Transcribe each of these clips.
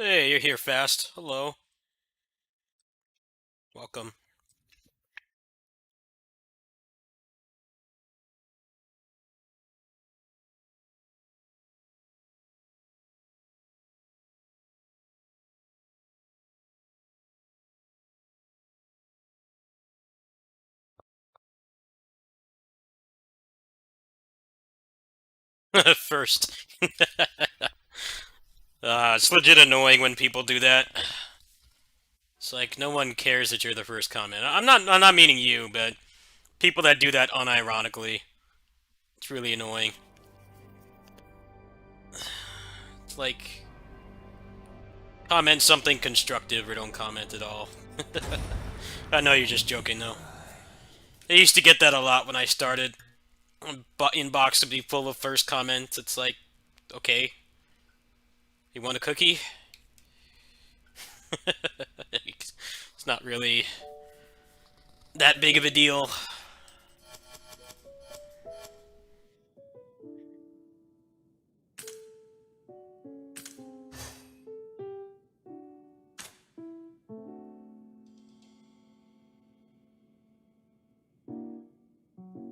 Hey, you're here fast. Hello. Welcome. First. It's legit annoying when people do that. It's like no one cares that you're the first comment. I'm not meaning you, but people that do that unironically. It's really annoying. It's like comment something constructive or don't comment at all. I know you're just joking though. I used to get that a lot when I started. But inbox would be full of first comments. It's like, okay, you want a cookie? It's not really that big of a deal.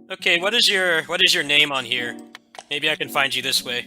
Okay, what is your name on here? Maybe I can find you this way.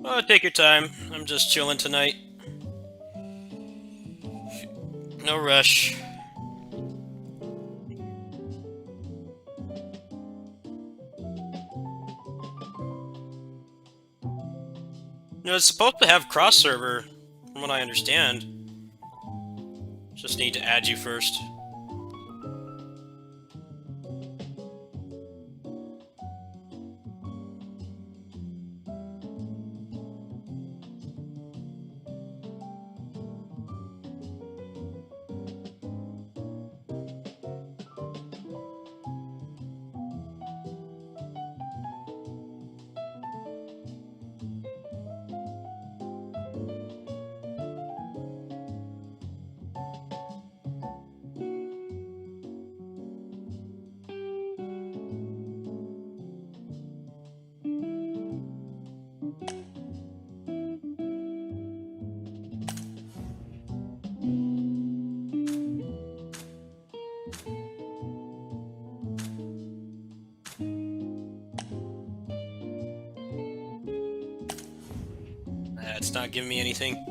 Oh, take your time. I'm just chilling tonight. No rush. It's supposed to have cross server, from what I understand. Just need to add you first. It's not giving me anything.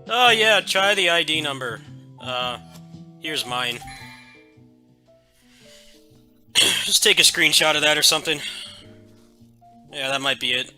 Oh yeah, try the ID number. Uh, Here's mine. Just take a screenshot of that or something. Yeah, that might be it.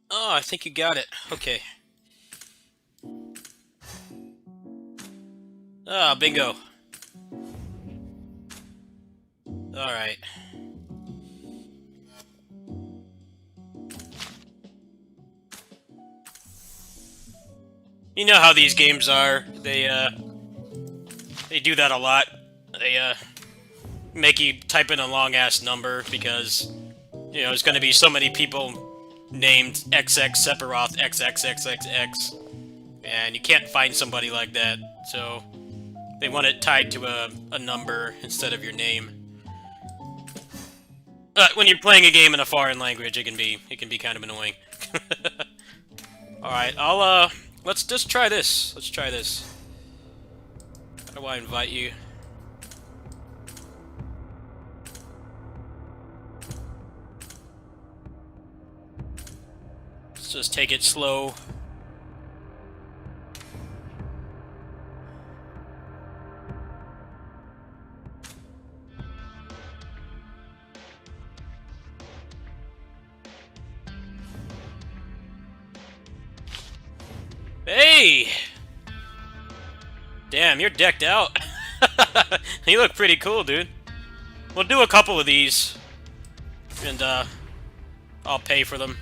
Oh, I think you got it. Okay. Ah, bingo. Alright. You know how these games are. They do that a lot. They, make you type in a long-ass number because, you know, there's gonna be so many people named XX Sephiroth XXXXX, and you can't find somebody like that, so they want it tied to a number instead of your name. When you're playing a game in a foreign language, it can be kind of annoying. Alright, let's just try this. Let's try this. How do I invite you? Let's just take it slow. Hey! Damn, you're decked out. You look pretty cool, dude. We'll do a couple of these. And, I'll pay for them.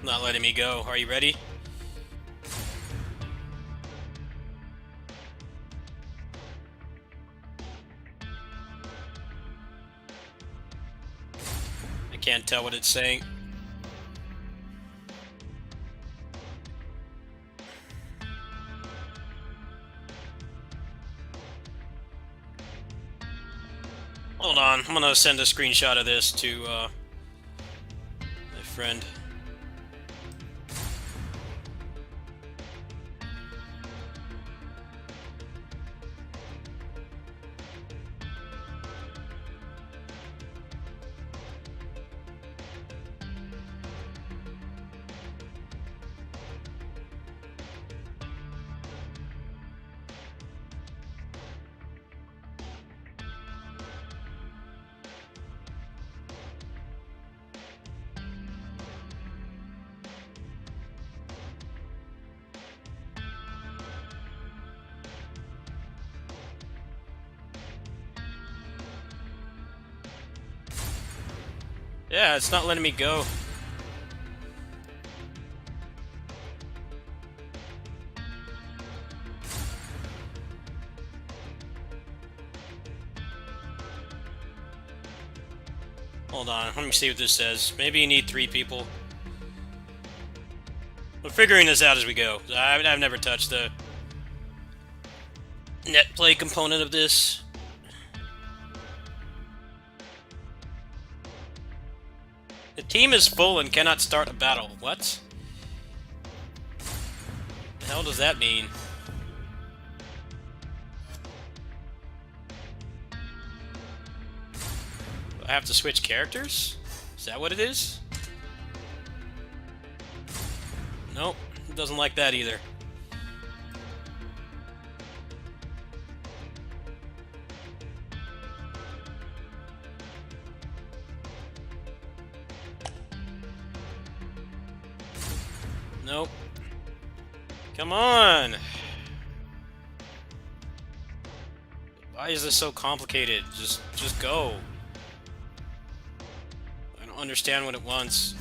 Not letting me go. Are you ready? I can't tell what it's saying. Hold on, I'm gonna send a screenshot of this to, my friend. Yeah, it's not letting me go. Hold on, let me see what this says. Maybe you need 3 people. We're figuring this out as we go. I've never touched the net play component of this. The team is full and cannot start a battle. What? The hell does that mean? Do I have to switch characters? Is that what it is? Nope, it doesn't like that either. Nope. Come on! Why is this so complicated? Just go. I don't understand what it wants.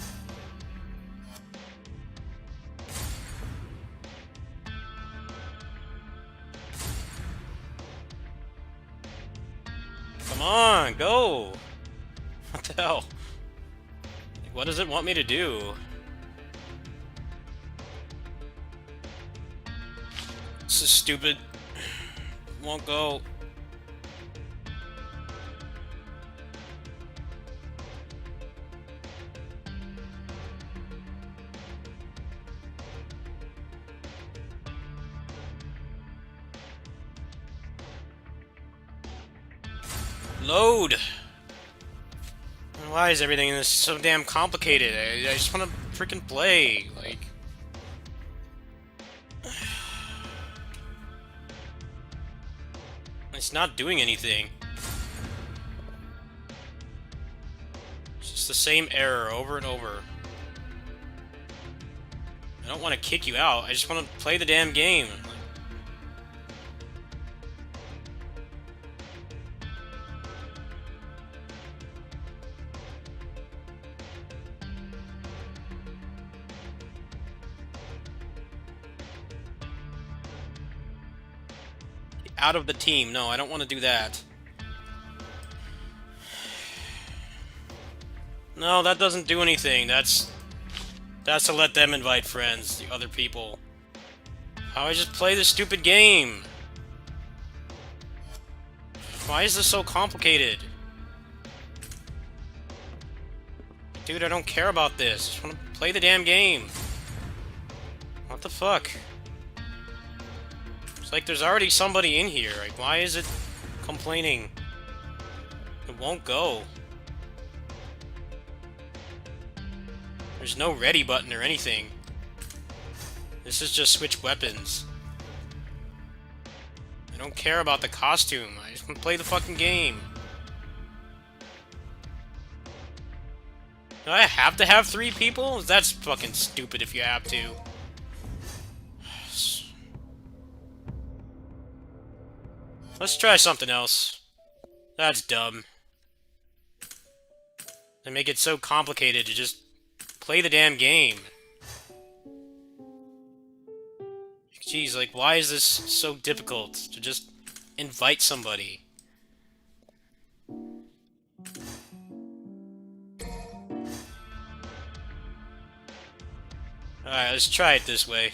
Come on, go! What the hell? What does it want me to do? This is stupid. Won't go. Load! Why is everything in this so damn complicated? I just want to freaking play. Like... It's not doing anything. It's just the same error over and over. I don't want to kick you out. I just want to play the damn game. Out of the team. No, I don't want to do that. No, that doesn't do anything. That's to let them invite friends, the other people. How I just play this stupid game? Why is this so complicated? Dude, I don't care about this. I just want to play the damn game. What the fuck? It's like there's already somebody in here. Like, why is it complaining? It won't go. There's no ready button or anything. This is just switch weapons. I don't care about the costume. I just want to play the fucking game. Do I have to have 3 people? That's fucking stupid if you have to. Let's try something else. That's dumb. They make it so complicated to just play the damn game. Jeez, like, why is this so difficult to just invite somebody? Alright, let's try it this way.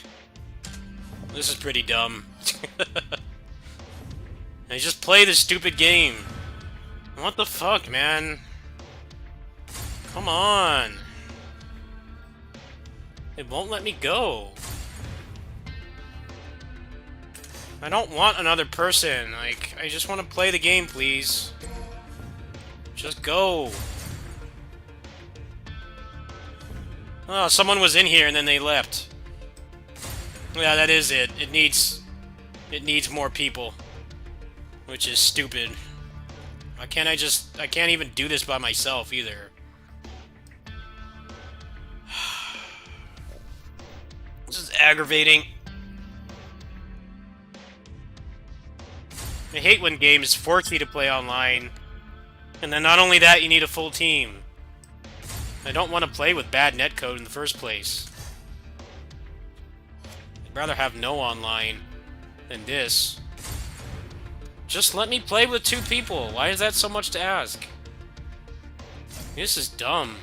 This is pretty dumb. I just play this stupid game. What the fuck, man? Come on. It won't let me go. I don't want another person. Like, I just want to play the game, please. Just go. Oh, someone was in here and then they left. Yeah, that is it. It needs more people. Which is stupid. Why can't I can't even do this by myself either. This is aggravating. I hate when games force you to play online. And then not only that, you need a full team. I don't want to play with bad netcode in the first place. I'd rather have no online than this. Just let me play with 2 people. Why is that so much to ask? This is dumb.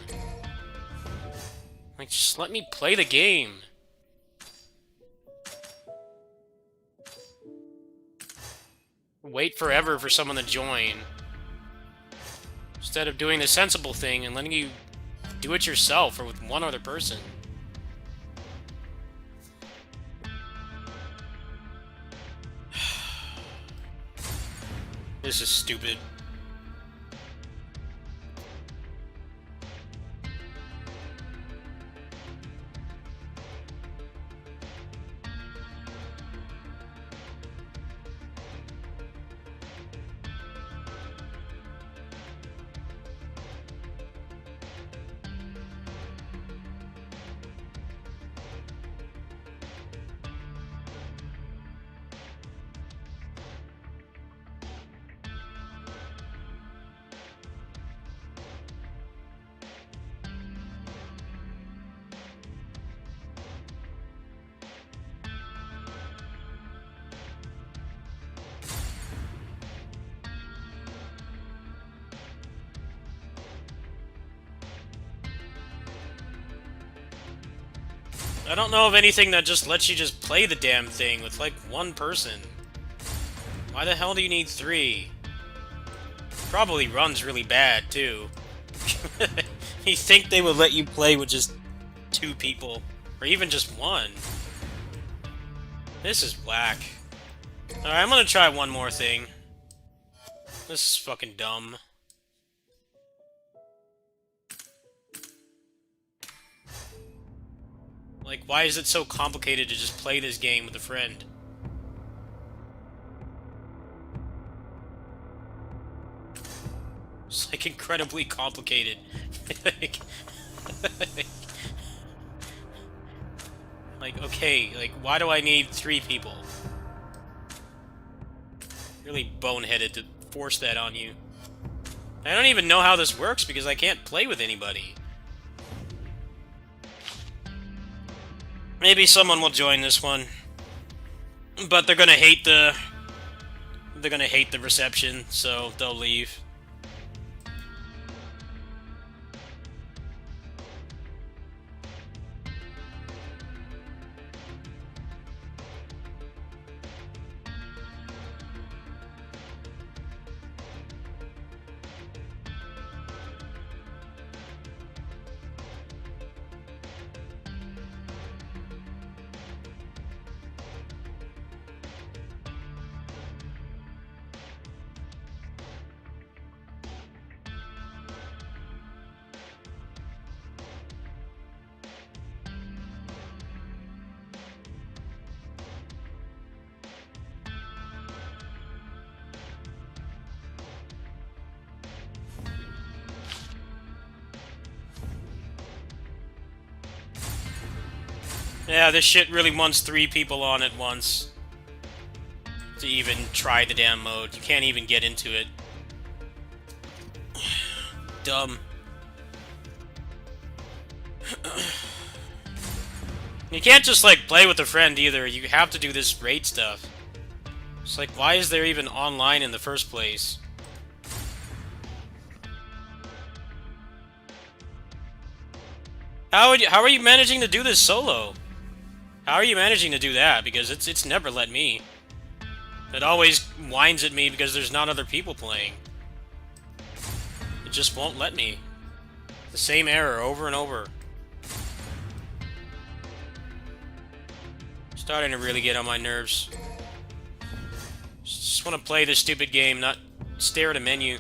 Like, just let me play the game. Wait forever for someone to join. Instead of doing the sensible thing and letting you do it yourself or with one other person. This is stupid. I don't know of anything that just lets you just play the damn thing with, like, 1 person. Why the hell do you need 3? Probably runs really bad, too. You think they would let you play with just 2 people? Or even just 1? This is whack. Alright, I'm gonna try one more thing. This is fucking dumb. Like, why is it so complicated to just play this game with a friend? It's like incredibly complicated. Like, okay, like, why do I need 3 people? Really boneheaded to force that on you. I don't even know how this works because I can't play with anybody. Maybe someone will join this one. But they're gonna hate the... They're gonna hate the reception, so they'll leave. Yeah, this shit really wants 3 people on at once to even try the damn mode. You can't even get into it. Dumb. You can't just, like, play with a friend either. You have to do this raid stuff. It's like, why is there even online in the first place? How are you managing to do this solo? How are you managing to do that? Because it's never let me. It always whines at me because there's not other people playing. It just won't let me. The same error over and over. Starting to really get on my nerves. Just want to play this stupid game, not stare at a menu.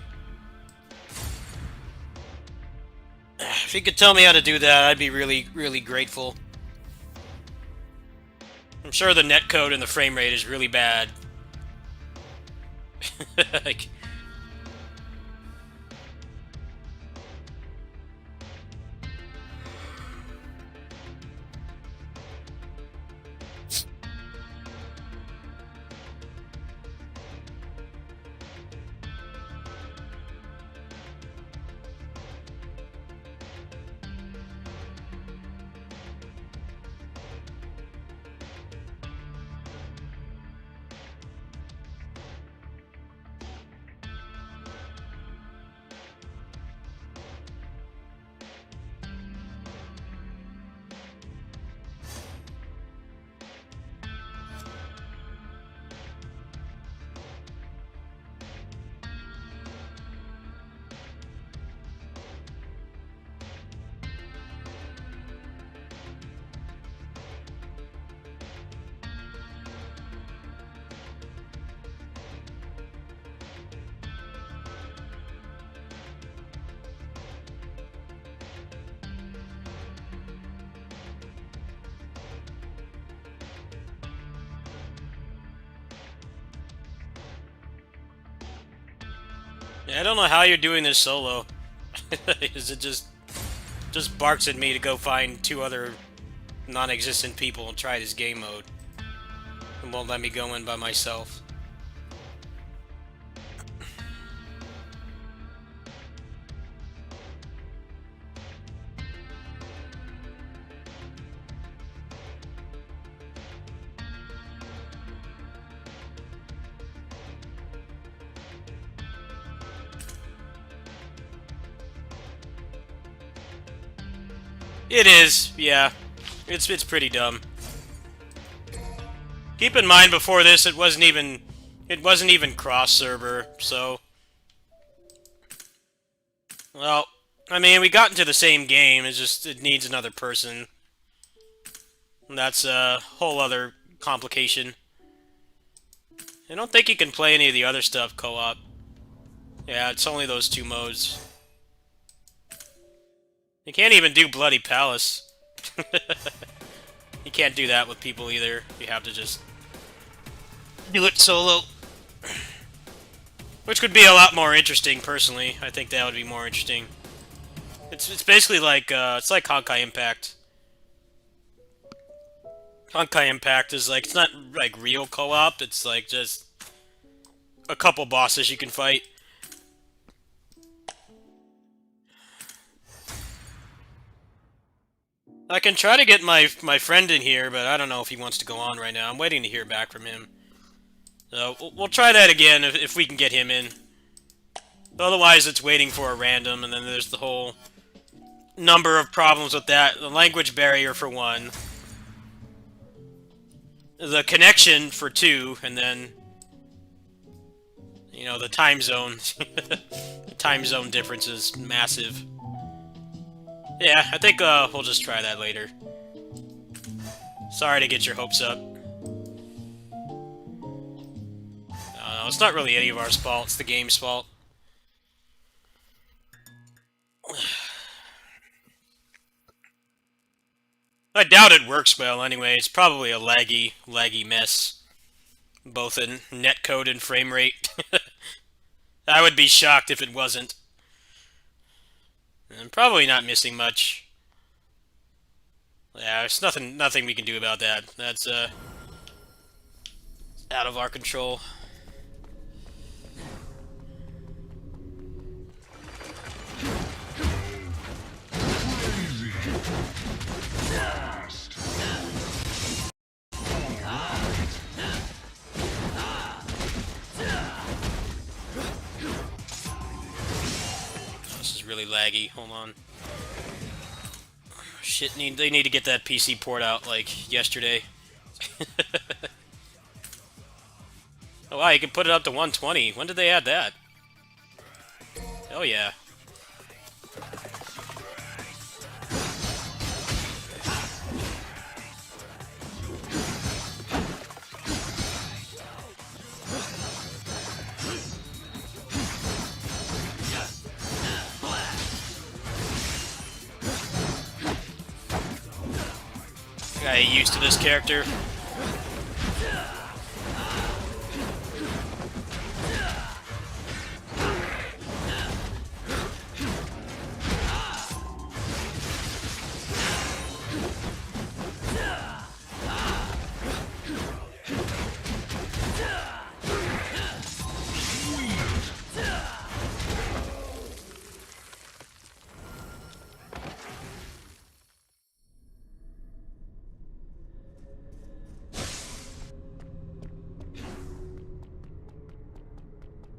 If you could tell me how to do that, I'd be really, really grateful. I'm sure the netcode and the frame rate is really bad. Like... Yeah, I don't know how you're doing this solo. Is it just barks at me to go find 2 other non-existent people and try this game mode. And won't let me go in by myself. It is, yeah. It's pretty dumb. Keep in mind, before this, it wasn't even cross-server, so... Well, I mean, we got into the same game, it's just, it needs another person. And that's a whole other complication. I don't think you can play any of the other stuff co-op. Yeah, it's only those 2 modes. You can't even do Bloody Palace. You can't do that with people either. You have to just do it solo. Which would be a lot more interesting, personally. I think that would be more interesting. It's basically like, it's like Honkai Impact. Honkai Impact is like, it's not like real co-op, it's like just a couple bosses you can fight. I can try to get my friend in here, but I don't know if he wants to go on right now. I'm waiting to hear back from him. So we'll try that again if we can get him in. Otherwise, it's waiting for a random, and then there's the whole number of problems with that. The language barrier for one. The connection for two, and then, you know, the time zone. The time zone difference is massive. Yeah, I think we'll just try that later. Sorry to get your hopes up. No, it's not really any of our fault, it's the game's fault. I doubt it works well anyway, it's probably a laggy mess. Both in netcode and frame rate. I would be shocked if it wasn't. I'm probably not missing much. Yeah, there's nothing we can do about that. That's out of our control. This is really laggy. Hold on. Shit, they need to get that PC port out, like, yesterday. Oh wow, you can put it up to 120. When did they add that? Oh yeah. Gotta get used to this character.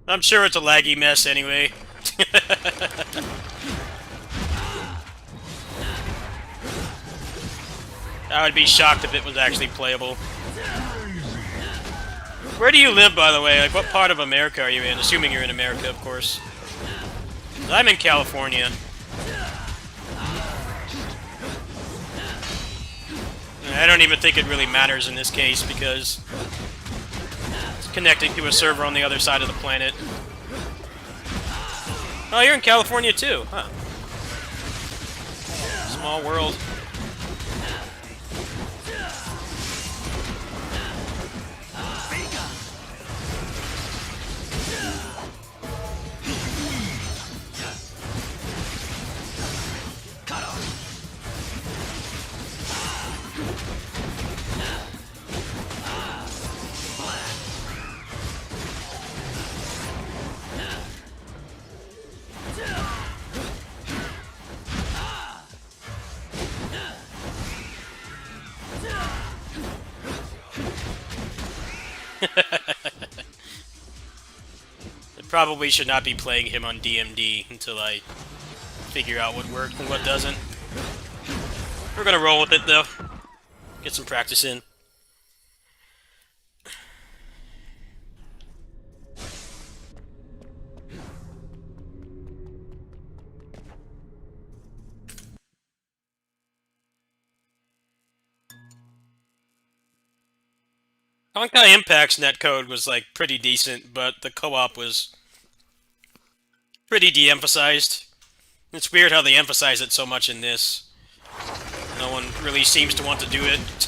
I'm sure it's a laggy mess anyway. I would be shocked if it was actually playable. Where do you live, by the way? Like, what part of America are you in? Assuming you're in America, of course. I'm in California. I don't even think it really matters in this case, because it's connecting to a server on the other side of the planet. Oh, you're in California too, huh? Small world. I probably should not be playing him on DMD until I figure out what works and what doesn't. We're gonna roll with it though. Get some practice in. Honkai Impact's netcode was, like, pretty decent, but the co-op was pretty de-emphasized. It's weird how they emphasize it so much in this. No one really seems to want to do it.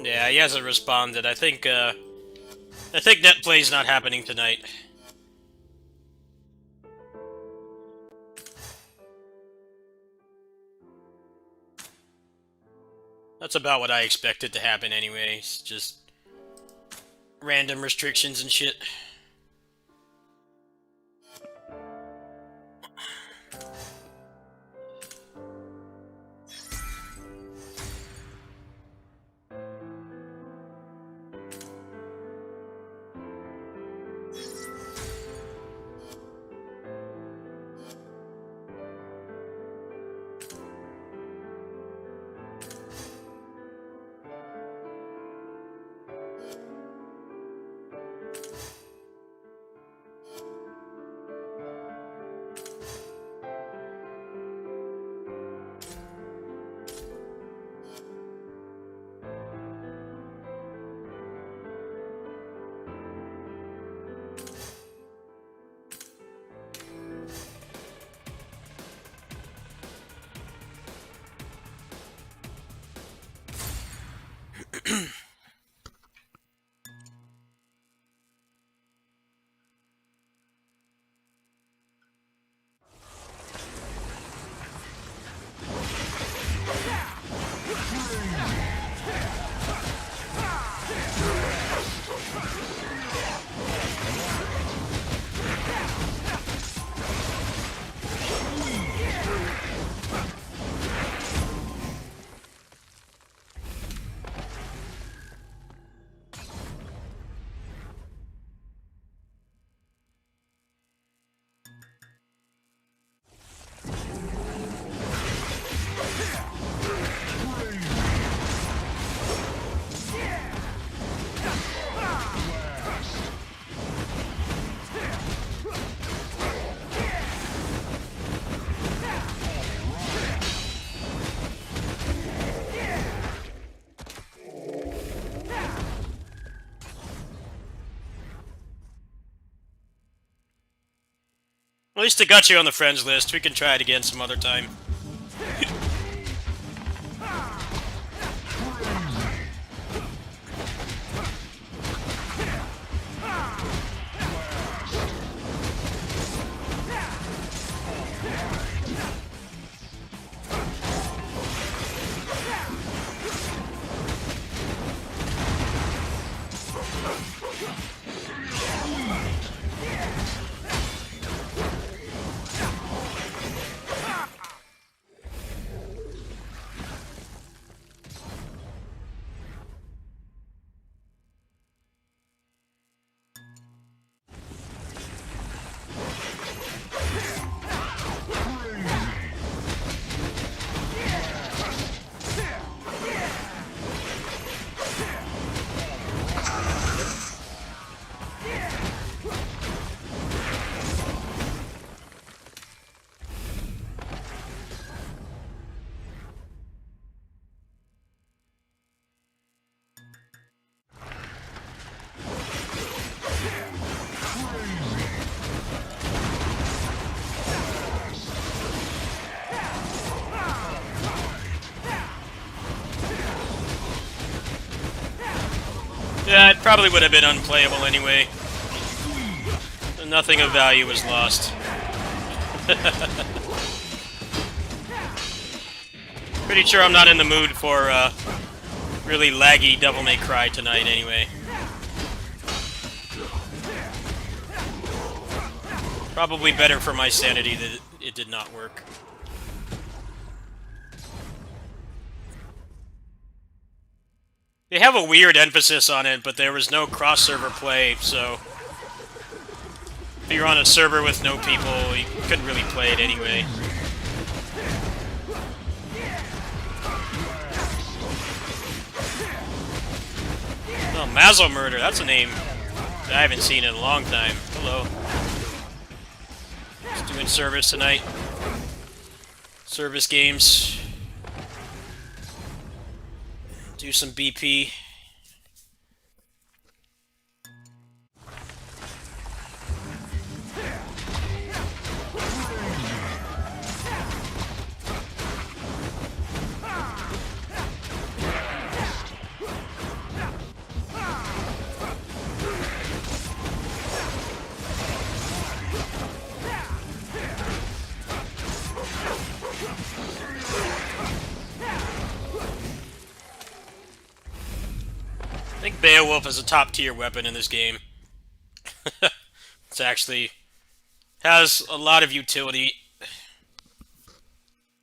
Yeah, he hasn't responded. I think net play's not happening tonight. That's about what I expected to happen anyways. Just random restrictions and shit. At least I got you on the friends list. We can try it again some other time. Yeah, it probably would have been unplayable anyway. Nothing of value was lost. Pretty sure I'm not in the mood for really laggy Devil May Cry tonight anyway. Probably better for my sanity that it did not work. They have a weird emphasis on it, but there was no cross-server play, so if you're on a server with no people, you couldn't really play it anyway. Oh, Mazel Murder, that's a name that I haven't seen in a long time. Hello. Just doing service tonight. Service games. Do some BP. Beowulf is a top tier weapon in this game. It's actually has a lot of utility.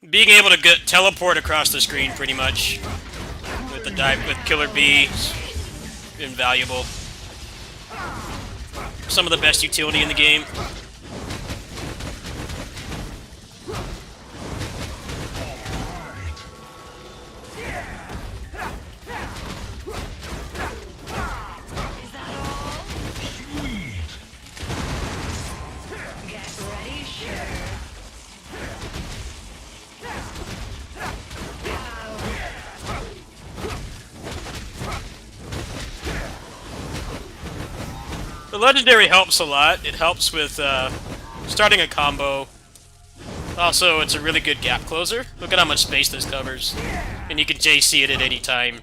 Being able to teleport across the screen pretty much with the dive with Killer Bee is invaluable. Some of the best utility in the game. The legendary helps a lot. It helps with starting a combo. Also, it's a really good gap closer. Look at how much space this covers. And you can JC it at any time.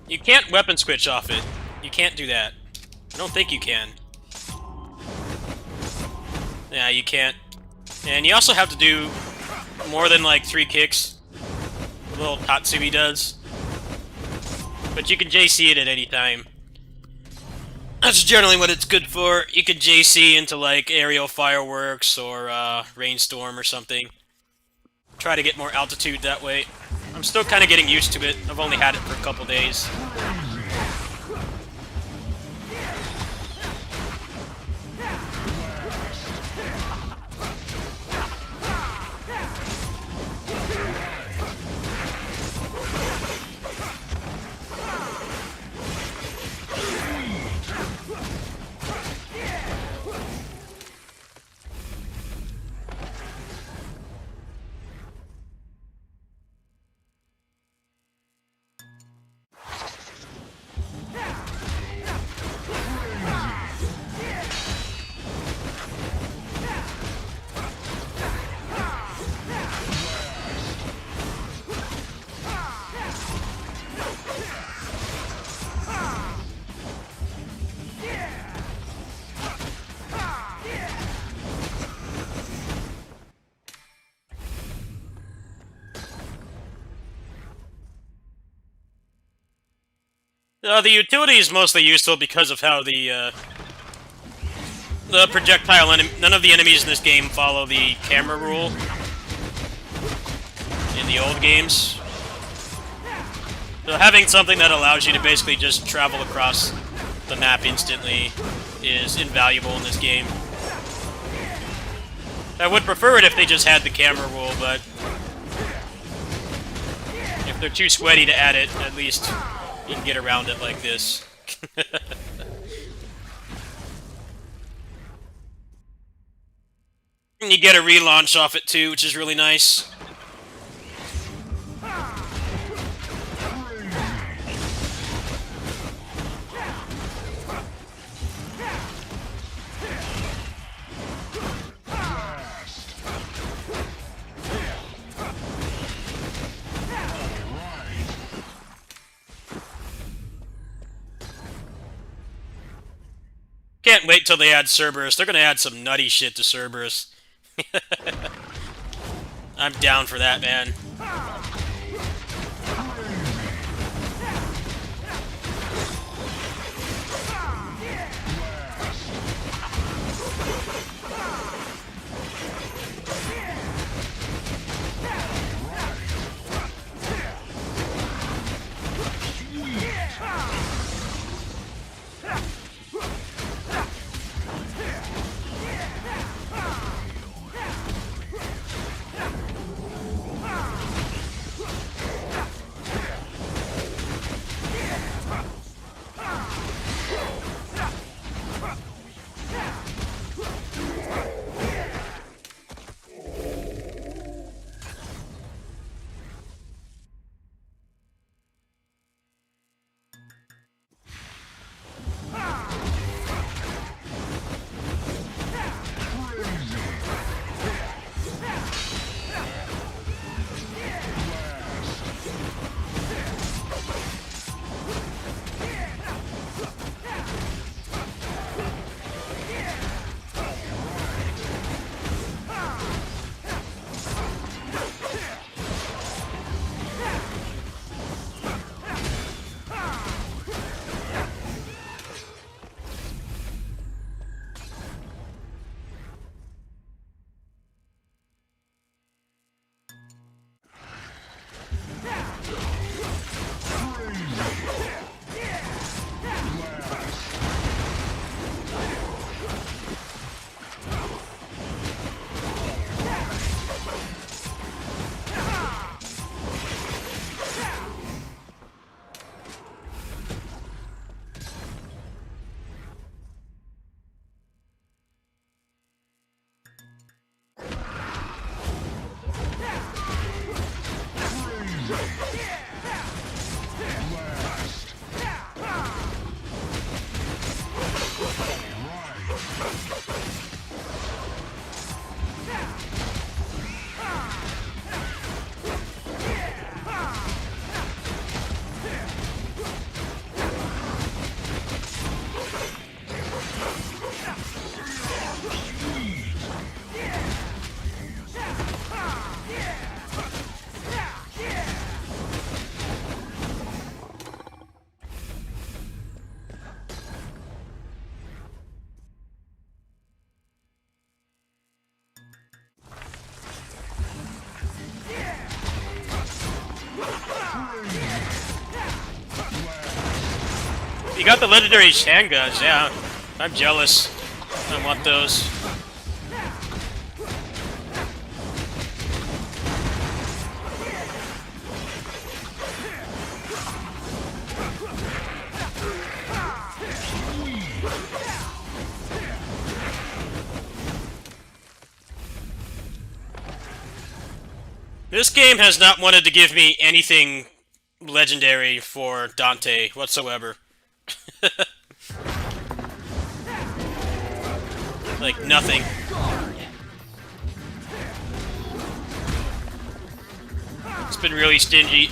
You can't weapon switch off it. You can't do that. I don't think you can. Yeah, you can't. And you also have to do more than like 3 kicks. The little Tatsumi does. But you can JC it at any time. That's generally what it's good for. You can JC into like aerial fireworks or rainstorm or something. Try to get more altitude that way. I'm still kind of getting used to it. I've only had it for a couple days. The utility is mostly useful because of how the projectile none of the enemies in this game follow the camera rule in the old games. So having something that allows you to basically just travel across the map instantly is invaluable in this game. I would prefer it if they just had the camera rule, but if they're too sweaty to add it, at least you can get around it like this. And you get a relaunch off it too, which is really nice. Can't wait till they add Cerberus. They're gonna add some nutty shit to Cerberus. I'm down for that, man. got the legendary handguns, yeah. I'm jealous. I want those. This game has not wanted to give me anything legendary for Dante whatsoever. Like, nothing. It's been really stingy.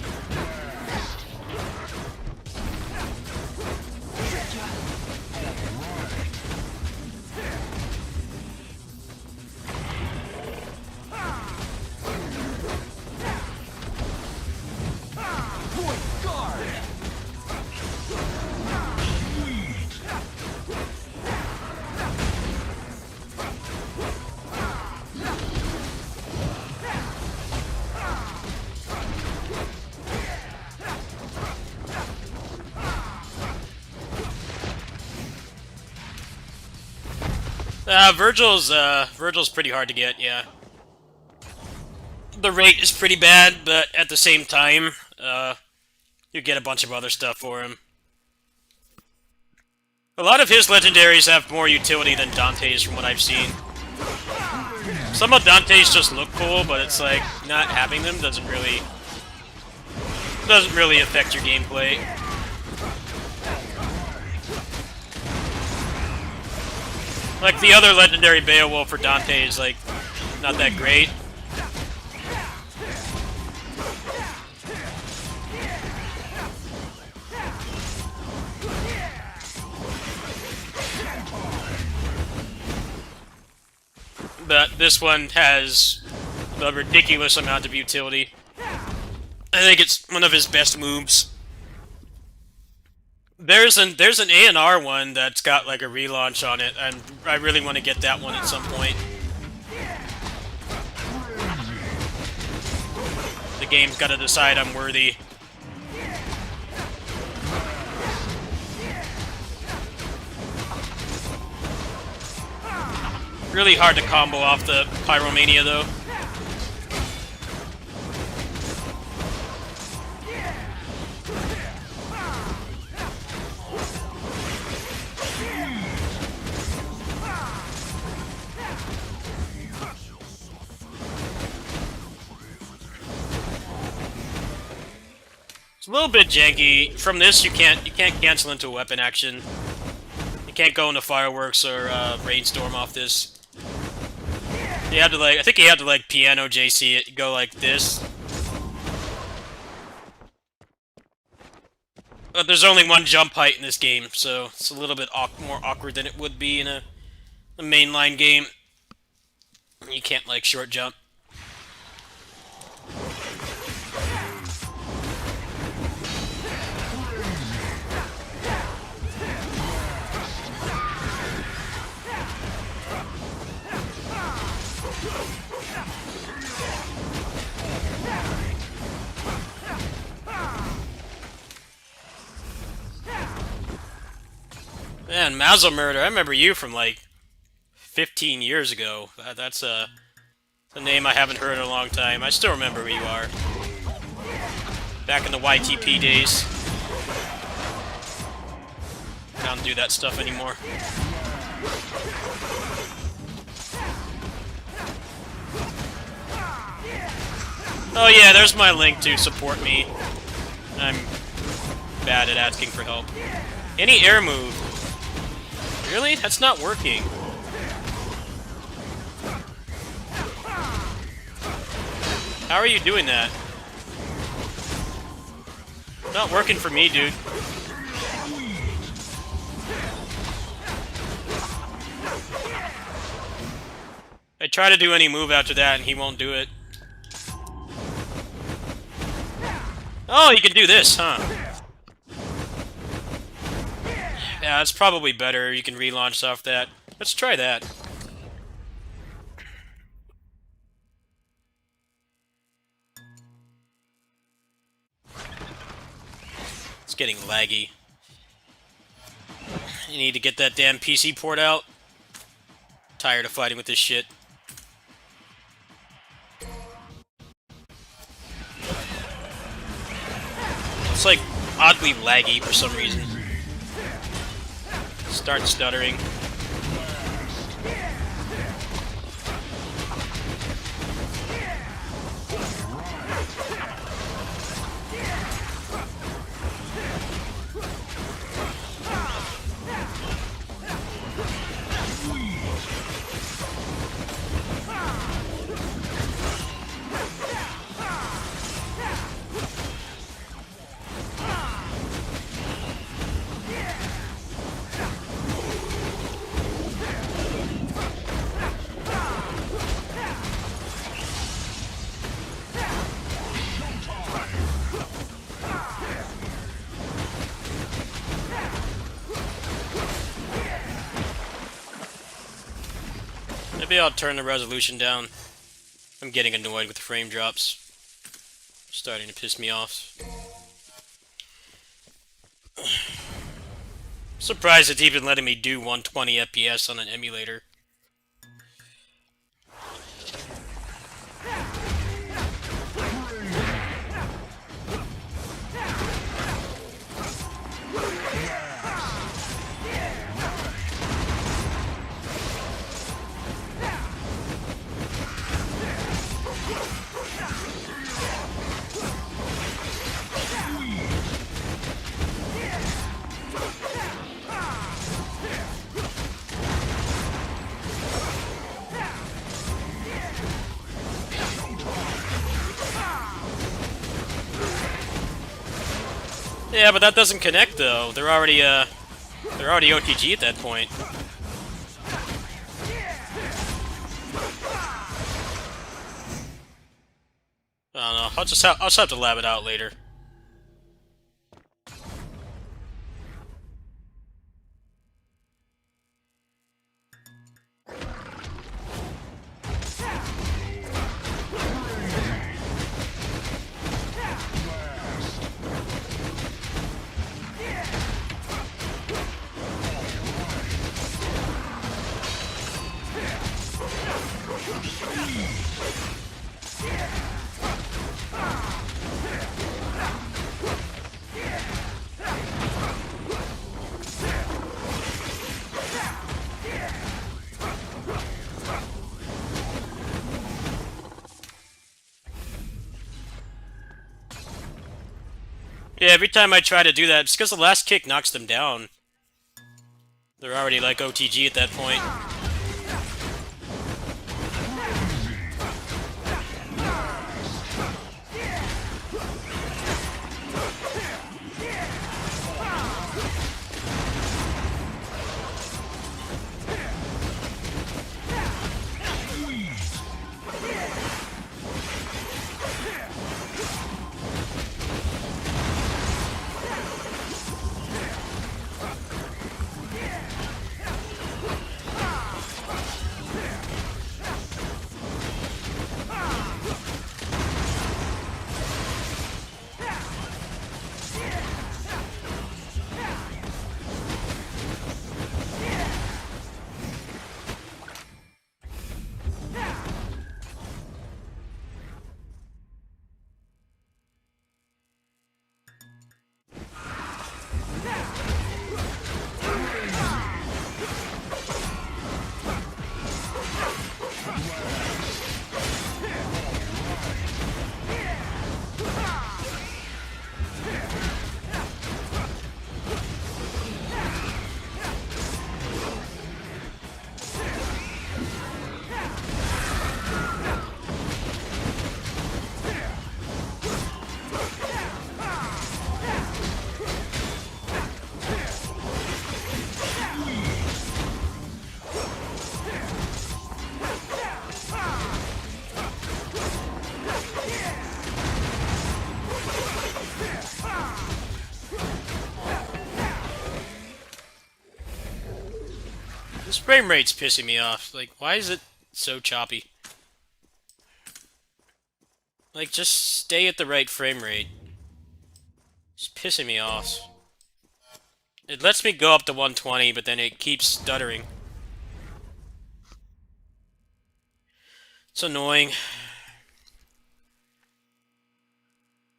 Virgil's pretty hard to get, yeah. The rate is pretty bad, but at the same time, you get a bunch of other stuff for him. A lot of his legendaries have more utility than Dante's from what I've seen. Some of Dante's just look cool, but it's like, not having them doesn't really affect your gameplay. Like, the other legendary Beowulf for Dante is, like, not that great. But this one has a ridiculous amount of utility. I think it's one of his best moves. There's an A&R one that's got like a relaunch on it, and I really want to get that one at some point. The game's got to decide I'm worthy. Really hard to combo off the Pyromania though. It's a little bit janky. From this, you can't cancel into a weapon action. You can't go into fireworks or rainstorm off this. You had to like, I think you had to like piano JC it, go like this. But there's only one jump height in this game, so it's a little bit more awkward than it would be in a mainline game. You can't like short jump. Man, Mazel Murder, I remember you from like 15 years ago. That's a name I haven't heard in a long time. I still remember who you are. Back in the YTP days. I don't do that stuff anymore. Oh yeah, there's my link to support me. I'm bad at asking for help. Any air move. Really? That's not working. How are you doing that? Not working for me, dude. I try to do any move after that and he won't do it. Oh, you can do this, huh? Yeah, it's probably better. You can relaunch off that. Let's try that. It's getting laggy. You need to get that damn PC port out. Tired of fighting with this shit. It's like oddly laggy for some reason. Start stuttering. Maybe I'll turn the resolution down. I'm getting annoyed with the frame drops. Starting to piss me off. Surprised it's even letting me do 120 FPS on an emulator. Yeah, but that doesn't connect though. They're already OTG at that point. I don't know. I'll just have to lab it out later. Yeah, every time I try to do that, it's because the last kick knocks them down. They're already like OTG at that point. This frame rate's pissing me off. Like, why is it so choppy? Like, just stay at the right frame rate. It's pissing me off. It lets me go up to 120, but then it keeps stuttering. It's annoying.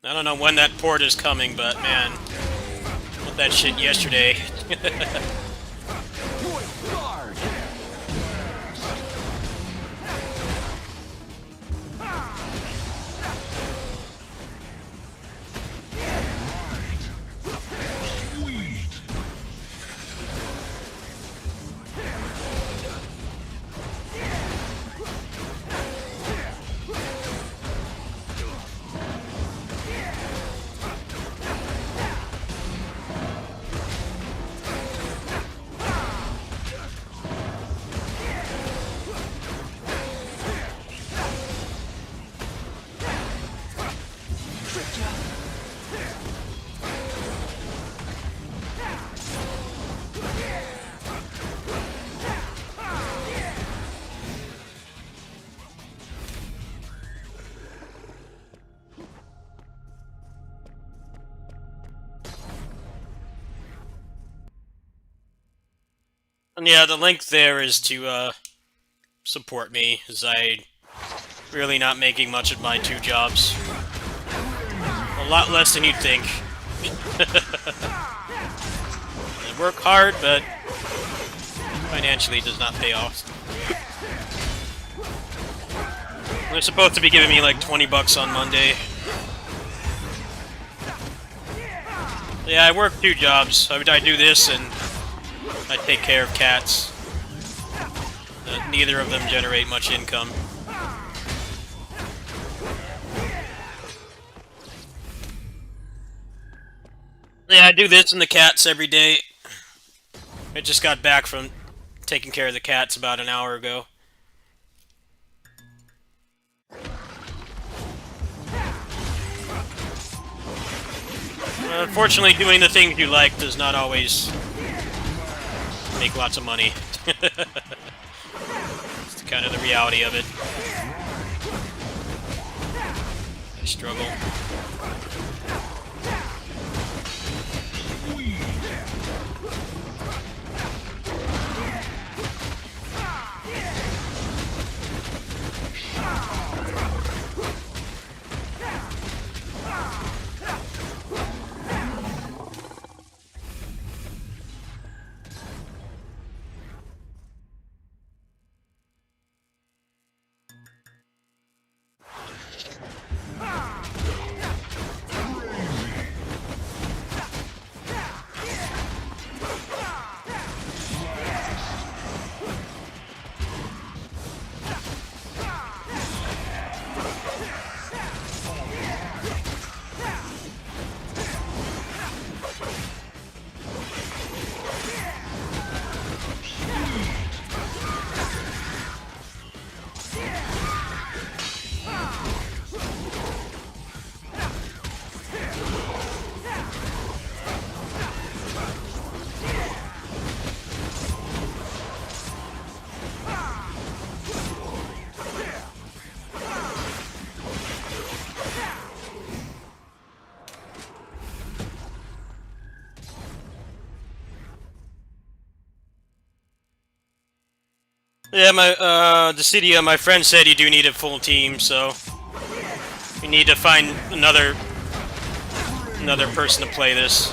I don't know when that port is coming, but man, put that shit yesterday. And yeah, the link there is to support me, as I really not making much of my two jobs. A lot less than you'd think. I work hard, but financially does not pay off. They're supposed to be giving me like 20 bucks on Monday. Yeah, I work two jobs. I do this and I take care of cats. Neither of them generate much income. Yeah, I do this and the cats every day. I just got back from taking care of the cats about an hour ago. Unfortunately, doing the things you like does not always make lots of money. It's kind of the reality of it. I struggle. Yeah, Dissidia, my friend said you do need a full team, so you need to find another person to play this.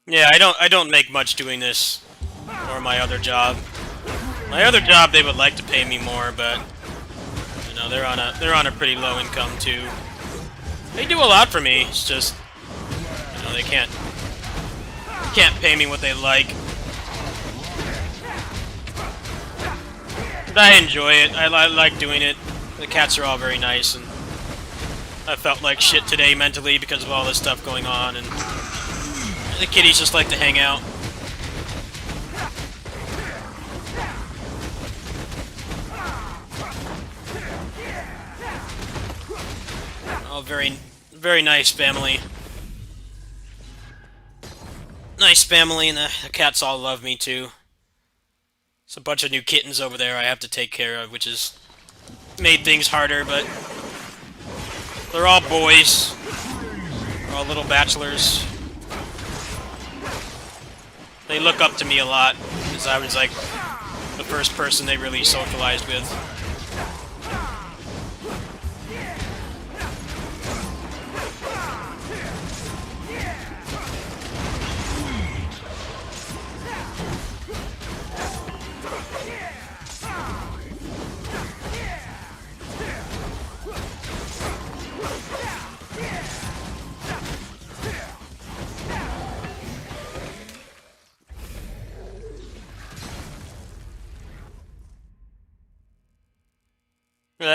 Yeah, I don't make much doing this or my other job. My other job, they would like to pay me more, but you know they're on a pretty low income too. They do a lot for me. It's just you know they can't pay me what they like. But I enjoy it. I like doing it. The cats are all very nice, and I felt like shit today mentally because of all this stuff going on, and the kitties just like to hang out. Oh, very nice family. Nice family, and the cats all love me too. There's a bunch of new kittens over there I have to take care of, which has made things harder, but they're all boys. They're all little bachelors. They look up to me a lot, because I was like the first person they really socialized with.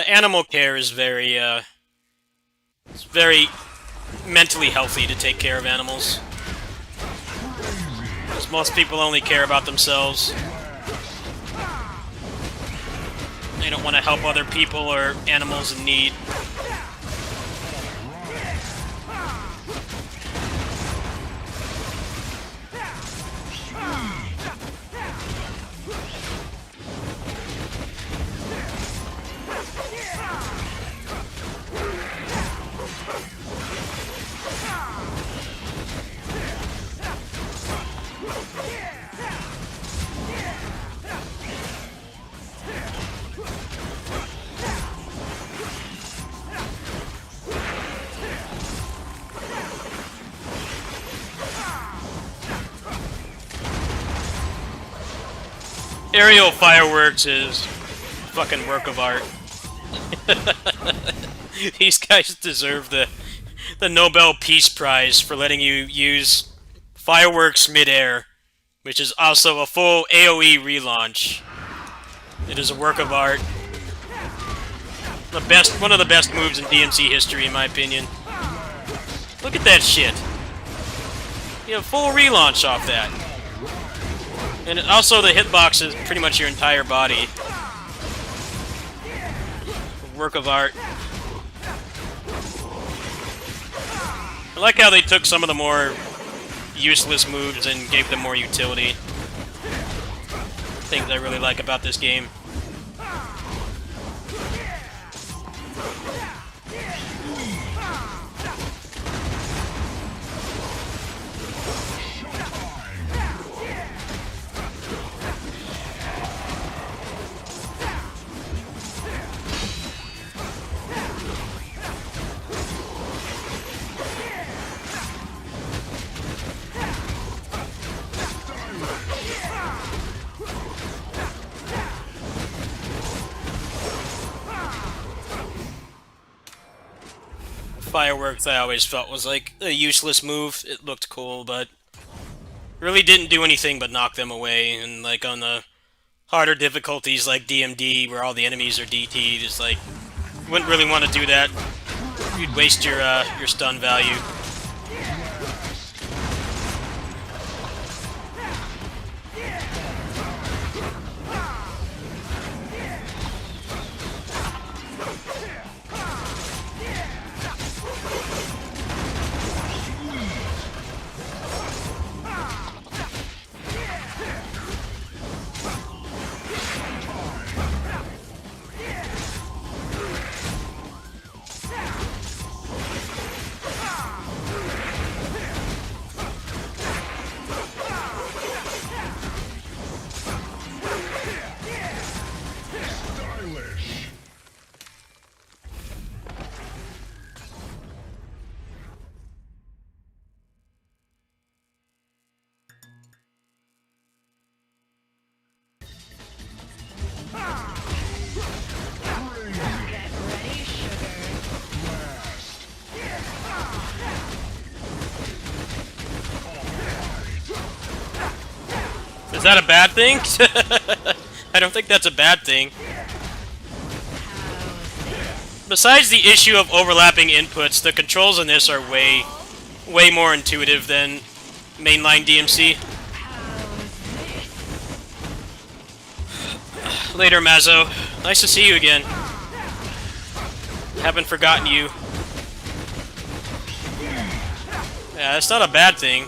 Animal care is it's very mentally healthy to take care of animals. Because most people only care about themselves. They don't want to help other people or animals in need. Aerial fireworks is a fucking work of art. These guys deserve the Nobel Peace Prize for letting you use fireworks mid-air, which is also a full AoE relaunch. It is a work of art. One of the best moves in DMC history, in my opinion. Look at that shit. You have full relaunch off that. And also the hitbox is pretty much your entire body. Work of art. I like how they took some of the more useless moves and gave them more utility. Things I really like about this game. Fireworks I always felt was like a useless move. It looked cool, but really didn't do anything but knock them away. And like on the harder difficulties like DMD, where all the enemies are DT'd, it's like you wouldn't really want to do that. You'd waste your stun value. that a bad thing? I don't think that's a bad thing. Besides the issue of overlapping inputs, the controls in this are way more intuitive than mainline DMC. Later, Mazzo. Nice to see you again. Haven't forgotten you. Yeah, that's not a bad thing.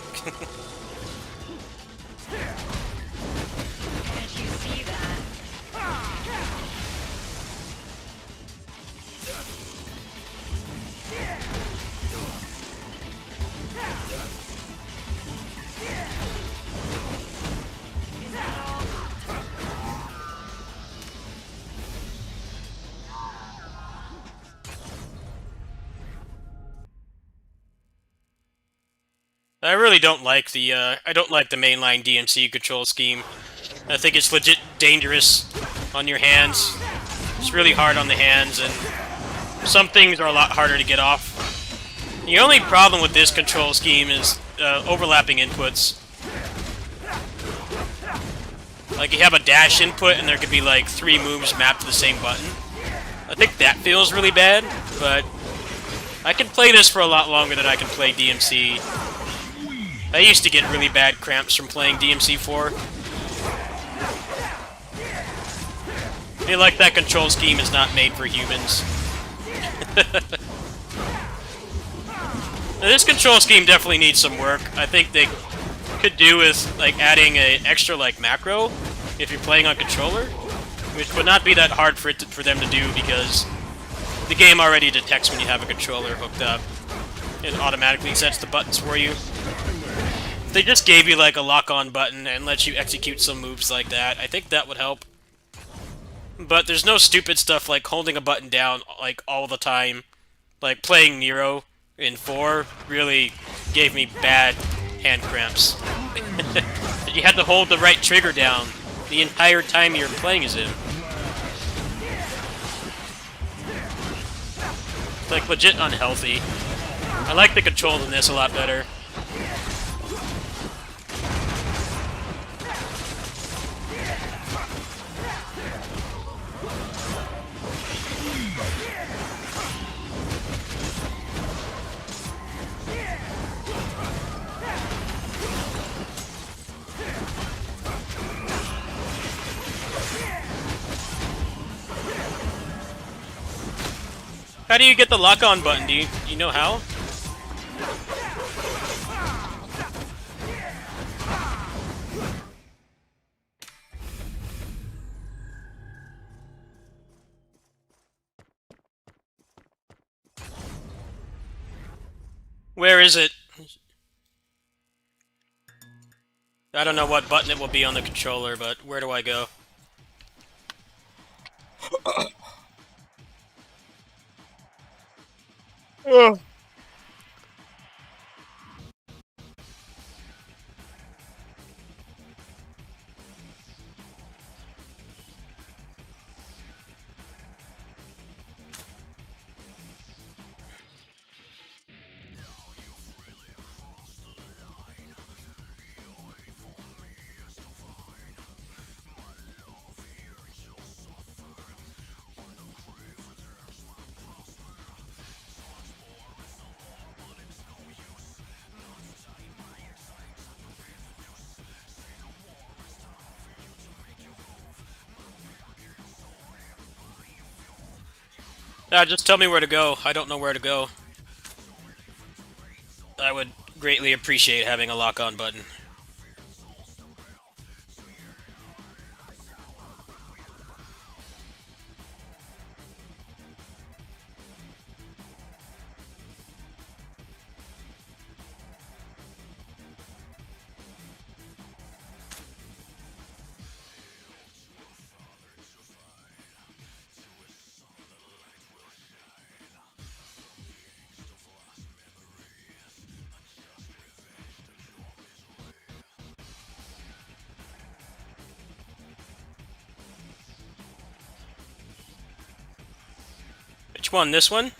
I really don't like the mainline DMC control scheme. I think it's legit dangerous on your hands. It's really hard on the hands, and some things are a lot harder to get off. The only problem with this control scheme is overlapping inputs. Like, you have a dash input, and there could be like 3 moves mapped to the same button. I think that feels really bad, but I can play this for a lot longer than I can play DMC. I used to get really bad cramps from playing DMC4. I feel like that control scheme is not made for humans. Now, this control scheme definitely needs some work. I think they could do with like adding an extra like macro if you're playing on controller, which would not be that hard for them to do because the game already detects when you have a controller hooked up. It automatically sets the buttons for you. If they just gave you like a lock-on button and let you execute some moves like that, I think that would help. But there's no stupid stuff like holding a button down like all the time. Like playing Nero in 4 really gave me bad hand cramps. You had to hold the right trigger down the entire time you were playing as him. It's like legit unhealthy. I like the controls in this a lot better. How do you get the lock-on button? Do you know how? Where is it? I don't know what button it will be on the controller, but where do I go? Oh. Just tell me where to go. I don't know where to go. I would greatly appreciate having a lock-on button. Which one? This one?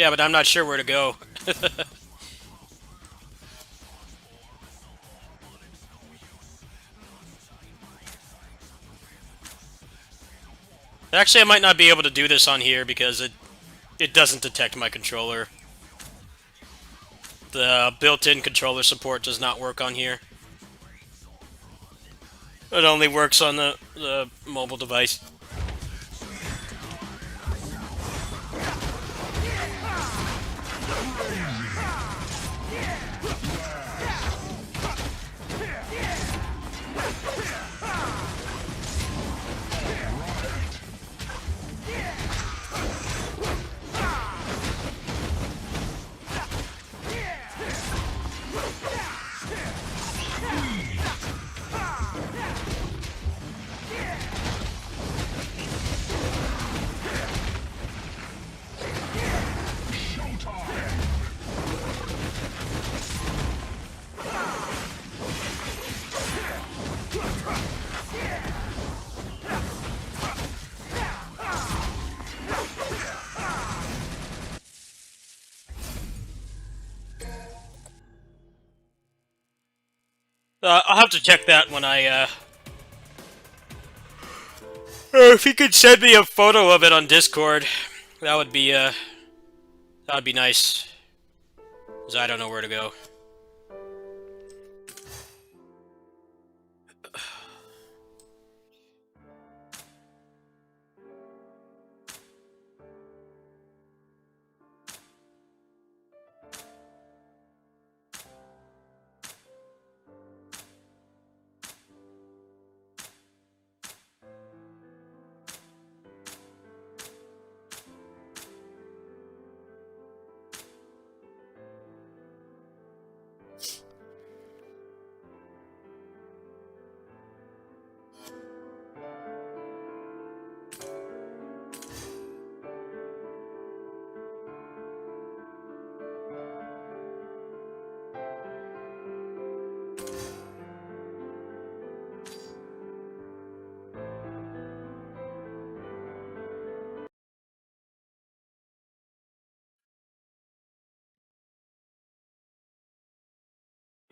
Yeah, but I'm not sure where to go. Actually, I might not be able to do this on here because it doesn't detect my controller. The built-in controller support does not work on here. It only works on the mobile device. I'll have to check that when if you could send me a photo of it on Discord, that would be, that would be nice. Because I don't know where to go.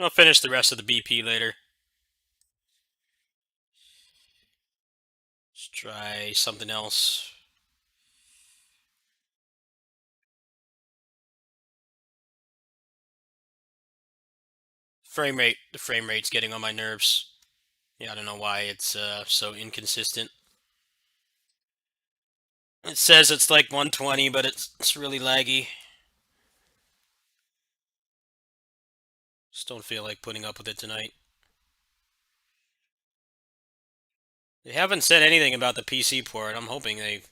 I'll finish the rest of the BP later. Let's try something else. The frame rate's getting on my nerves. Yeah, I don't know why it's so inconsistent. It says it's like 120, but it's really laggy. Just don't feel like putting up with it tonight. They haven't said anything about the PC port. I'm hoping they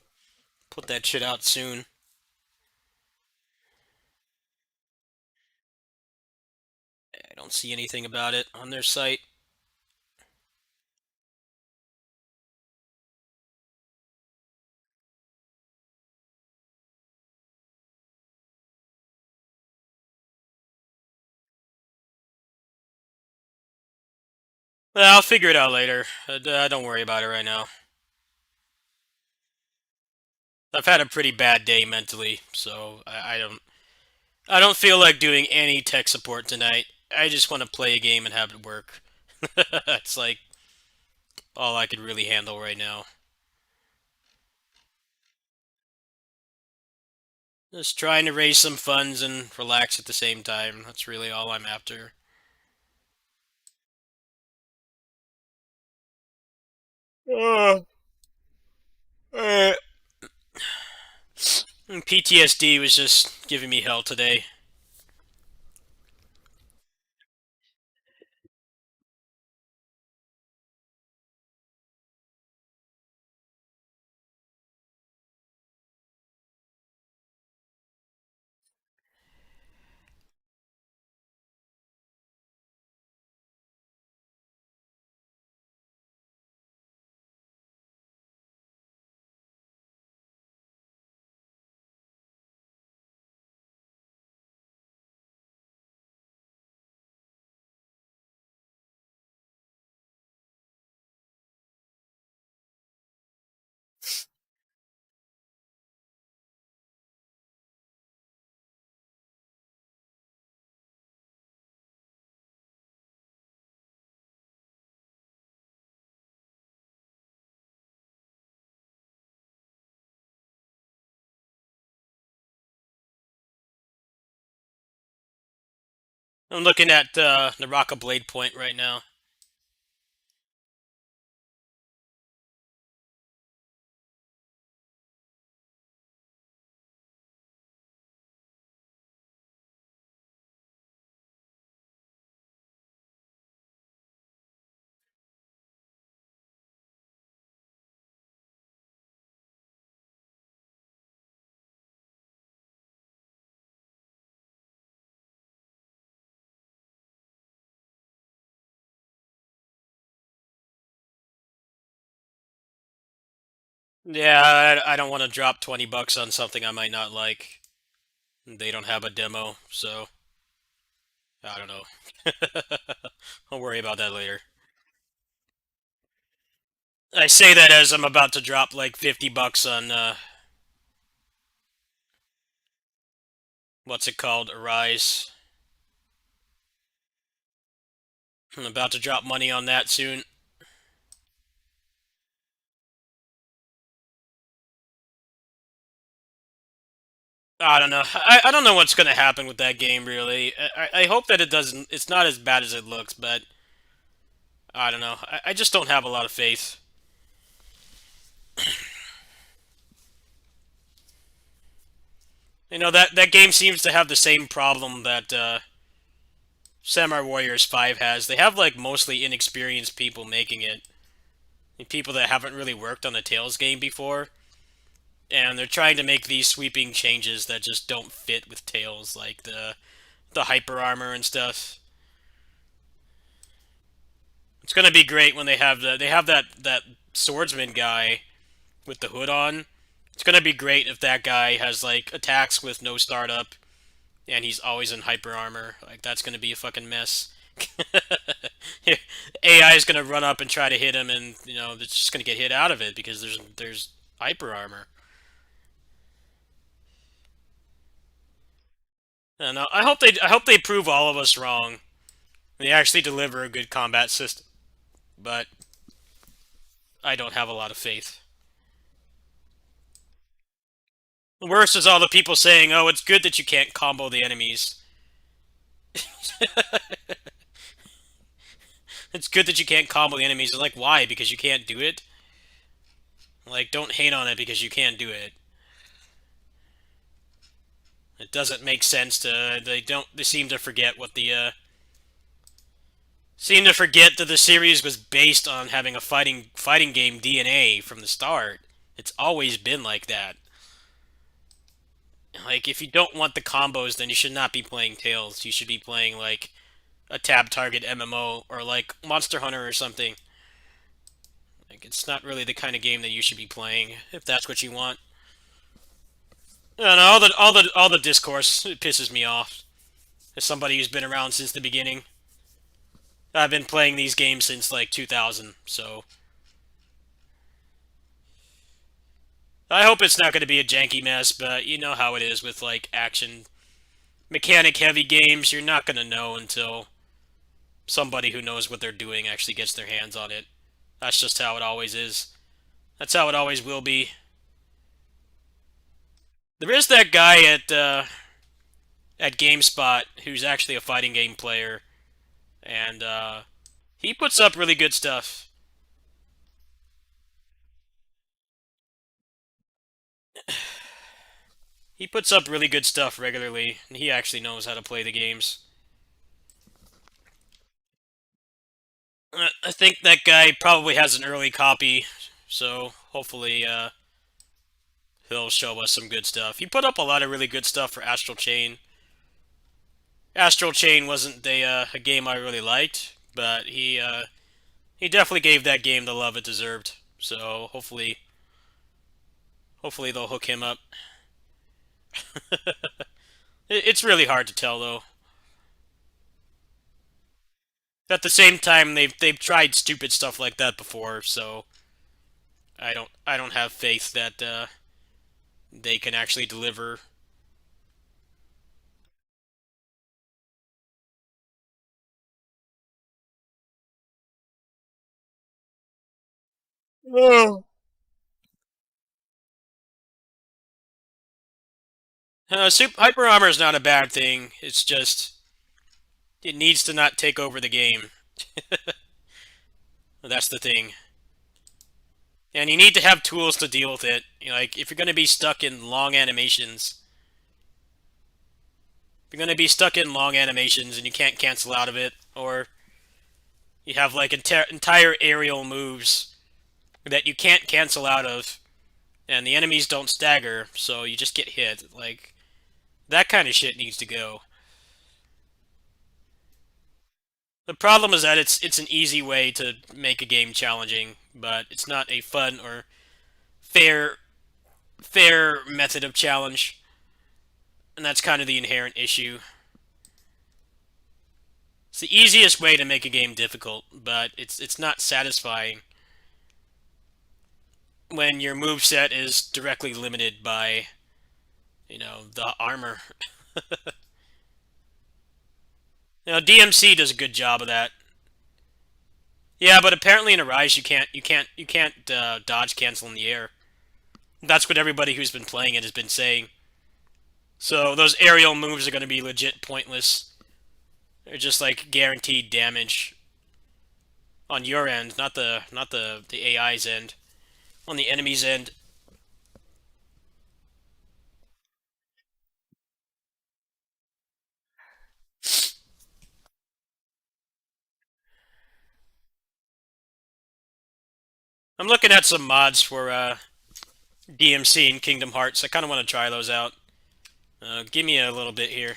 put that shit out soon. I don't see anything about it on their site. Well, I'll figure it out later. Don't worry about it right now. I've had a pretty bad day mentally, so I don't feel like doing any tech support tonight. I just want to play a game and have it work. That's like all I could really handle right now. Just trying to raise some funds and relax at the same time. That's really all I'm after. Uh, uh, PTSD was just giving me hell today. I'm looking at Naraka Blade Point right now. Yeah, I don't want to drop $20 on something I might not like. They don't have a demo, so I don't know. I'll worry about that later. I say that as I'm about to drop like $50 on what's it called, Arise. I'm about to drop money on that soon. I don't know. I don't know what's gonna happen with that game. Really, I hope that it doesn't. It's not as bad as it looks, but I don't know. I just don't have a lot of faith. You know that game seems to have the same problem that Samurai Warriors 5 has. They have like mostly inexperienced people making it, people that haven't really worked on the Tales game before, and they're trying to make these sweeping changes that just don't fit with Tales, like the hyper armor and stuff. It's gonna be great when they have that swordsman guy with the hood on. It's gonna be great if that guy has like attacks with no startup and he's always in hyper armor. Like that's gonna be a fucking mess. AI is gonna run up and try to hit him, and it's just gonna get hit out of it because there's hyper armor. And I hope they prove all of us wrong. They actually deliver a good combat system, but I don't have a lot of faith. The worst is all the people saying, "Oh, it's good that you can't combo the enemies." It's good that you can't combo the enemies. It's like, why? Because you can't do it? Like, don't hate on it because you can't do it. It doesn't make sense to. They seem to forget what the. Seem to forget that the series was based on having a fighting game DNA from the start. It's always been like that. Like, if you don't want the combos, then you should not be playing Tales. You should be playing, like, a tab target MMO or, like, Monster Hunter or something. Like, it's not really the kind of game that you should be playing if that's what you want. And all the discourse, it pisses me off. As somebody who's been around since the beginning, I've been playing these games since like 2000. So I hope it's not going to be a janky mess. But you know how it is with like action mechanic heavy games. You're not going to know until somebody who knows what they're doing actually gets their hands on it. That's just how it always is. That's how it always will be. There is that guy at GameSpot who's actually a fighting game player, and he puts up really good stuff. He puts up really good stuff regularly, and he actually knows how to play the games. I think that guy probably has an early copy, so hopefully he'll show us some good stuff. He put up a lot of really good stuff for Astral Chain. Astral Chain wasn't a game I really liked, but he definitely gave that game the love it deserved. So hopefully they'll hook him up. It's really hard to tell though. At the same time, they've tried stupid stuff like that before, so I don't have faith that they can actually deliver. Oh. Hyper armor is not a bad thing. It's just It needs to not take over the game. That's the thing. And you need to have tools to deal with it. You know, like, if you're going to be stuck in long animations, and you can't cancel out of it, or you have like entire aerial moves that you can't cancel out of, and the enemies don't stagger, so you just get hit. Like, that kind of shit needs to go. The problem is that it's an easy way to make a game challenging, but it's not a fun or fair method of challenge, and that's kind of the inherent issue. It's the easiest way to make a game difficult, but it's not satisfying when your move set is directly limited by, the armor. DMC does a good job of that. Yeah, but apparently in Arise you can't dodge cancel in the air. That's what everybody who's been playing it has been saying. So those aerial moves are going to be legit pointless. They're just like guaranteed damage on your end, not the AI's end. On the enemy's end. I'm looking at some mods for DMC and Kingdom Hearts. I kind of want to try those out. Give me a little bit here.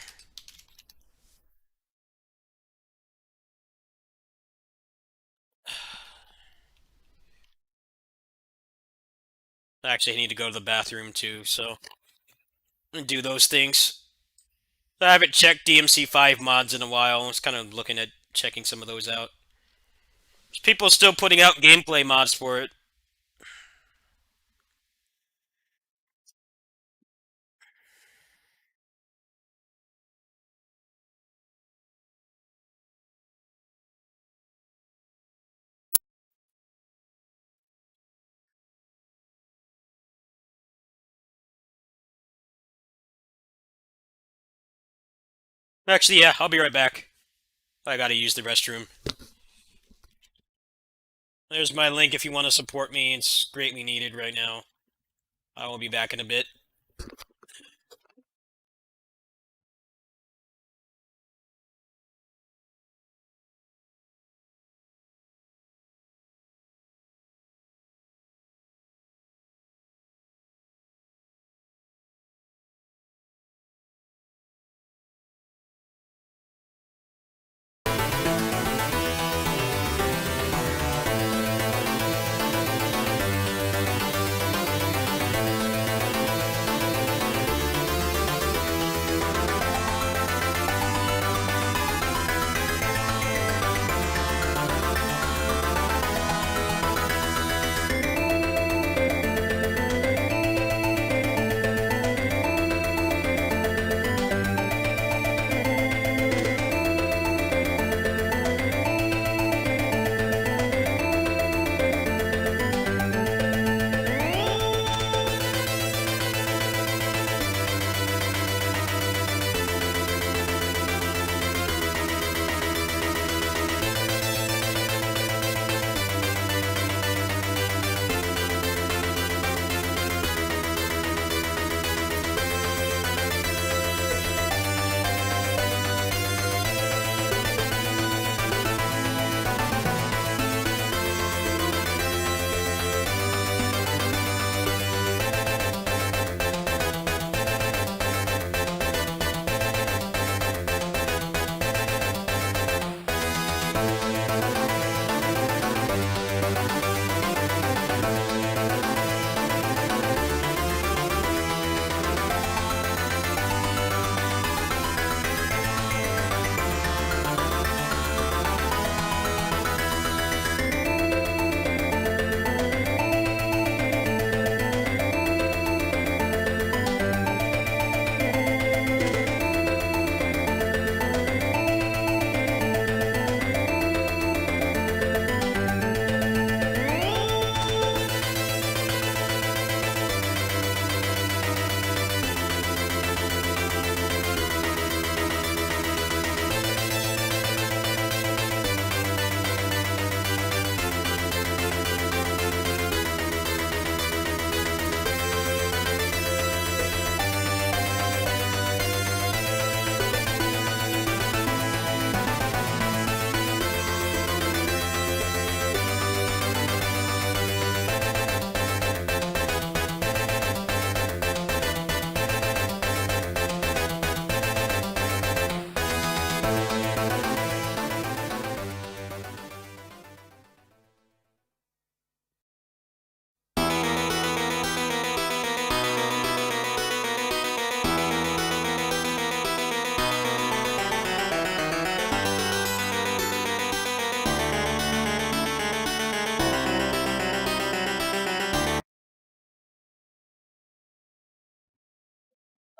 Actually, I need to go to the bathroom too, so I'm gonna do those things. I haven't checked DMC5 mods in a while. I was kind of looking at checking some of those out. There's people still putting out gameplay mods for it. Actually, yeah, I'll be right back. I gotta use the restroom. There's my link if you want to support me. It's greatly needed right now. I will be back in a bit.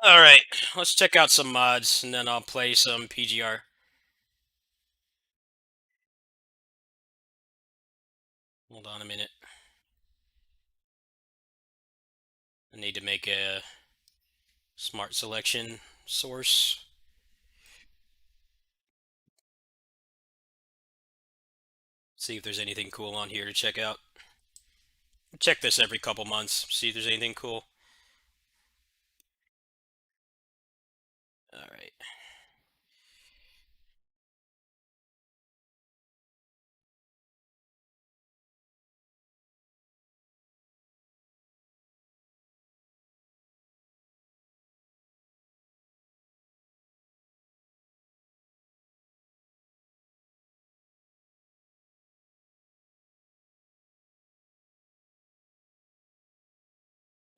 Alright, let's check out some mods, and then I'll play some PGR. Hold on a minute. I need to make a smart selection source. See if there's anything cool on here to check out. Check this every couple months, see if there's anything cool. Alright.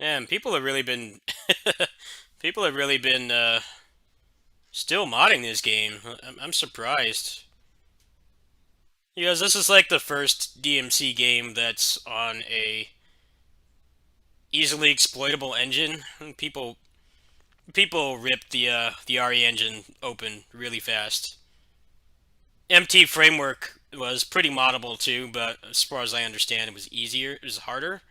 Man, people have really been people have really been still modding this game. I'm surprised. Because this is like the first DMC game that's on a easily exploitable engine. People rip the RE engine open really fast. MT framework was pretty moddable too, but as far as I understand, it was easier. It was harder.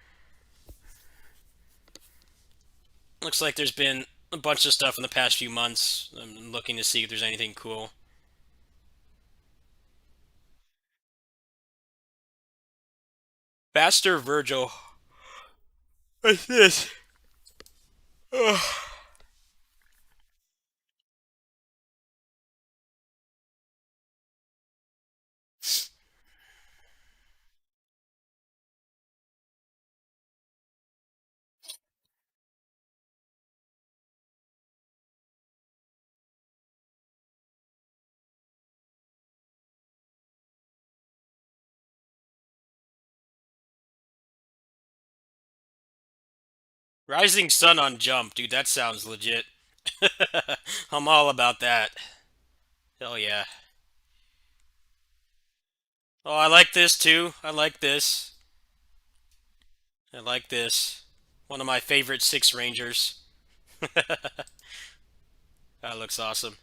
Looks like there's been a bunch of stuff in the past few months. I'm looking to see if there's anything cool. Faster Virgil. What's this? Ugh. Rising Sun on Jump, dude. That sounds legit. I'm all about that. Hell yeah. Oh, I like this too. I like this. I like this. One of my favorite Six Rangers. That looks awesome.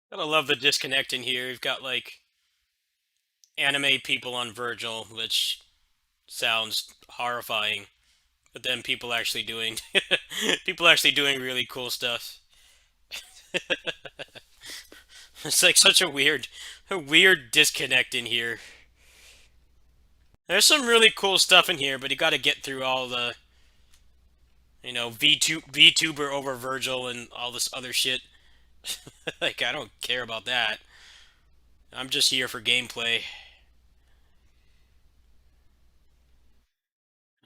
Gotta love the disconnect in here. You've got like anime people on Virgil, which sounds horrifying. But then people actually doing people actually doing really cool stuff. It's like such a weird disconnect in here. There's some really cool stuff in here, but you got to get through all the, VTuber over Virgil and all this other shit. Like I don't care about that. I'm just here for gameplay.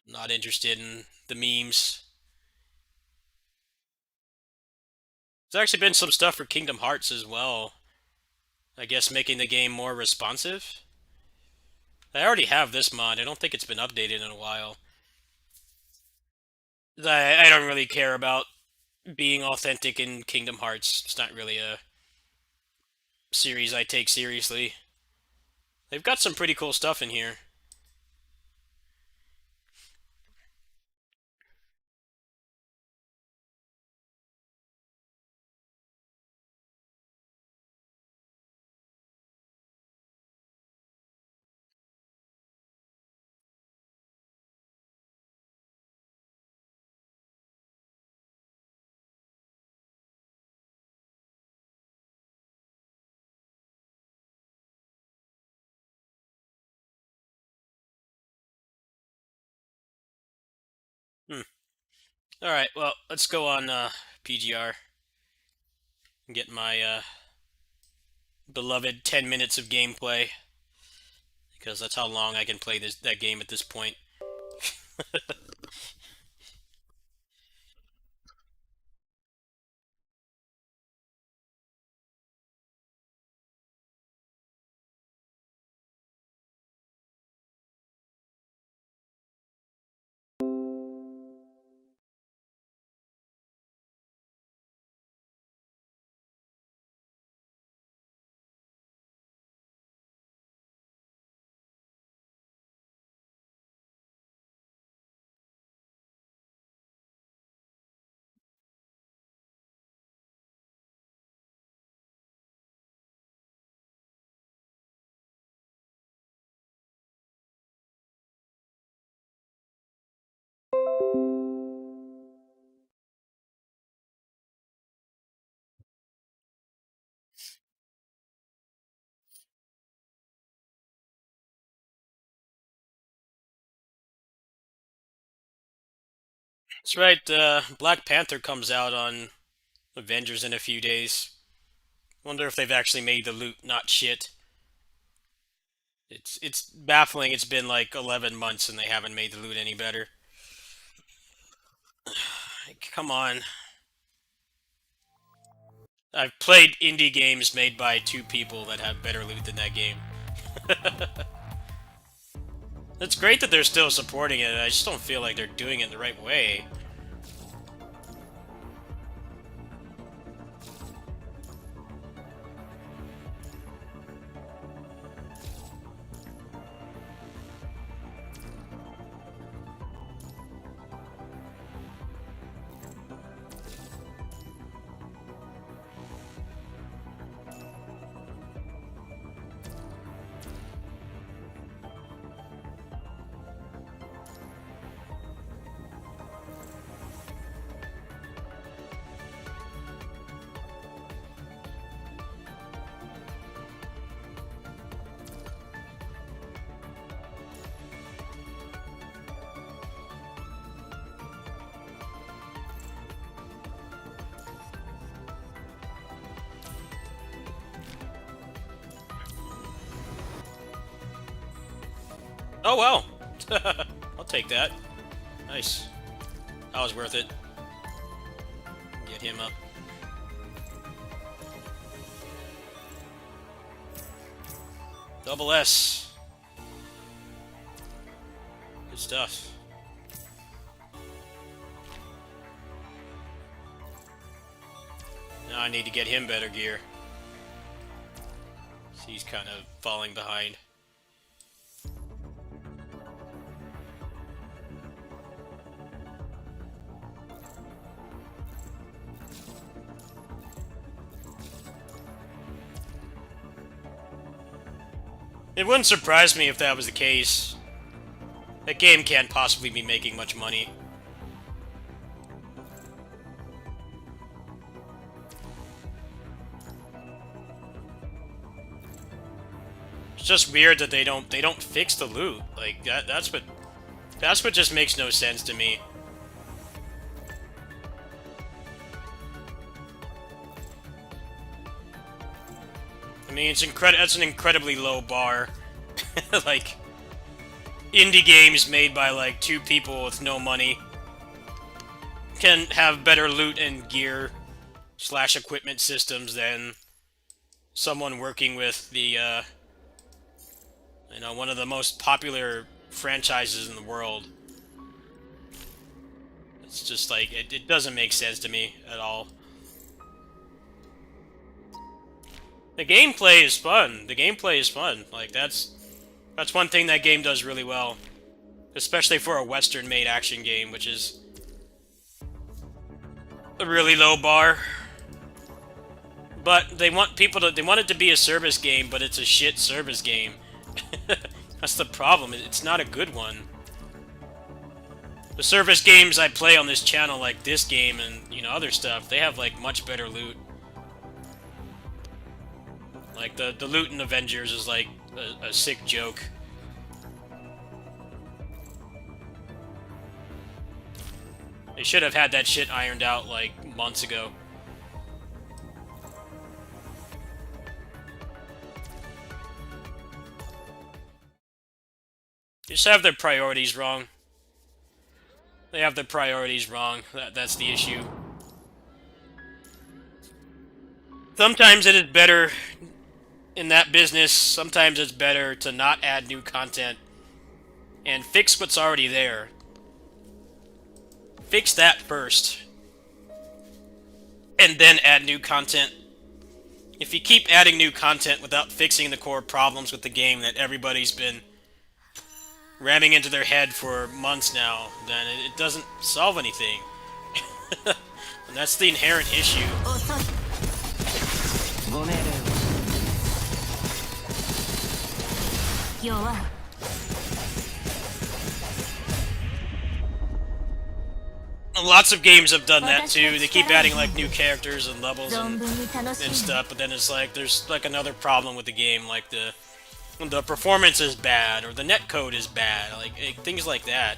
I'm not interested in the memes. There's actually been some stuff for Kingdom Hearts as well. I guess making the game more responsive. I already have this mod. I don't think it's been updated in a while. I don't really care about being authentic in Kingdom Hearts. It's not really a series I take seriously. They've got some pretty cool stuff in here. Hmm. Alright, well, let's go on PGR and get my beloved 10 minutes of gameplay, because that's how long I can play that game at this point. That's right, Black Panther comes out on Avengers in a few days. Wonder if they've actually made the loot not shit. It's baffling. It's been like 11 months and they haven't made the loot any better. Come on. I've played indie games made by two people that have better loot than that game. It's great that they're still supporting it. I just don't feel like they're doing it the right way. Oh well. I'll take that. Nice. That was worth it. Get him up. Double S. Good stuff. Now I need to get him better gear. He's kind of falling behind. It wouldn't surprise me if that was the case. That game can't possibly be making much money. It's just weird that they don't fix the loot. Like that's what just makes no sense to me. I mean, that's an incredibly low bar. Like indie games made by like two people with no money can have better loot and gear slash equipment systems than someone working with the, one of the most popular franchises in the world. It's just like, it doesn't make sense to me at all. The gameplay is fun. The gameplay is fun. Like, that's one thing that game does really well. Especially for a Western-made action game, which is a really low bar. But they want they want it to be a service game, but it's a shit service game. That's the problem. It's not a good one. The service games I play on this channel, like this game and, other stuff, they have, like, much better loot. Like, the loot in Avengers is, like, a sick joke. They should have had that shit ironed out, like, months ago. They just have their priorities wrong. They have their priorities wrong. That's the issue. Sometimes it is better in that business, sometimes it's better to not add new content and fix what's already there. Fix that first. And then add new content. If you keep adding new content without fixing the core problems with the game that everybody's been ramming into their head for months now, then it doesn't solve anything. And that's the inherent issue. Lots of games have done that too. They keep adding like new characters and levels and stuff, but then it's like there's like another problem with the game, like the performance is bad or the netcode is bad, like things like that.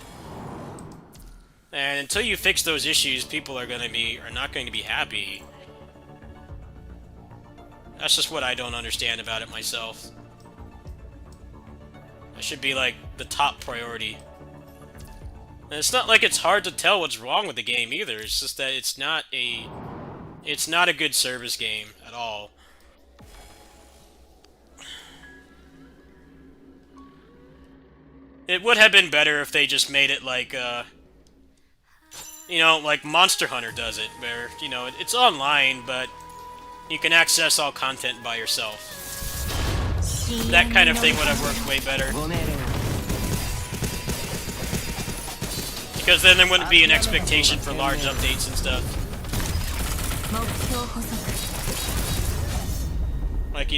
And until you fix those issues, people are not going to be happy. That's just what I don't understand about it myself. That should be like the top priority. And it's not like it's hard to tell what's wrong with the game either. It's just that it's not a good service game at all. It would have been better if they just made it like like Monster Hunter does it, where, it's online, but you can access all content by yourself. That kind of thing would have worked way better. Because then there wouldn't be an expectation for large updates and stuff. Like,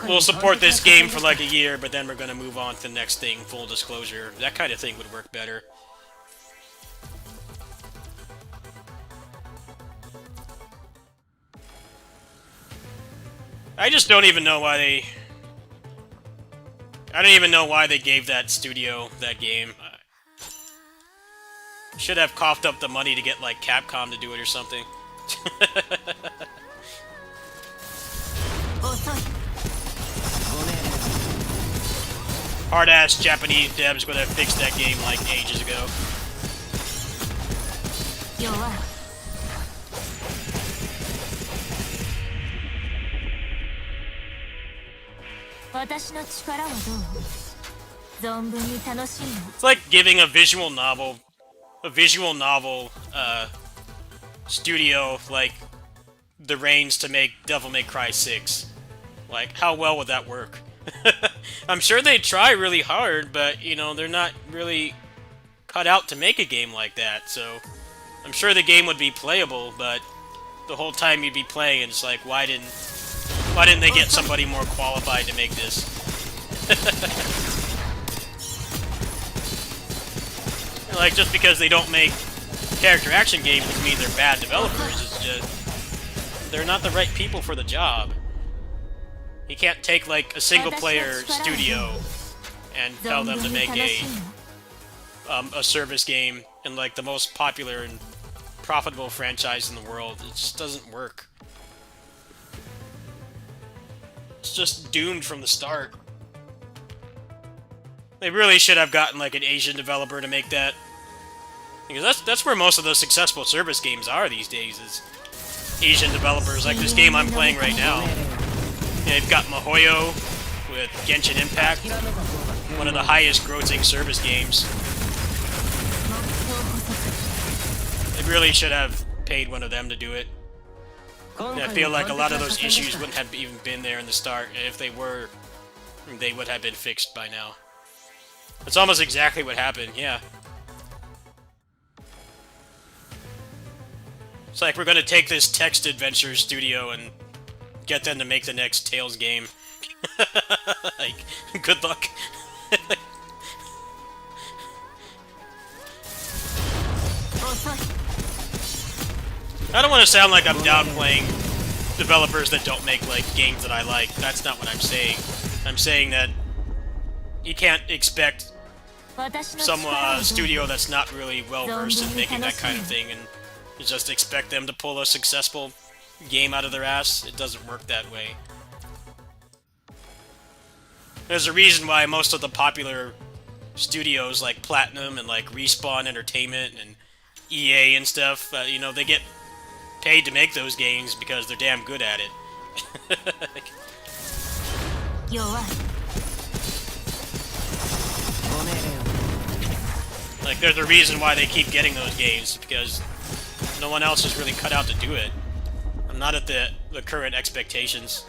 we'll support this game for like a year, but then we're gonna move on to the next thing, full disclosure. That kind of thing would work better. I just don't even know why they... I don't even know why they gave that studio that game. Should have coughed up the money to get, like, Capcom to do it or something. Hard-ass Japanese devs would have fixed that game, like, ages ago. It's like giving a visual novel studio, like, the reins to make Devil May Cry 6. Like, how well would that work? I'm sure they try really hard, but, they're not really cut out to make a game like that, so I'm sure the game would be playable, but the whole time you'd be playing, it's like, why didn't they get somebody more qualified to make this? Like, just because they don't make character action games doesn't mean they're bad developers. It's just they're not the right people for the job. You can't take, like, a single-player studio and tell them to make a service game in, like, the most popular and profitable franchise in the world. It just doesn't work. It's just doomed from the start. They really should have gotten, like, an Asian developer to make that. Because that's where most of those successful service games are these days, is Asian developers, like this game I'm playing right now. They've got MiHoYo with Genshin Impact, one of the highest grossing service games. They really should have paid one of them to do it. And I feel like a lot of those issues wouldn't have even been there in the start. If they were, they would have been fixed by now. That's almost exactly what happened, yeah. It's like we're gonna take this text adventure studio and get them to make the next Tales game. Like, good luck. I don't want to sound like I'm downplaying developers that don't make, like, games that I like. That's not what I'm saying. I'm saying that you can't expect some studio that's not really well-versed in making that kind of thing and just expect them to pull a successful game out of their ass. It doesn't work that way. There's a reason why most of the popular studios like Platinum and like Respawn Entertainment and EA and stuff, you know, they get paid to make those games because they're damn good at it. Like, there's a reason why they keep getting those games, because no one else is really cut out to do it. I'm not at the current expectations.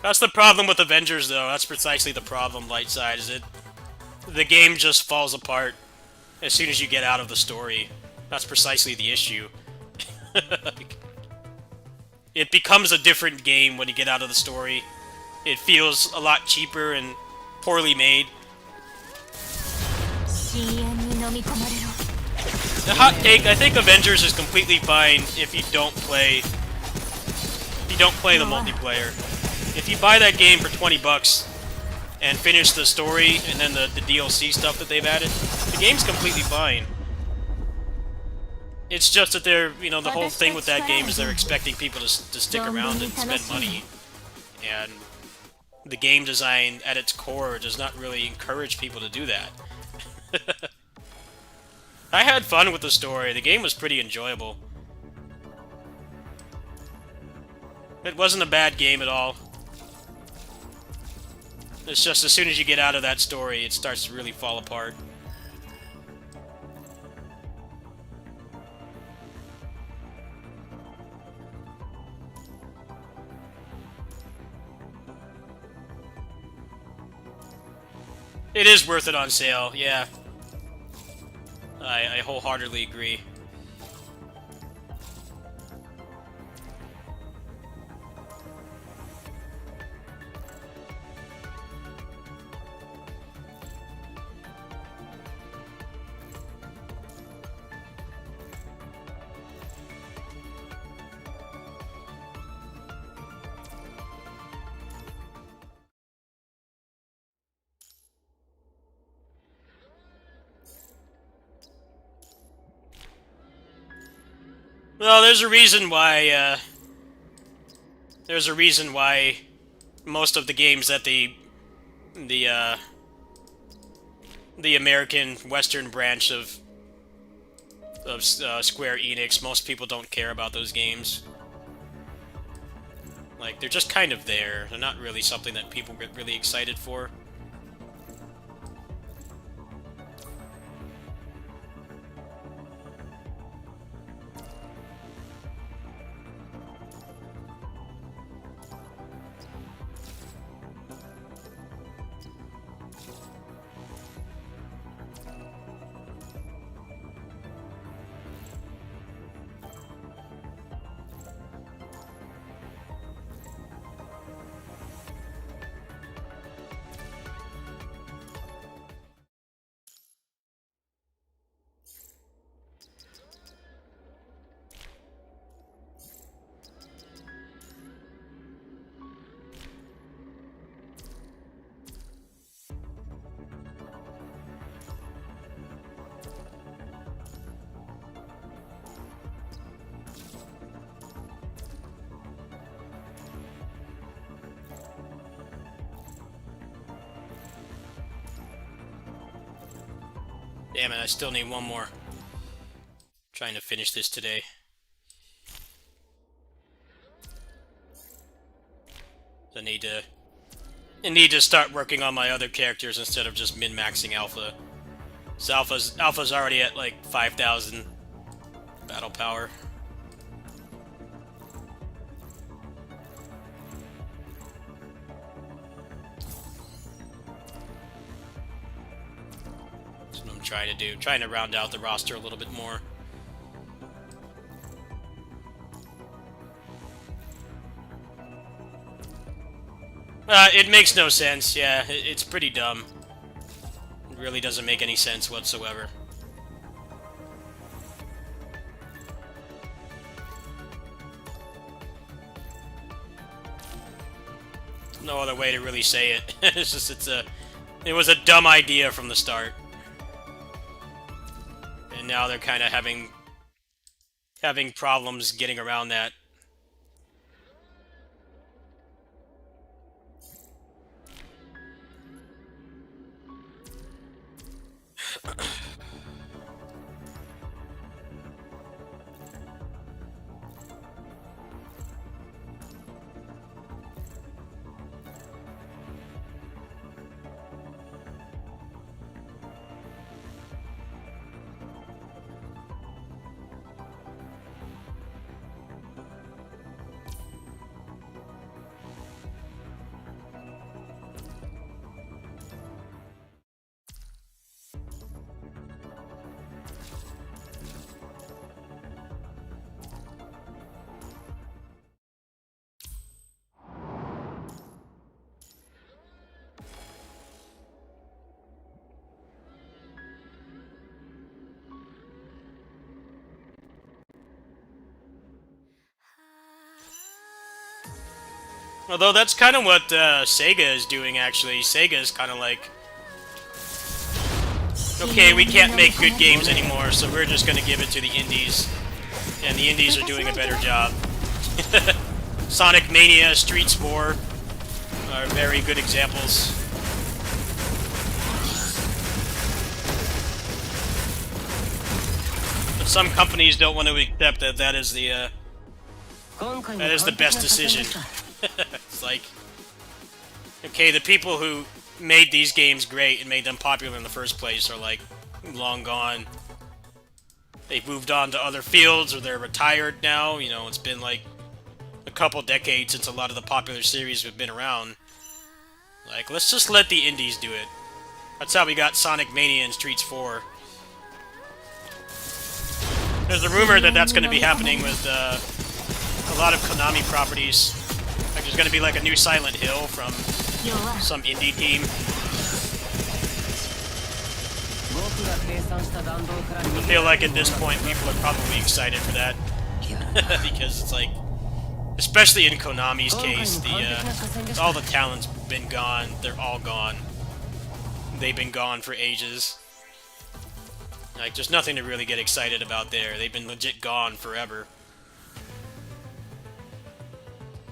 That's the problem with Avengers, though. That's precisely the problem, Lightside, is the game just falls apart as soon as you get out of the story. That's precisely the issue. It becomes a different game when you get out of the story. It feels a lot cheaper and poorly made. The hot take, I think Avengers is completely fine if you don't play the multiplayer. If you buy that game for 20 bucks and finish the story and then the DLC stuff that they've added, the game's completely fine. It's just that they're, you know, the whole thing with that game is they're expecting people to stick around and spend money. And the game design at its core does not really encourage people to do that. I had fun with the story. The game was pretty enjoyable. It wasn't a bad game at all. It's just as soon as you get out of that story, it starts to really fall apart. It is worth it on sale, yeah. I wholeheartedly agree. Well, there's a reason why most of the games that the American Western branch of Square Enix, most people don't care about those games. Like, they're just kind of there. They're not really something that people get really excited for. Damn it, I still need one more. Trying to finish this today. I need to start working on my other characters instead of just min-maxing Alpha. So Alpha's already at like 5,000 battle power. That's what I'm trying to do. Trying to round out the roster a little bit more. It makes no sense, yeah. It's pretty dumb. It really doesn't make any sense whatsoever. No other way to really say it. It's just, it was a dumb idea from the start. And now they're kind of having problems getting around that. Although that's kind of what Sega is doing, actually. Sega is kind of like, okay, we can't make good games anymore, so we're just going to give it to the indies. And the indies are doing a better job. Sonic Mania, Streets 4 are very good examples. But some companies don't want to accept that that is the best decision. It's like, okay, the people who made these games great and made them popular in the first place are like long gone. They've moved on to other fields or they're retired now. You know, it's been like a couple decades since a lot of the popular series have been around. Like, let's just let the indies do it. That's how we got Sonic Mania and Streets 4. There's a rumor that that's going to be happening with a lot of Konami properties. Like, there's going to be like a new Silent Hill from some indie team. I feel like at this point people are probably excited for that. Because it's like, especially in Konami's case, all the talent's been gone. They're all gone. They've been gone for ages. Like, there's nothing to really get excited about there. They've been legit gone forever.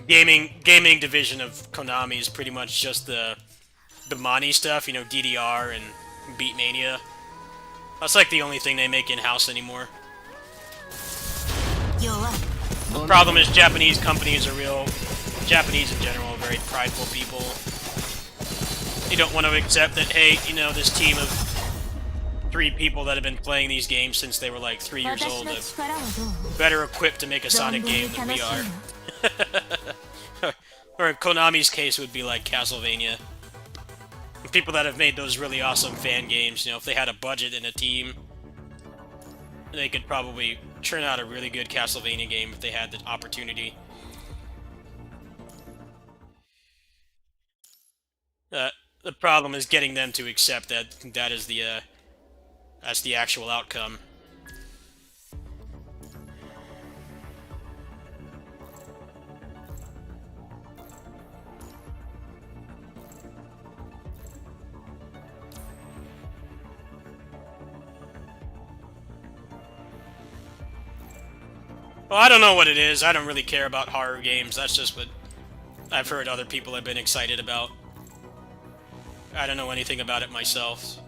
Gaming division of Konami is pretty much just the Mani stuff, you know, DDR and Beatmania. That's like the only thing they make in-house anymore. The problem is Japanese companies Japanese in general are very prideful people. They don't want to accept that, hey, you know, this team of 3 people that have been playing these games since they were like 3 years old are better equipped to make a Sonic game than we are. Or in Konami's case, it would be like Castlevania. People that have made those really awesome fan games, you know, if they had a budget and a team, they could probably churn out a really good Castlevania game if they had the opportunity. The problem is getting them to accept that that's the actual outcome. Well, I don't know what it is. I don't really care about horror games. That's just what I've heard other people have been excited about. I don't know anything about it myself.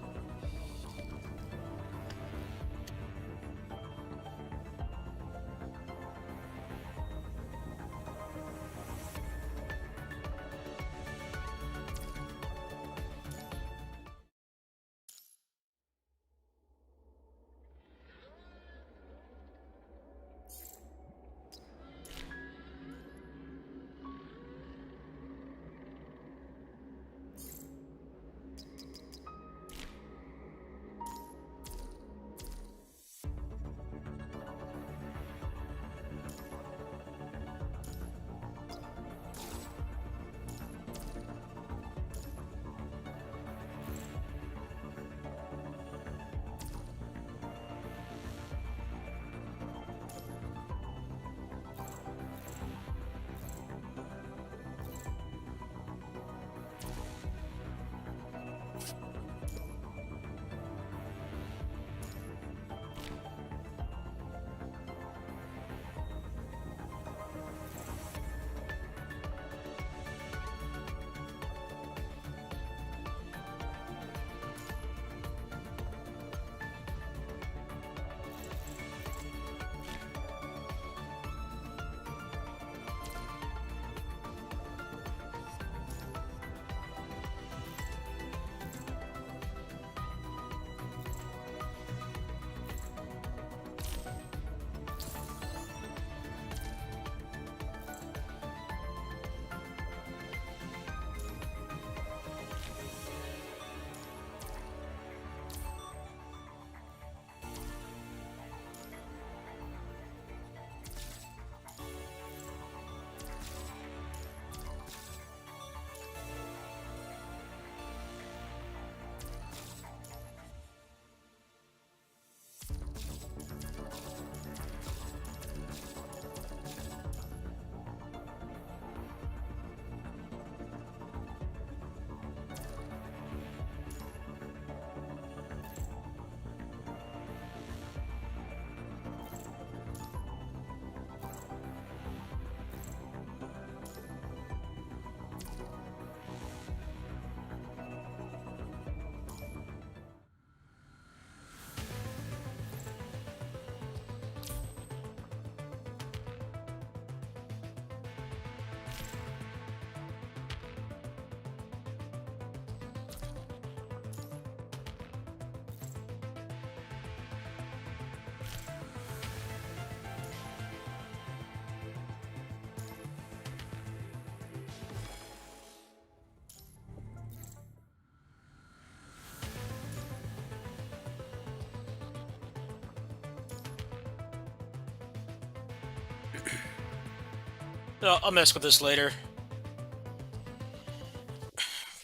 I'll mess with this later.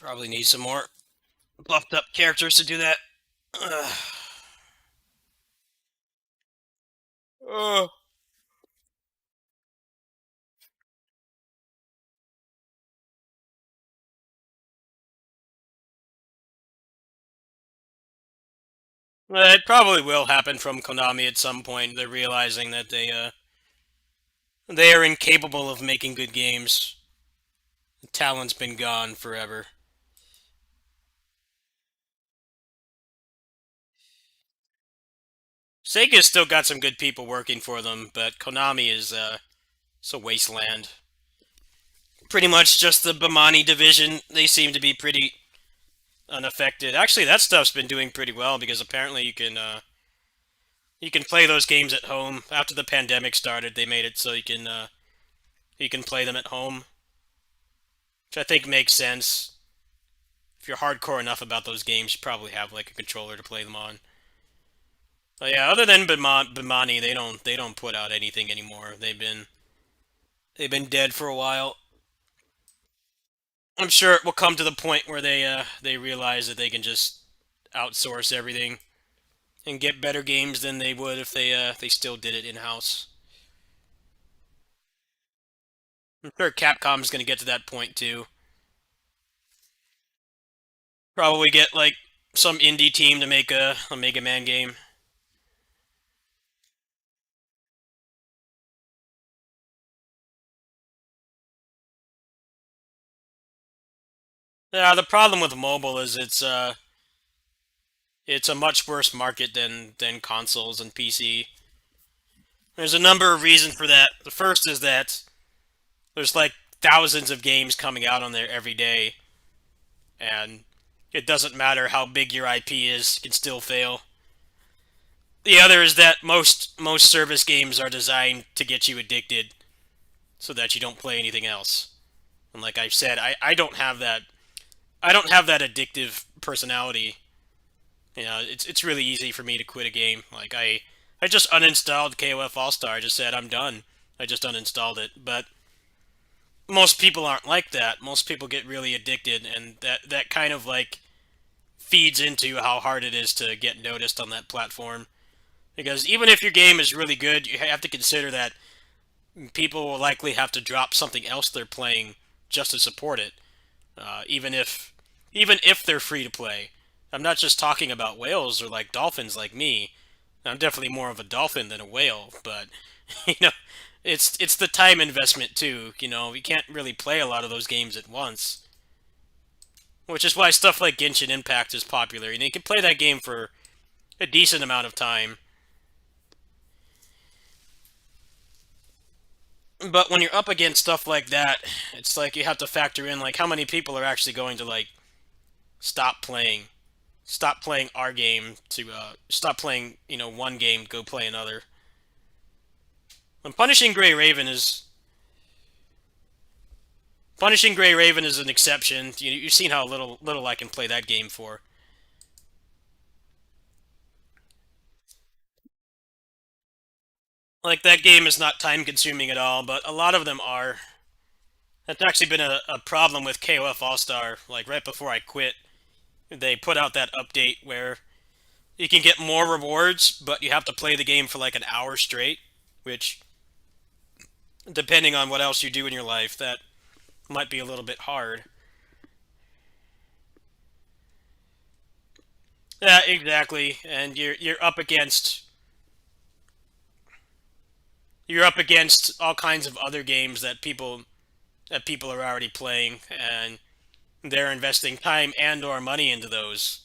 Probably need some more buffed up characters to do that. Ugh. Ugh. It probably will happen from Konami at some point. They're realizing that they are incapable of making good games. The talent's been gone forever. Sega's still got some good people working for them, but Konami is it's a wasteland. Pretty much just the Bamani division. They seem to be pretty unaffected. Actually, that stuff's been doing pretty well because apparently you can play those games at home. After the pandemic started, they made it so you can play them at home, which I think makes sense. If you're hardcore enough about those games, you probably have like a controller to play them on. But yeah, other than Bimani, they don't put out anything anymore. They've been dead for a while. I'm sure it will come to the point where they realize that they can just outsource everything and get better games than they would if they still did it in house. I'm sure Capcom's going to get to that point too. Probably get like some indie team to make a Mega Man game. Yeah, the problem with mobile is it's a much worse market than consoles and PC. There's a number of reasons for that. The first is that there's like thousands of games coming out on there every day, and it doesn't matter how big your IP is, it can still fail. The other is that most service games are designed to get you addicted so that you don't play anything else. And like I've said, I don't have that addictive personality. You know, it's really easy for me to quit a game. Like I just uninstalled KOF All Star. I just said I'm done. I just uninstalled it. But most people aren't like that. Most people get really addicted, and that kind of like feeds into how hard it is to get noticed on that platform. Because even if your game is really good, you have to consider that people will likely have to drop something else they're playing just to support it. Even if they're free to play. I'm not just talking about whales or like dolphins like me. I'm definitely more of a dolphin than a whale, but you know, it's the time investment too. You know, you can't really play a lot of those games at once, which is why stuff like Genshin Impact is popular. You know, you can play that game for a decent amount of time, but when you're up against stuff like that, it's like you have to factor in like how many people are actually going to like stop playing stop playing our game to stop playing one game, go play another. And Punishing Gray Raven is an exception. You've seen how little I can play that game for. Like that game is not time consuming at all, but a lot of them are. That's actually been a problem with KOF All Star. Like right before I quit, they put out that update where you can get more rewards, but you have to play the game for like an hour straight, which, depending on what else you do in your life, that might be a little bit hard. Yeah, exactly. And you're up against all kinds of other games that people are already playing, and they're investing time and or money into those.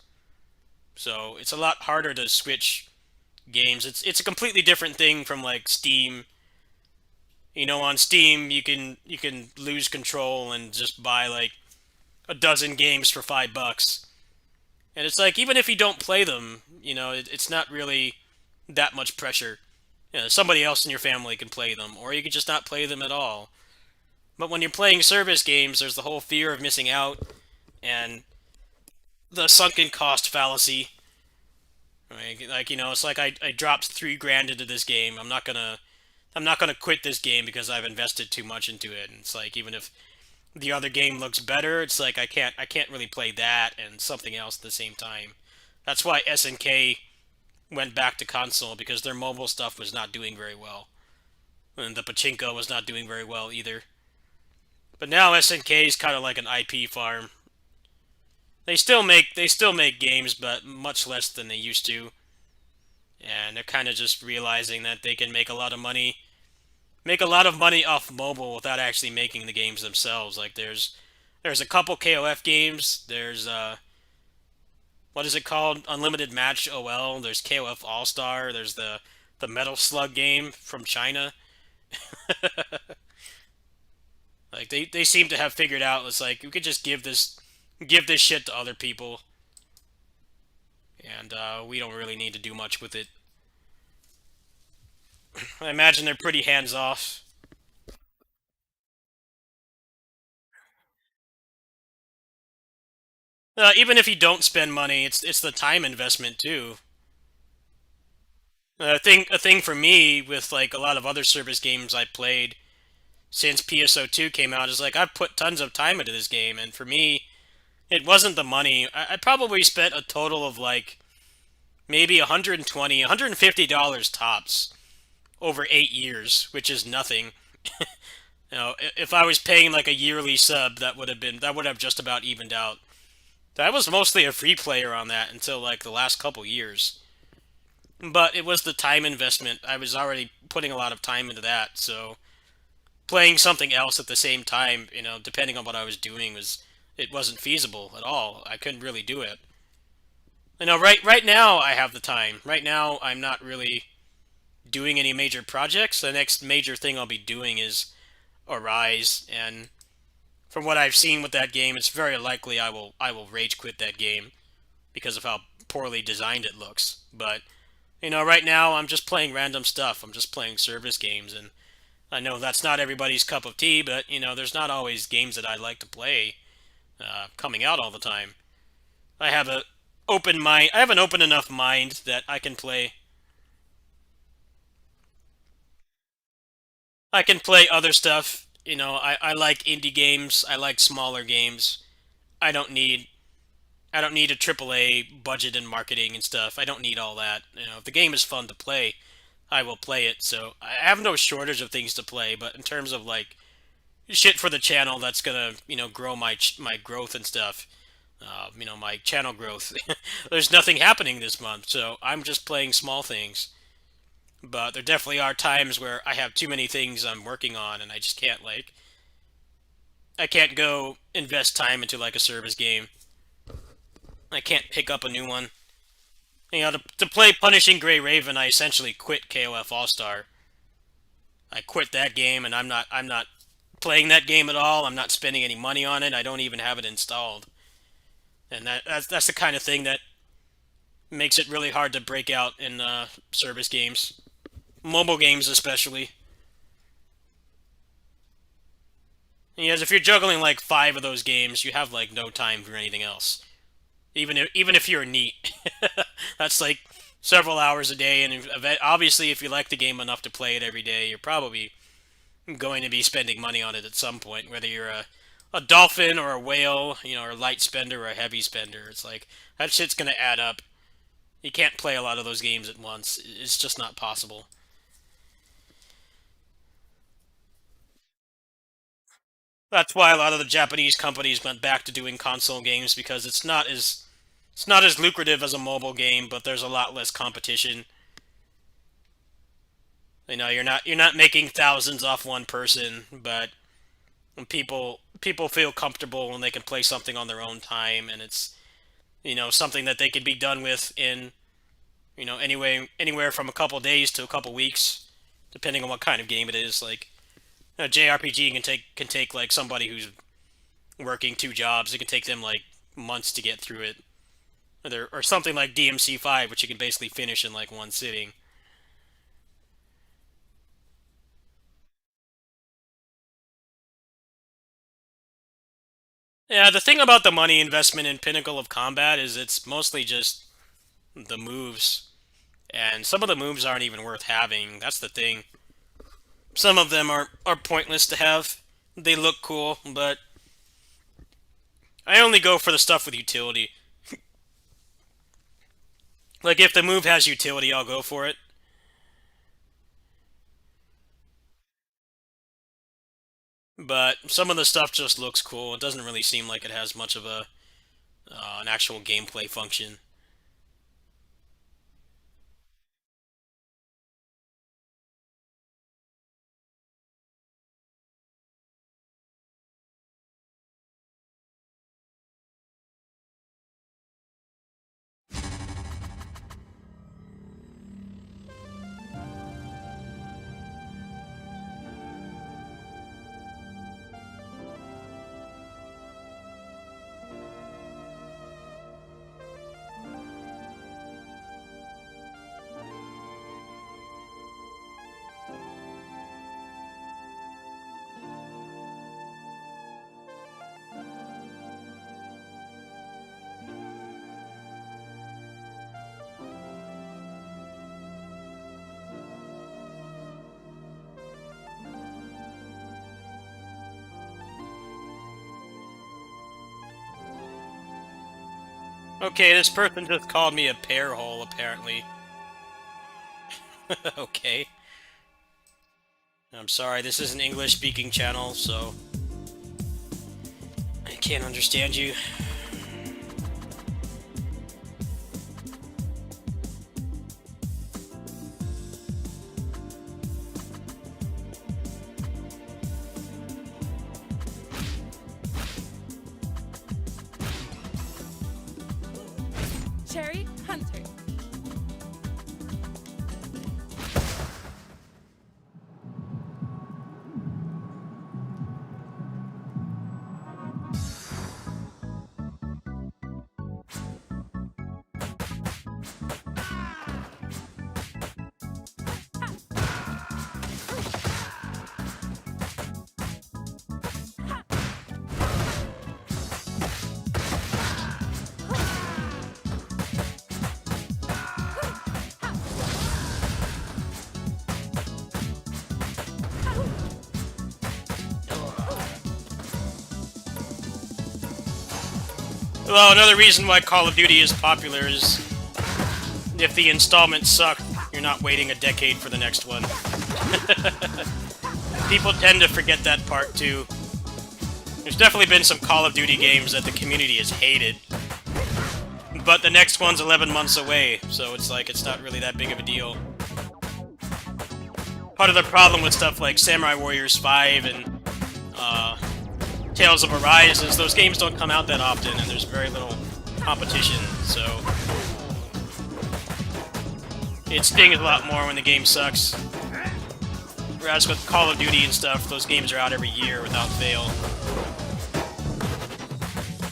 So it's a lot harder to switch games. It's a completely different thing from like Steam. You know, on Steam you can lose control and just buy like a dozen games for $5. And it's like even if you don't play them, it's not really that much pressure. Somebody else in your family can play them, or you can just not play them at all. But when you're playing service games, there's the whole fear of missing out and the sunken cost fallacy. Like it's like I dropped $3 grand into this game. I'm not gonna quit this game because I've invested too much into it. And it's like even if the other game looks better, it's like I can't really play that and something else at the same time. That's why SNK went back to console because their mobile stuff was not doing very well, and the pachinko was not doing very well either. But now SNK is kind of like an IP farm. They still make games, but much less than they used to, and they're kind of just realizing that they can make a lot of money off mobile without actually making the games themselves. Like there's a couple KOF games. There's what is it called? Unlimited Match OL. There's KOF All Star. There's the Metal Slug game from China. Like they seem to have figured out it's like we could just give this shit to other people, and we don't really need to do much with it. I imagine they're pretty hands off. Even if you don't spend money, it's the time investment too. A thing for me with like a lot of other service games I played since PSO2 came out is like I've put tons of time into this game, and for me, it wasn't the money. I probably spent a total of like maybe 120, $150 tops over 8 years, which is nothing. If I was paying like a yearly sub, that would have just about evened out. I was mostly a free player on that until like the last couple years. But it was the time investment. I was already putting a lot of time into that, so playing something else at the same time, depending on what I was doing it wasn't feasible at all. I couldn't really do it. Right now I have the time. Right now I'm not really doing any major projects. The next major thing I'll be doing is Arise, and from what I've seen with that game, it's very likely I will rage quit that game because of how poorly designed it looks. But right now I'm just playing random stuff. I'm just playing service games, and I know that's not everybody's cup of tea, but there's not always games that I like to play coming out all the time. I have a open mind. I have an open enough mind that I can play. I can play other stuff. I like indie games. I like smaller games. I don't need I don't need a AAA budget and marketing and stuff. I don't need all that. If the game is fun to play, I will play it. So I have no shortage of things to play. But in terms of like shit for the channel, that's gonna grow my growth and stuff. My channel growth. There's nothing happening this month, so I'm just playing small things. But there definitely are times where I have too many things I'm working on, and I just can't I can't go invest time into like a service game. I can't pick up a new one. To play Punishing Gray Raven, I essentially quit KOF All Star. I quit that game, and I'm not playing that game at all. I'm not spending any money on it. I don't even have it installed, and that's the kind of thing that makes it really hard to break out in service games, mobile games especially. Because if you're juggling like five of those games, you have like no time for anything else. Even if you're neat, that's like several hours a day. And obviously, if you like the game enough to play it every day, you're probably going to be spending money on it at some point. Whether you're a dolphin or a whale, or a light spender or a heavy spender, it's like that shit's gonna add up. You can't play a lot of those games at once. It's just not possible. That's why a lot of the Japanese companies went back to doing console games because it's not as lucrative as a mobile game, but there's a lot less competition. You're not making thousands off one person, but when people feel comfortable when they can play something on their own time, and it's something that they can be done with in anywhere from a couple days to a couple weeks, depending on what kind of game it is. Like a JRPG can take like somebody who's working two jobs. It can take them like months to get through it. Or something like DMC5, which you can basically finish in like one sitting. Yeah, the thing about the money investment in Pinnacle of Combat is it's mostly just the moves, and some of the moves aren't even worth having. That's the thing. Some of them are pointless to have. They look cool, but I only go for the stuff with utility. Like, if the move has utility, I'll go for it. But some of the stuff just looks cool. It doesn't really seem like it has much of a an actual gameplay function. Okay, this person just called me a pear hole, apparently. Okay. I'm sorry, this is an English-speaking channel, so I can't understand you. Cherry Hunter. Well, another reason why Call of Duty is popular is if the installments suck, you're not waiting a decade for the next one. People tend to forget that part, too. There's definitely been some Call of Duty games that the community has hated. But the next one's 11 months away, so it's like, it's not really that big of a deal. Part of the problem with stuff like Samurai Warriors 5 and Tales of Arise is those games don't come out that often, and there's very little competition, so it stings a lot more when the game sucks. Whereas with Call of Duty and stuff, those games are out every year without fail.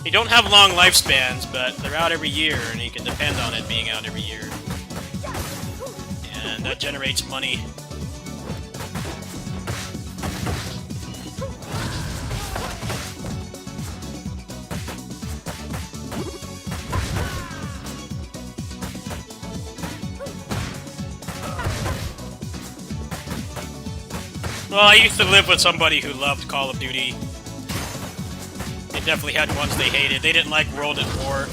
They don't have long lifespans, but they're out every year, and you can depend on it being out every year. And that generates money. Well, I used to live with somebody who loved Call of Duty. They definitely had ones they hated. They didn't like World at War.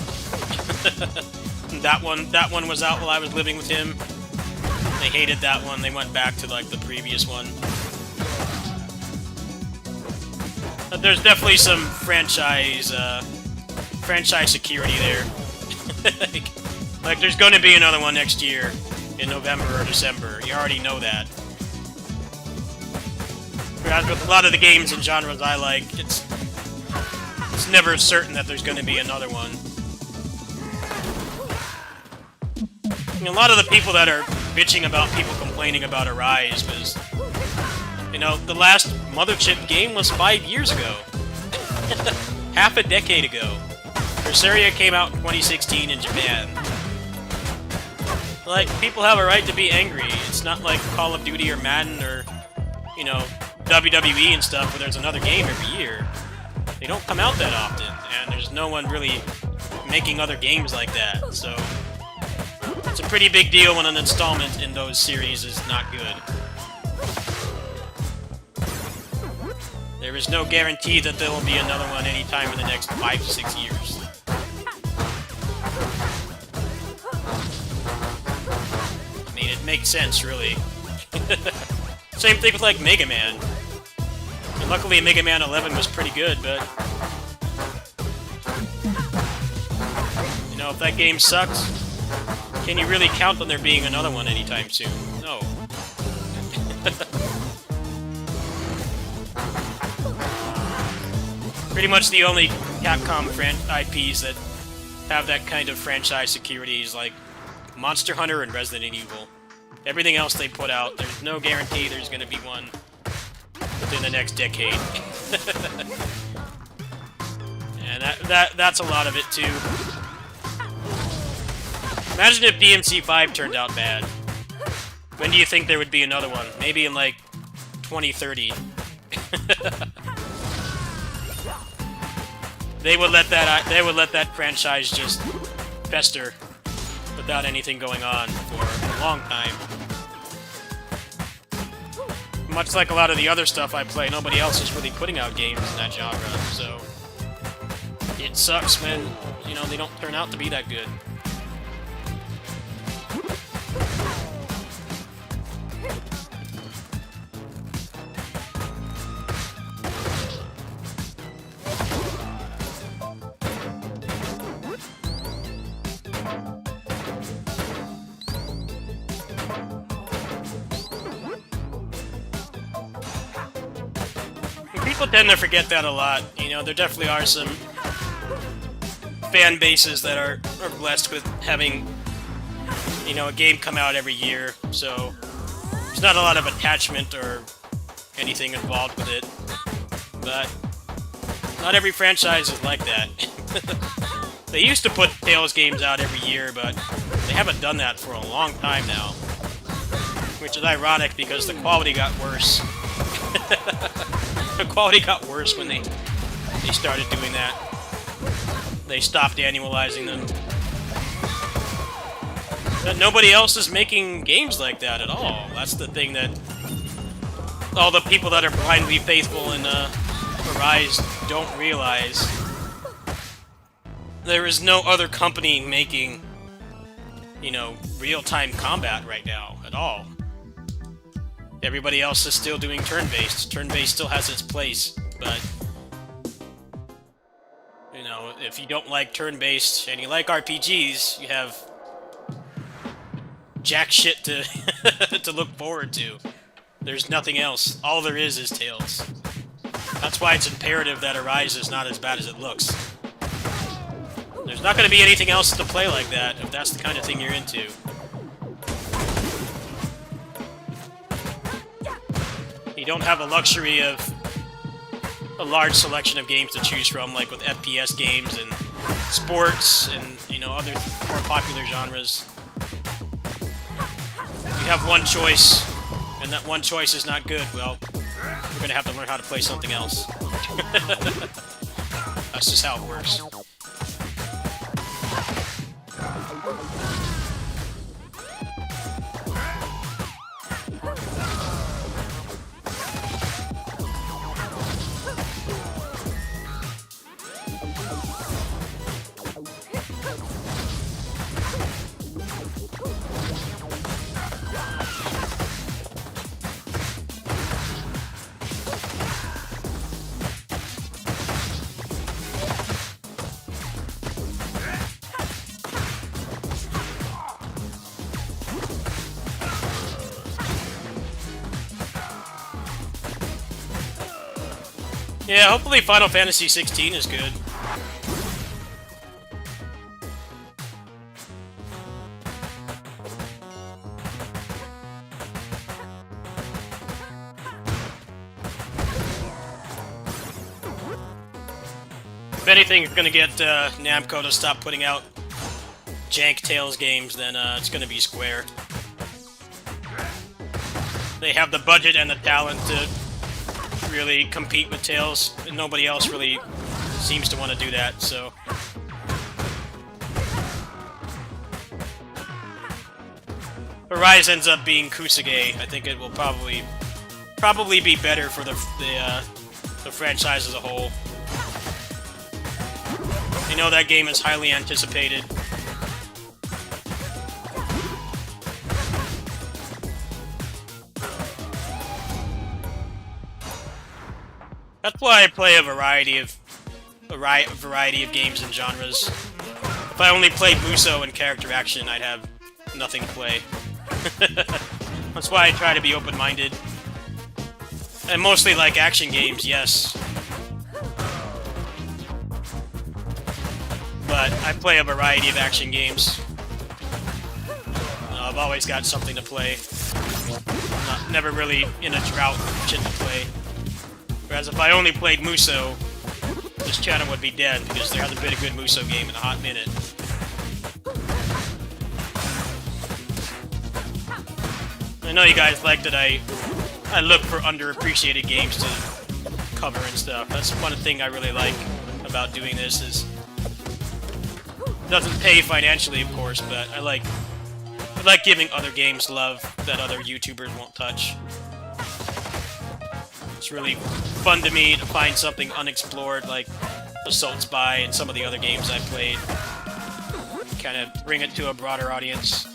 that one was out while I was living with him. They hated that one. They went back to like the previous one. But there's definitely some franchise security there. like there's going to be another one next year in November or December. You already know that. Whereas with a lot of the games and genres I like, it's never certain that there's going to be another one. I mean, a lot of the people that are bitching about people complaining about Arise was, you know, the last Motherchip game was 5 years ago. Half a decade ago. Berseria came out in 2016 in Japan. Like, people have a right to be angry. It's not like Call of Duty or Madden or, you know, WWE and stuff where there's another game every year. They don't come out that often, and there's no one really making other games like that, so it's a pretty big deal when an installment in those series is not good. There is no guarantee that there will be another one anytime in the next 5 to 6 years. I mean, it makes sense, really. Same thing with, like, Mega Man. And luckily, Mega Man 11 was pretty good, but... You know, if that game sucks, can you really count on there being another one anytime soon? No. Pretty much the only Capcom IPs that have that kind of franchise security is like Monster Hunter and Resident Evil. Everything else they put out, there's no guarantee there's going to be one within the next decade. And that's a lot of it too. Imagine if DMC5 turned out bad. When do you think there would be another one? Maybe in like 2030. They would let that franchise just fester without anything going on for a long time. Much like a lot of the other stuff I play, nobody else is really putting out games in that genre, so it sucks when, you know, they don't turn out to be that good. People tend to forget that a lot. You know, there definitely are some fan bases that are blessed with having, you know, a game come out every year, so there's not a lot of attachment or anything involved with it. But not every franchise is like that. They used to put Tales games out every year, but they haven't done that for a long time now. Which is ironic because the quality got worse. The quality got worse when they started doing that. They stopped annualizing them. But nobody else is making games like that at all. That's the thing that all the people that are blindly faithful in Arise don't realize. There is no other company making, you know, real-time combat right now at all. Everybody else is still doing turn-based. Turn-based still has its place, but you know, if you don't like turn-based and you like RPGs, you have jack shit to to look forward to. There's nothing else. All there is Tales. That's why it's imperative that Arise is not as bad as it looks. There's not going to be anything else to play like that if that's the kind of thing you're into. You don't have a luxury of a large selection of games to choose from, like with FPS games and sports and, you know, other more popular genres. You have one choice, and that one choice is not good, well, you're going to have to learn how to play something else. That's just how it works. Yeah, hopefully Final Fantasy 16 is good. If anything, it's gonna get Namco to stop putting out jank Tales games, then it's gonna be Square. They have the budget and the talent to really compete with Tales, and nobody else really seems to want to do that, so... Arise ends up being Kusage. I think it will probably be better for the the franchise as a whole. I know that game is highly anticipated. That's why I play a variety of games and genres. If I only played Musou and character action, I'd have nothing to play. That's why I try to be open-minded. And mostly like action games, yes. But I play a variety of action games. I've always got something to play. Never really in a drought of shit to play. Whereas if I only played Musou, this channel would be dead because there hasn't been a good Musou game in a hot minute. I know you guys like that I look for underappreciated games to cover and stuff. That's one thing I really like about doing this is it doesn't pay financially, of course, but I like giving other games love that other YouTubers won't touch. It's really fun to me to find something unexplored like Assault Spy and some of the other games I played. Kind of bring it to a broader audience.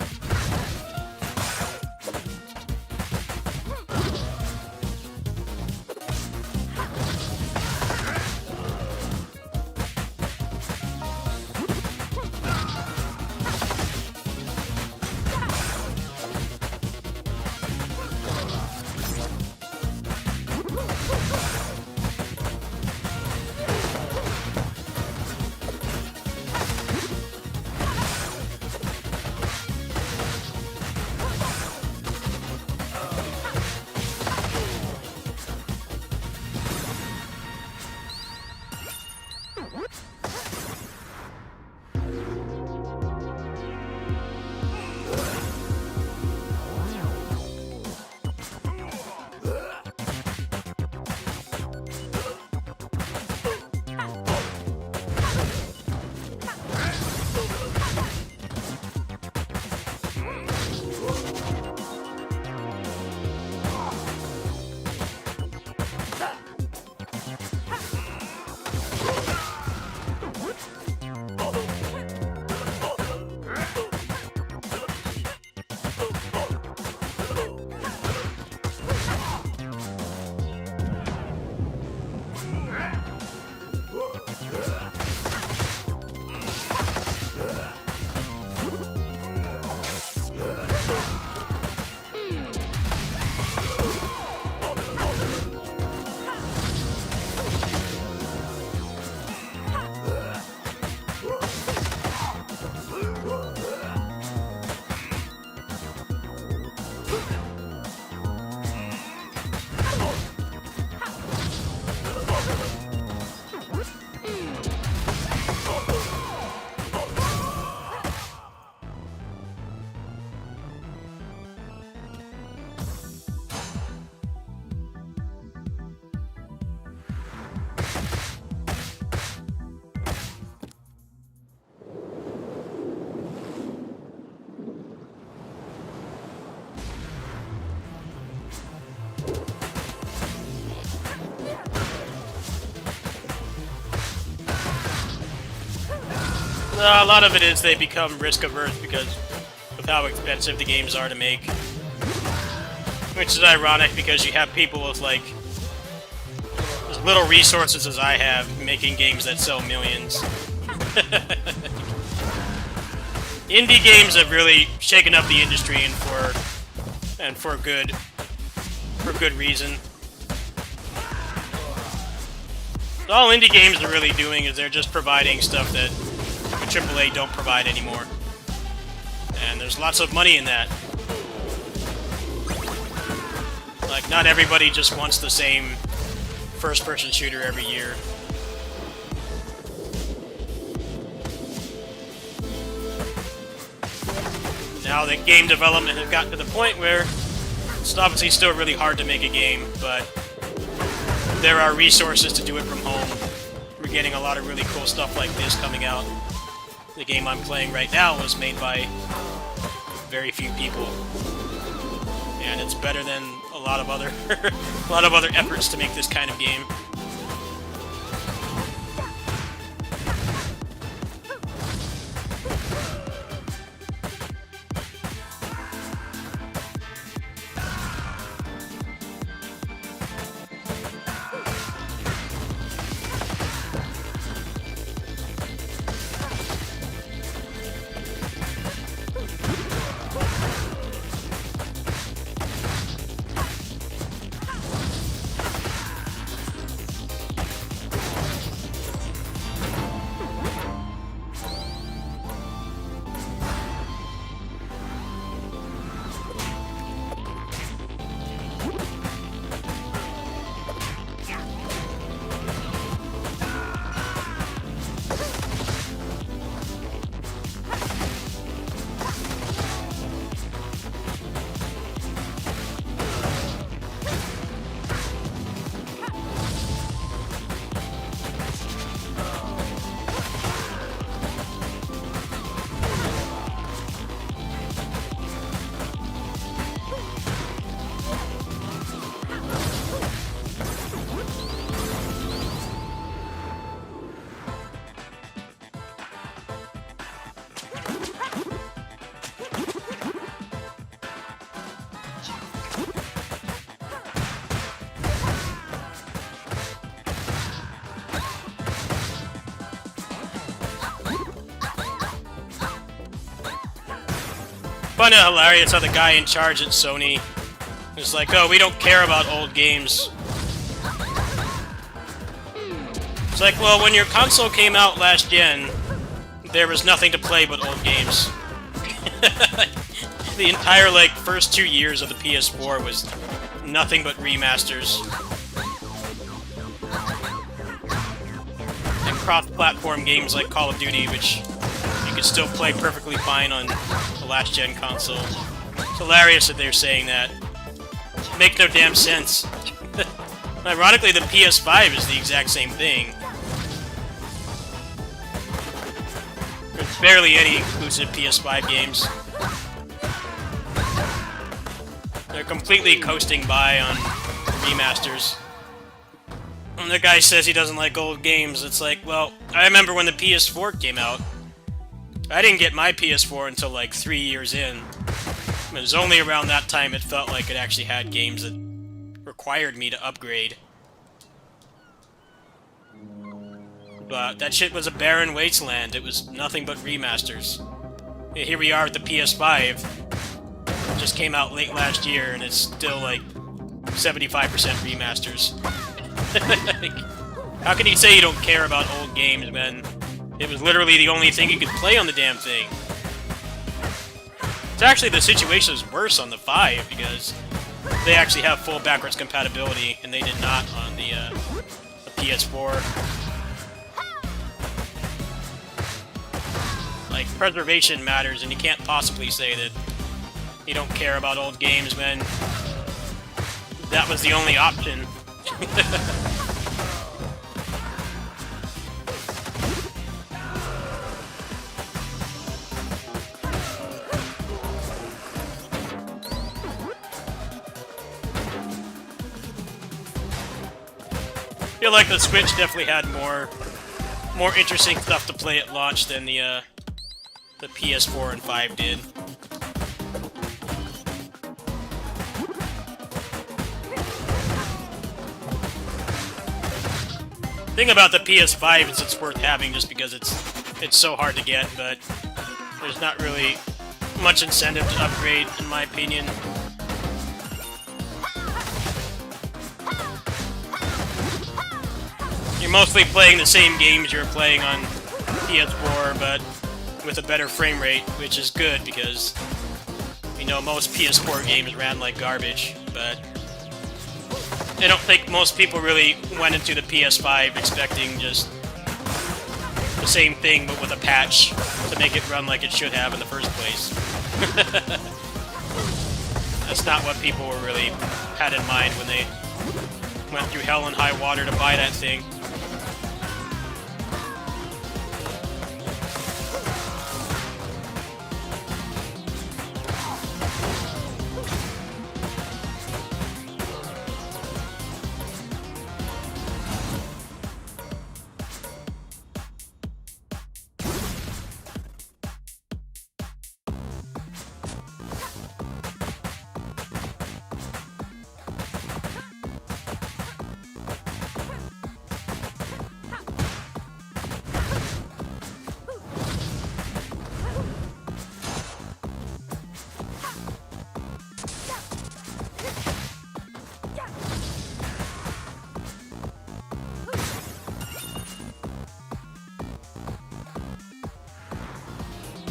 A lot of it is they become risk-averse because of how expensive the games are to make. Which is ironic because you have people with, like, as little resources as I have making games that sell millions. Indie games have really shaken up the industry and for good reason. All indie games are really doing is they're just providing stuff that AAA don't provide anymore. And there's lots of money in that. Like, not everybody just wants the same first-person shooter every year. Now that game development has gotten to the point where it's obviously still really hard to make a game, but there are resources to do it from home. We're getting a lot of really cool stuff like this coming out. The game I'm playing right now was made by very few people, and it's better than a lot of other efforts to make this kind of game. Find it hilarious how the guy in charge at Sony is like, oh, we don't care about old games. It's like, well, when your console came out last gen, there was nothing to play but old games. The entire, like, first 2 years of the PS4 was nothing but remasters. And cross-platform games like Call of Duty, which you could still play perfectly fine on the last-gen console. It's hilarious that they're saying that. Make no damn sense. Ironically, the PS5 is the exact same thing. There's barely any exclusive PS5 games. They're completely coasting by on remasters. When the guy says he doesn't like old games, it's like, well, I remember when the PS4 came out. I didn't get my PS4 until like 3 years in. It was only around that time it felt like it actually had games that required me to upgrade. But that shit was a barren wasteland. It was nothing but remasters. Here we are with the PS5. It just came out late last year, and it's still like 75% remasters. How can you say you don't care about old games when it was literally the only thing you could play on the damn thing? It's actually, the situation is worse on the 5 because they actually have full backwards compatibility, and they did not on the PS4. Like, preservation matters, and you can't possibly say that you don't care about old games when that was the only option. I feel like the Switch definitely had more interesting stuff to play at launch than the PS4 and 5 did. The thing about the PS5 is it's worth having just because it's so hard to get, but there's not really much incentive to upgrade, in my opinion. You're mostly playing the same games you were playing on PS4, but with a better frame rate, which is good because we know most PS4 games ran like garbage, but I don't think most people really went into the PS5 expecting just the same thing but with a patch to make it run like it should have in the first place. That's not what people were really had in mind when they went through hell and high water to buy that thing.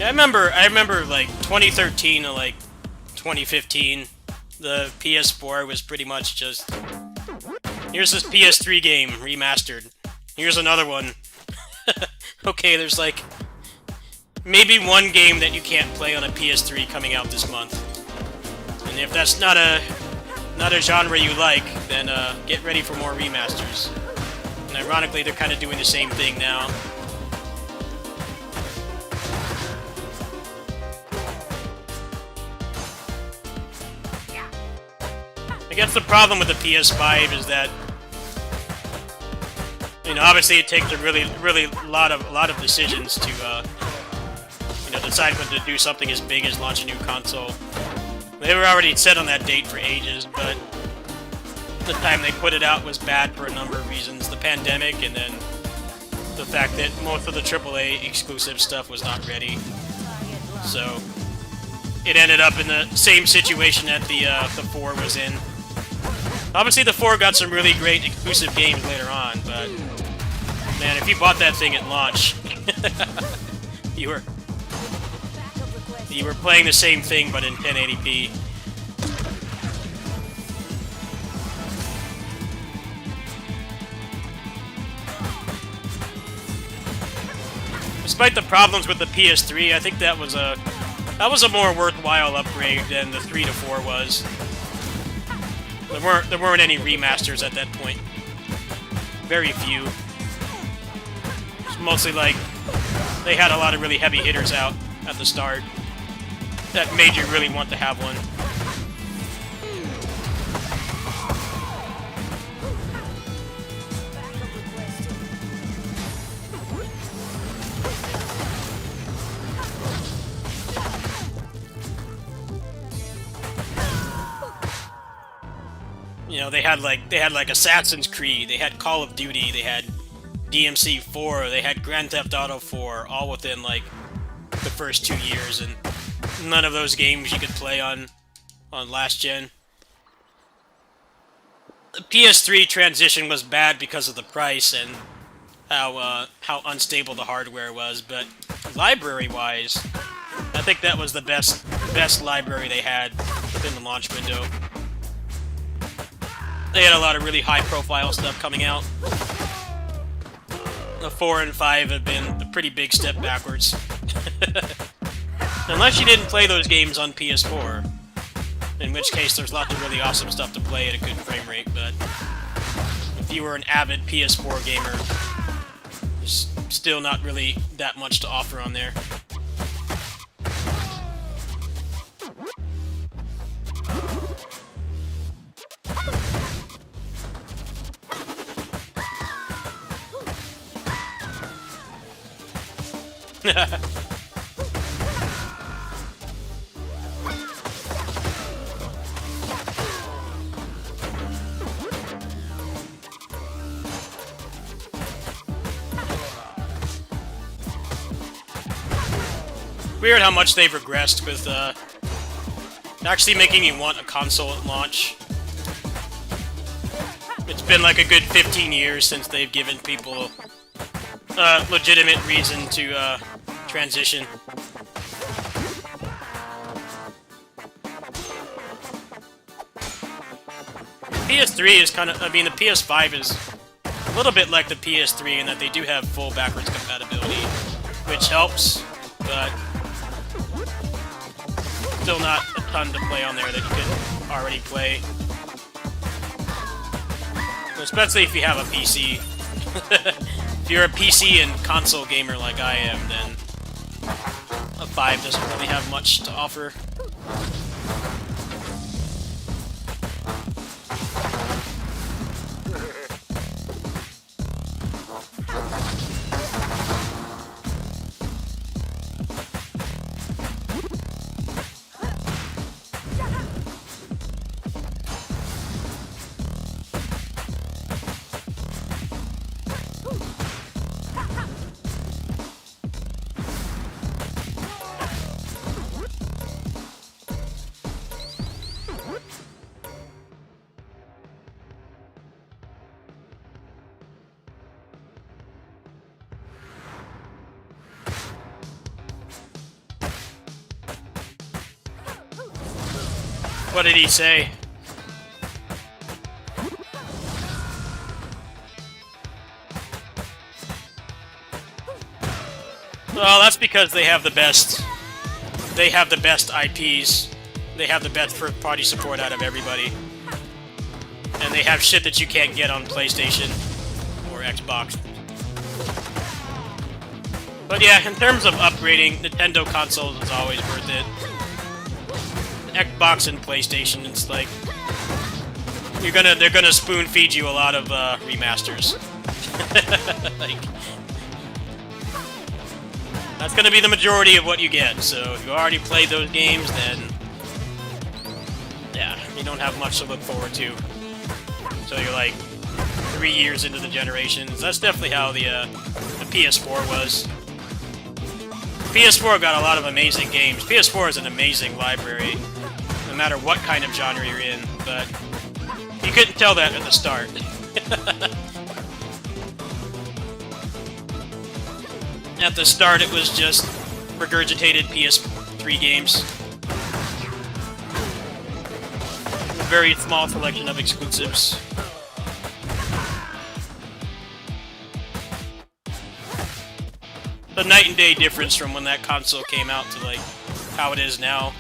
I remember like 2013 to like 2015, the PS4 was pretty much just, here's this PS3 game remastered. Here's another one. Okay, there's like maybe one game that you can't play on a PS3 coming out this month. And if that's not a genre you like, then get ready for more remasters. And ironically, they're kind of doing the same thing now. I guess the problem with the PS5 is that, you know, obviously it takes a really lot of decisions to, you know, decide whether to do something as big as launch a new console. They were already set on that date for ages, but the time they put it out was bad for a number of reasons. The pandemic, and then the fact that most of the AAA exclusive stuff was not ready. So, it ended up in the same situation that the 4 was in. Obviously, the 4 got some really great exclusive games later on, but man, if you bought that thing at launch, you were playing the same thing but in 1080p. Despite the problems with the PS3, I think that was a more worthwhile upgrade than the 3 to 4 was. There weren't any remasters at that point. Very few. It's mostly like they had a lot of really heavy hitters out at the start that made you really want to have one. You know, they had like Assassin's Creed, they had Call of Duty, they had DMC 4, they had Grand Theft Auto 4, all within like the first 2 years, and none of those games you could play on last gen. The PS3 transition was bad because of the price and how unstable the hardware was, but library-wise, I think that was the best library they had within the launch window. They had a lot of really high-profile stuff coming out. The 4 and 5 have been a pretty big step backwards. Unless you didn't play those games on PS4, in which case there's lots of really awesome stuff to play at a good frame rate, but if you were an avid PS4 gamer, there's still not really that much to offer on there. Weird how much they've regressed with actually making you want a console at launch. It's been like a good 15 years since they've given people a legitimate reason to transition. PS3 is kind of, I mean, the PS5 is a little bit like the PS3 in that they do have full backwards compatibility, which helps, but still not a ton to play on there that you could already play. Especially if you have a PC. If you're a PC and console gamer like I am, then a 5 doesn't really have much to offer. What did he say? Well, that's because they have the best. They have the best IPs. They have the best first-party support out of everybody. And they have shit that you can't get on PlayStation or Xbox. But yeah, in terms of upgrading, Nintendo consoles is always worth it. Xbox and PlayStation, it's like they're gonna spoon feed you a lot of remasters. Like, that's gonna be the majority of what you get. So if you already played those games, then yeah, you don't have much to look forward to. So you're like 3 years into the generations. That's definitely how the PS4 was. PS4 got a lot of amazing games. PS4 is an amazing library, no matter what kind of genre you're in, but you couldn't tell that at the start. At the start, it was just regurgitated PS3 games. A very small selection of exclusives. The night and day difference from when that console came out to, like, how it is now.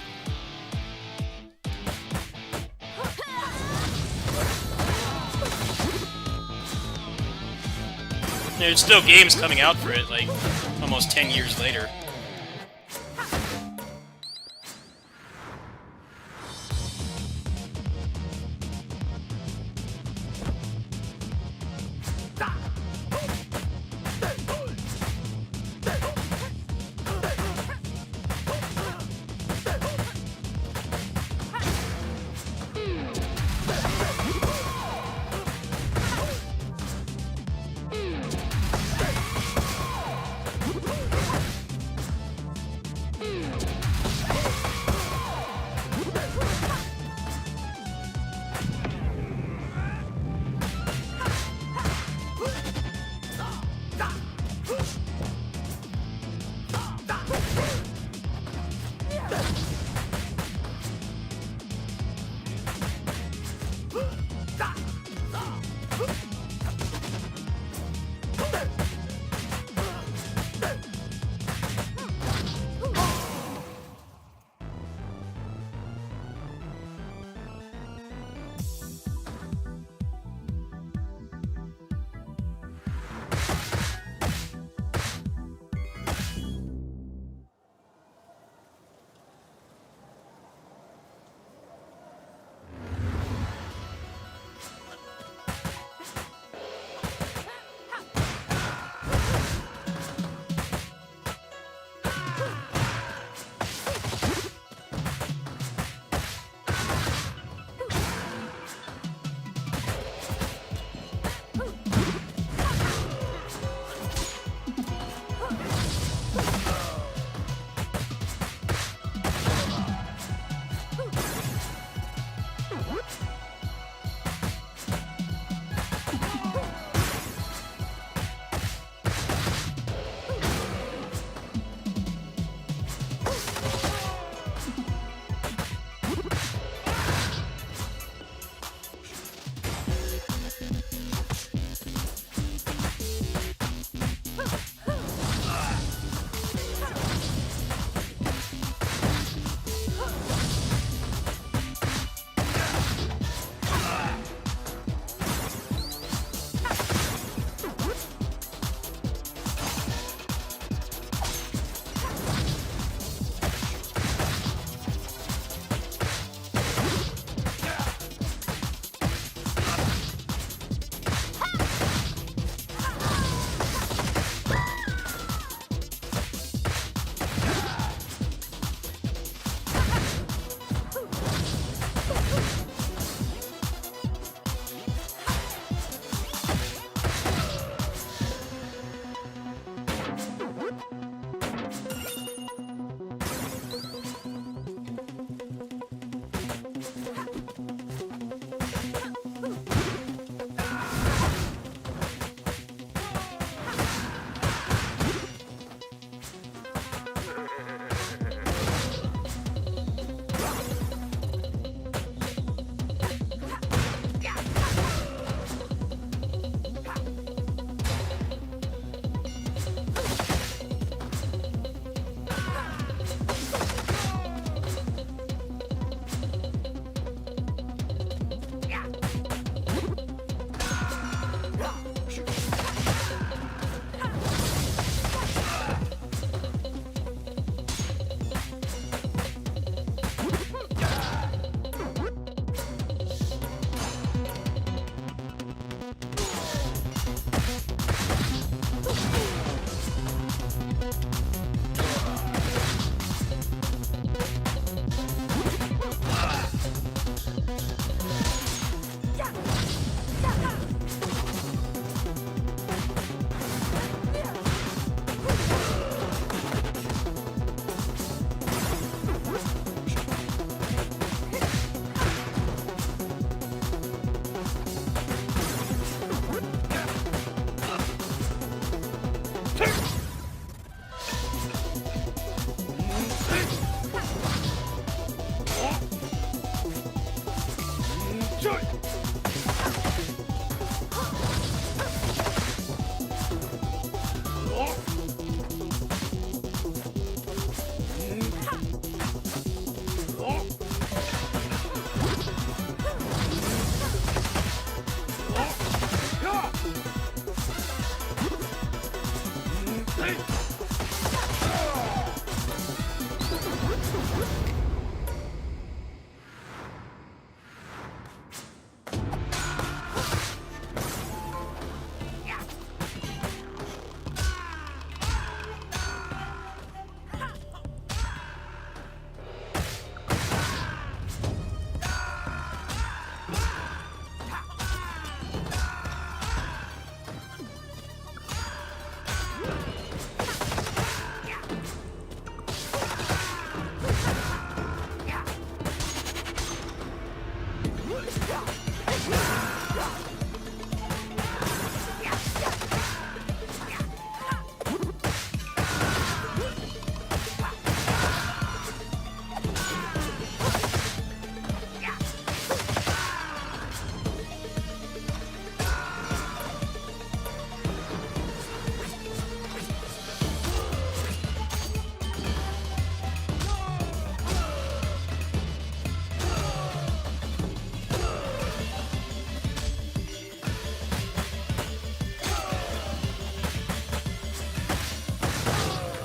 There's still games coming out for it, like, almost 10 years later.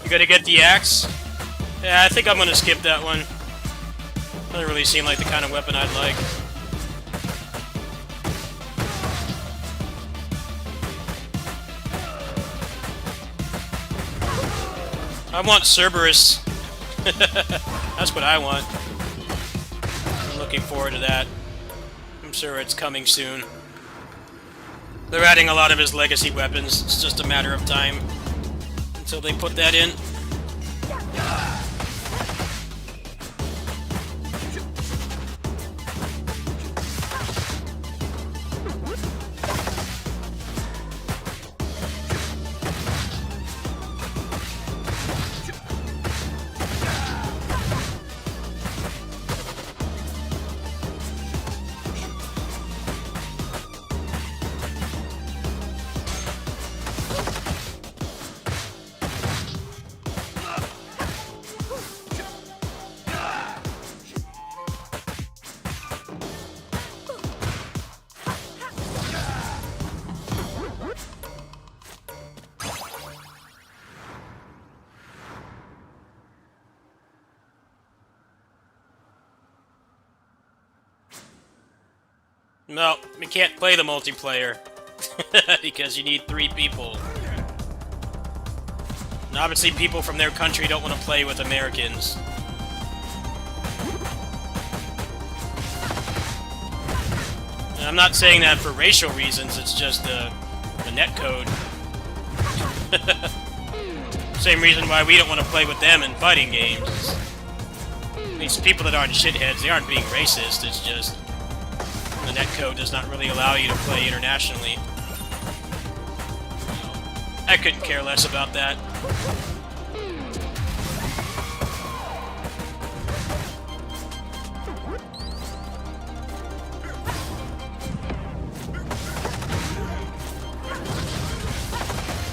You gotta get the axe? Yeah, I think I'm gonna skip that one. Doesn't really seem like the kind of weapon I'd like. I want Cerberus. That's what I want. I'm looking forward to that. I'm sure it's coming soon. They're adding a lot of his legacy weapons. It's just a matter of time until they put that in. No, we can't play the multiplayer. Because you need 3 people. And obviously people from their country don't want to play with Americans. And I'm not saying that for racial reasons, it's just the netcode. Same reason why we don't want to play with them in fighting games. These people that aren't shitheads, they aren't being racist, it's just the netcode does not really allow you to play internationally. I couldn't care less about that.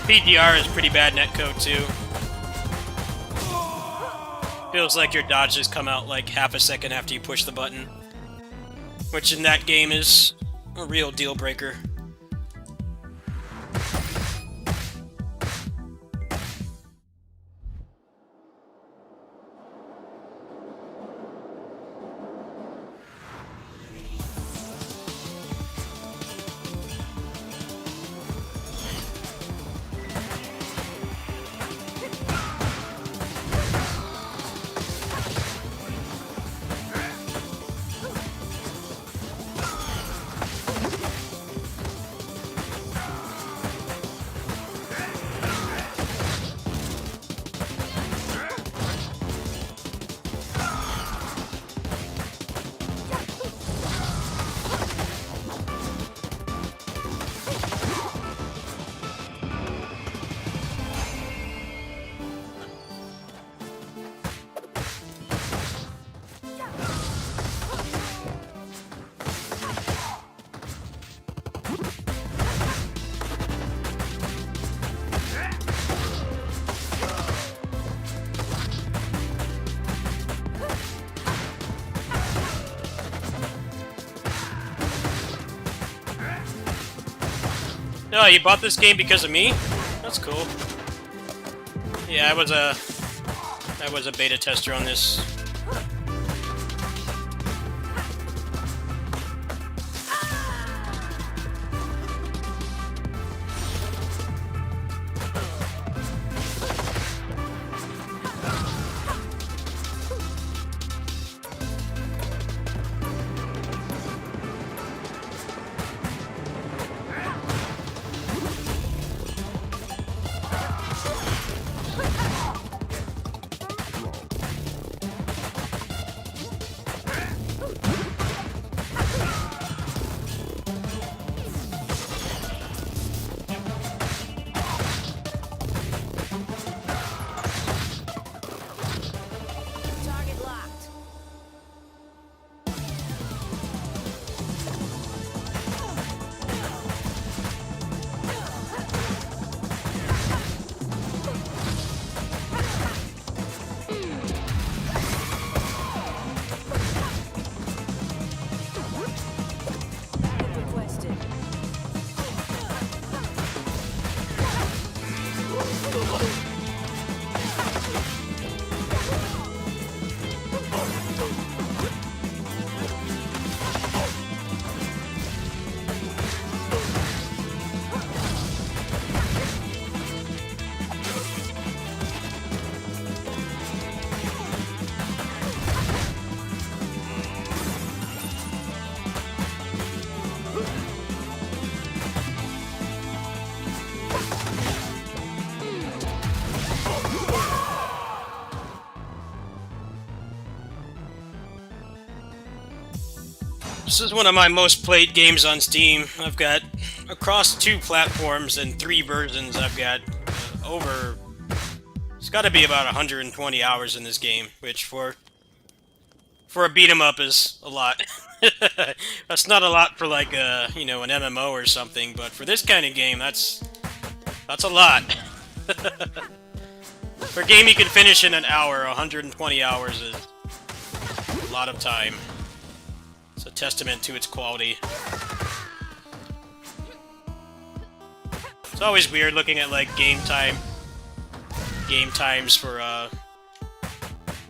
PDR is pretty bad netcode too. Feels like your dodges come out like half a second after you push the button. Which in that game is a real deal breaker. No, you bought this game because of me? That's cool. Yeah, I was a beta tester on this. Target locked. Backup requested. This is one of my most played games on Steam. I've got across 2 platforms and 3 versions. I've got over. It's got to be about 120 hours in this game, which for a beat 'em up is a lot. That's not a lot for like an MMO or something, but for this kind of game, that's a lot. For a game you can finish in an hour, 120 hours is a lot of time. It's a testament to its quality. It's always weird looking at like game times for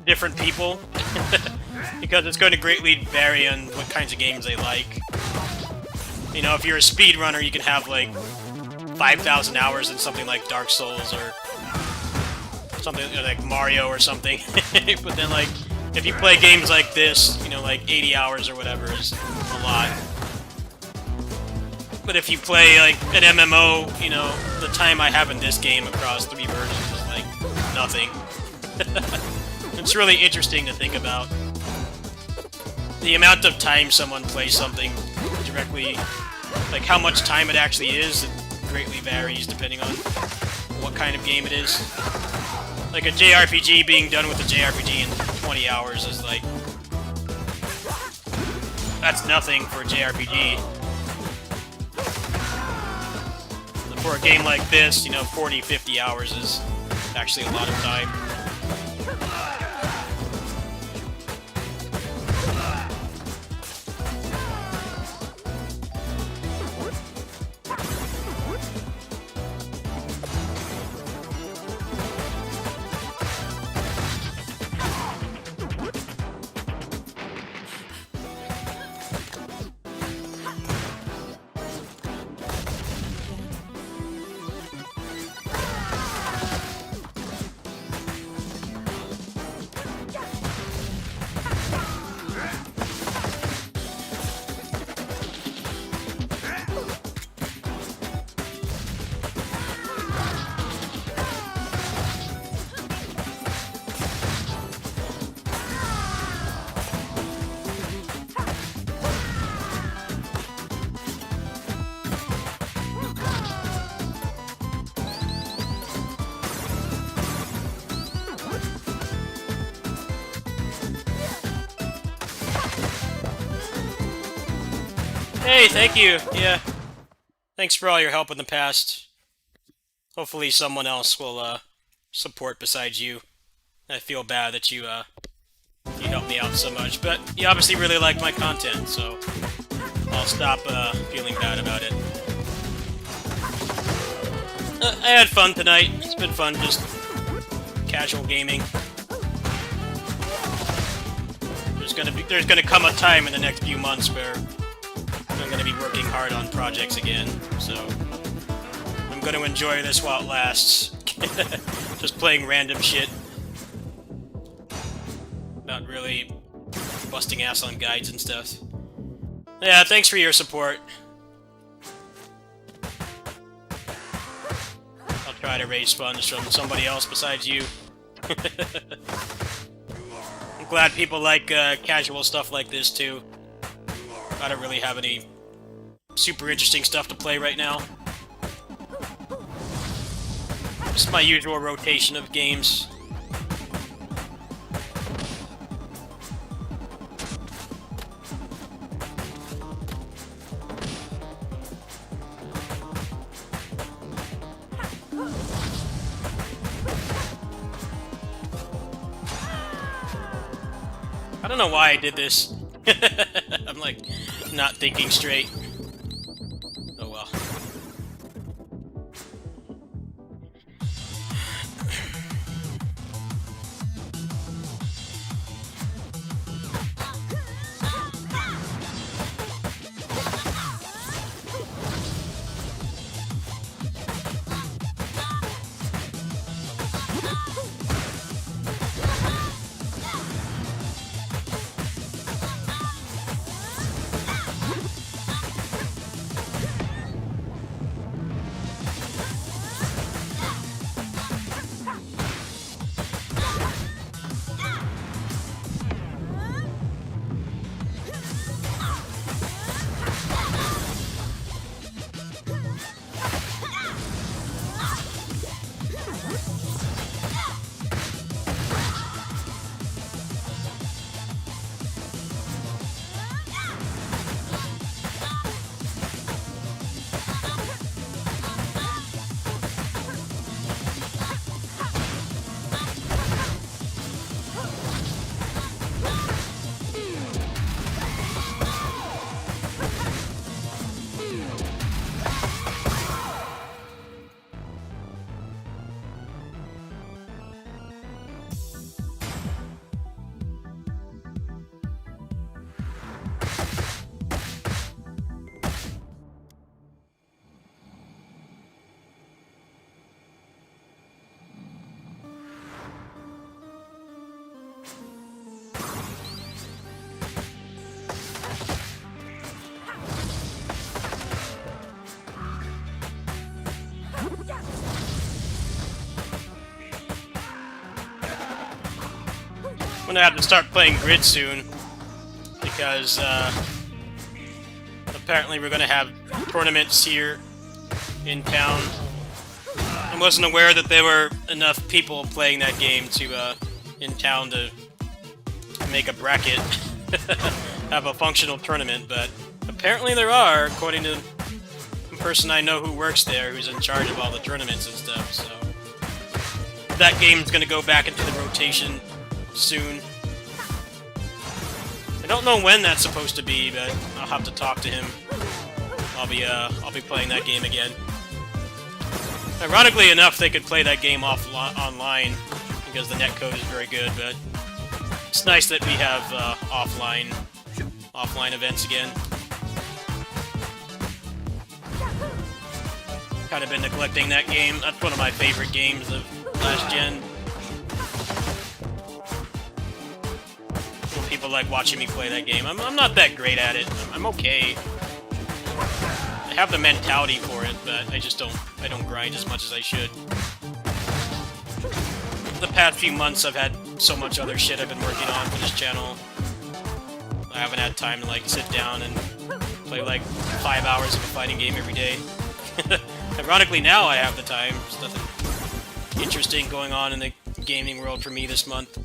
different people because it's going to greatly vary on what kinds of games they like. You know, if you're a speedrunner, you can have like 5,000 hours in something like Dark Souls or something like Mario or something. But then like if you play games like this, you know, like 80 hours or whatever is a lot. But if you play like an MMO, you know, the time I have in this game across 3 versions is like nothing. It's really interesting to think about. The amount of time someone plays something directly, like how much time it actually is, it greatly varies depending on what kind of game it is. Like a JRPG being done with a JRPG in 20 hours is like... that's nothing for a JRPG. For a game like this, you know, 40, 50 hours is actually a lot of time. Hey, thank you. Yeah. Thanks for all your help in the past. Hopefully someone else will support besides you. I feel bad that you helped me out so much, but you obviously really like my content, so I'll stop feeling bad about it. I had fun tonight. It's been fun, just casual gaming. There's gonna come a time in the next few months where I'm gonna be working hard on projects again, so I'm gonna enjoy this while it lasts. Just playing random shit. Not really busting ass on guides and stuff. Yeah, thanks for your support. I'll try to raise funds from somebody else besides you. I'm glad people like casual stuff like this too. I don't really have any super interesting stuff to play right now. Just my usual rotation of games. I don't know why I did this. I'm like, not thinking straight. Oh well. I'm gonna have to start playing Grid soon, because apparently we're gonna have tournaments here in town. I wasn't aware that there were enough people playing that game to in town to make a bracket, have a functional tournament, but apparently there are, according to the person I know who works there, who's in charge of all the tournaments and stuff, so that game's gonna go back into the rotation soon. I don't know when that's supposed to be, but I'll have to talk to him. I'll be playing that game again. Ironically enough, they could play that game online because the netcode is very good, but it's nice that we have offline events again. Kind of been neglecting that game. That's one of my favorite games of last gen. People like watching me play that game. I'm not that great at it. I'm okay. I have the mentality for it, but I don't grind as much as I should. The past few months I've had so much other shit I've been working on for this channel. I haven't had time to like sit down and play like 5 hours of a fighting game every day. Ironically now I have the time. There's nothing interesting going on in the gaming world for me this month.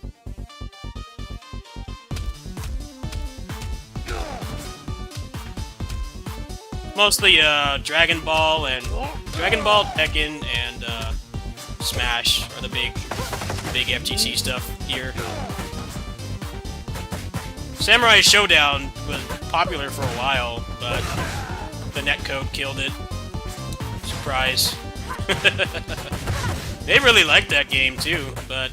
Mostly Dragon Ball, Tekken, and Smash are the big FGC stuff here. Samurai Showdown was popular for a while, but the netcode killed it. Surprise. They really liked that game too, but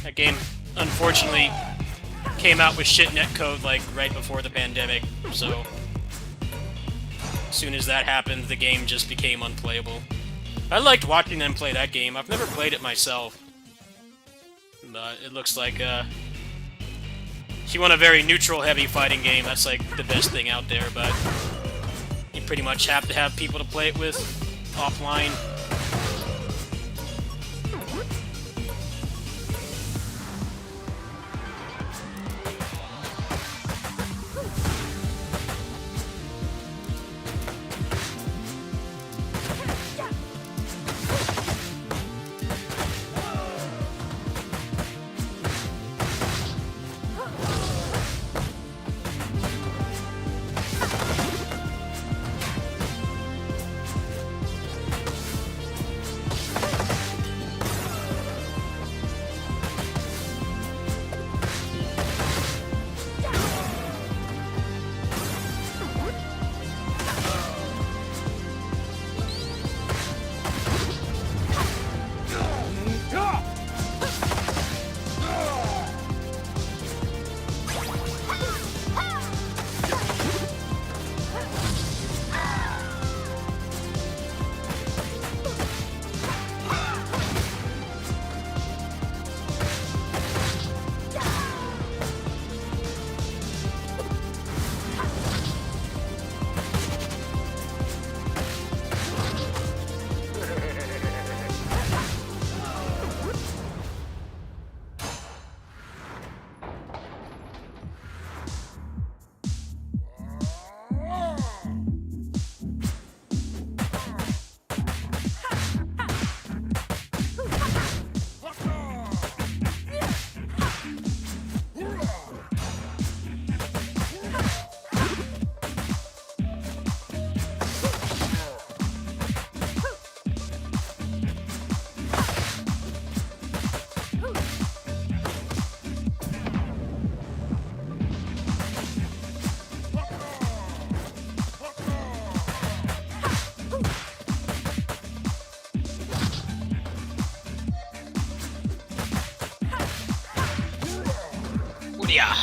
that game unfortunately came out with shit netcode like right before the pandemic, so as soon as that happened, the game just became unplayable. I liked watching them play that game. I've never played it myself, but it looks like if you want a very neutral, heavy fighting game, that's like the best thing out there, but you pretty much have to have people to play it with offline. Yeah.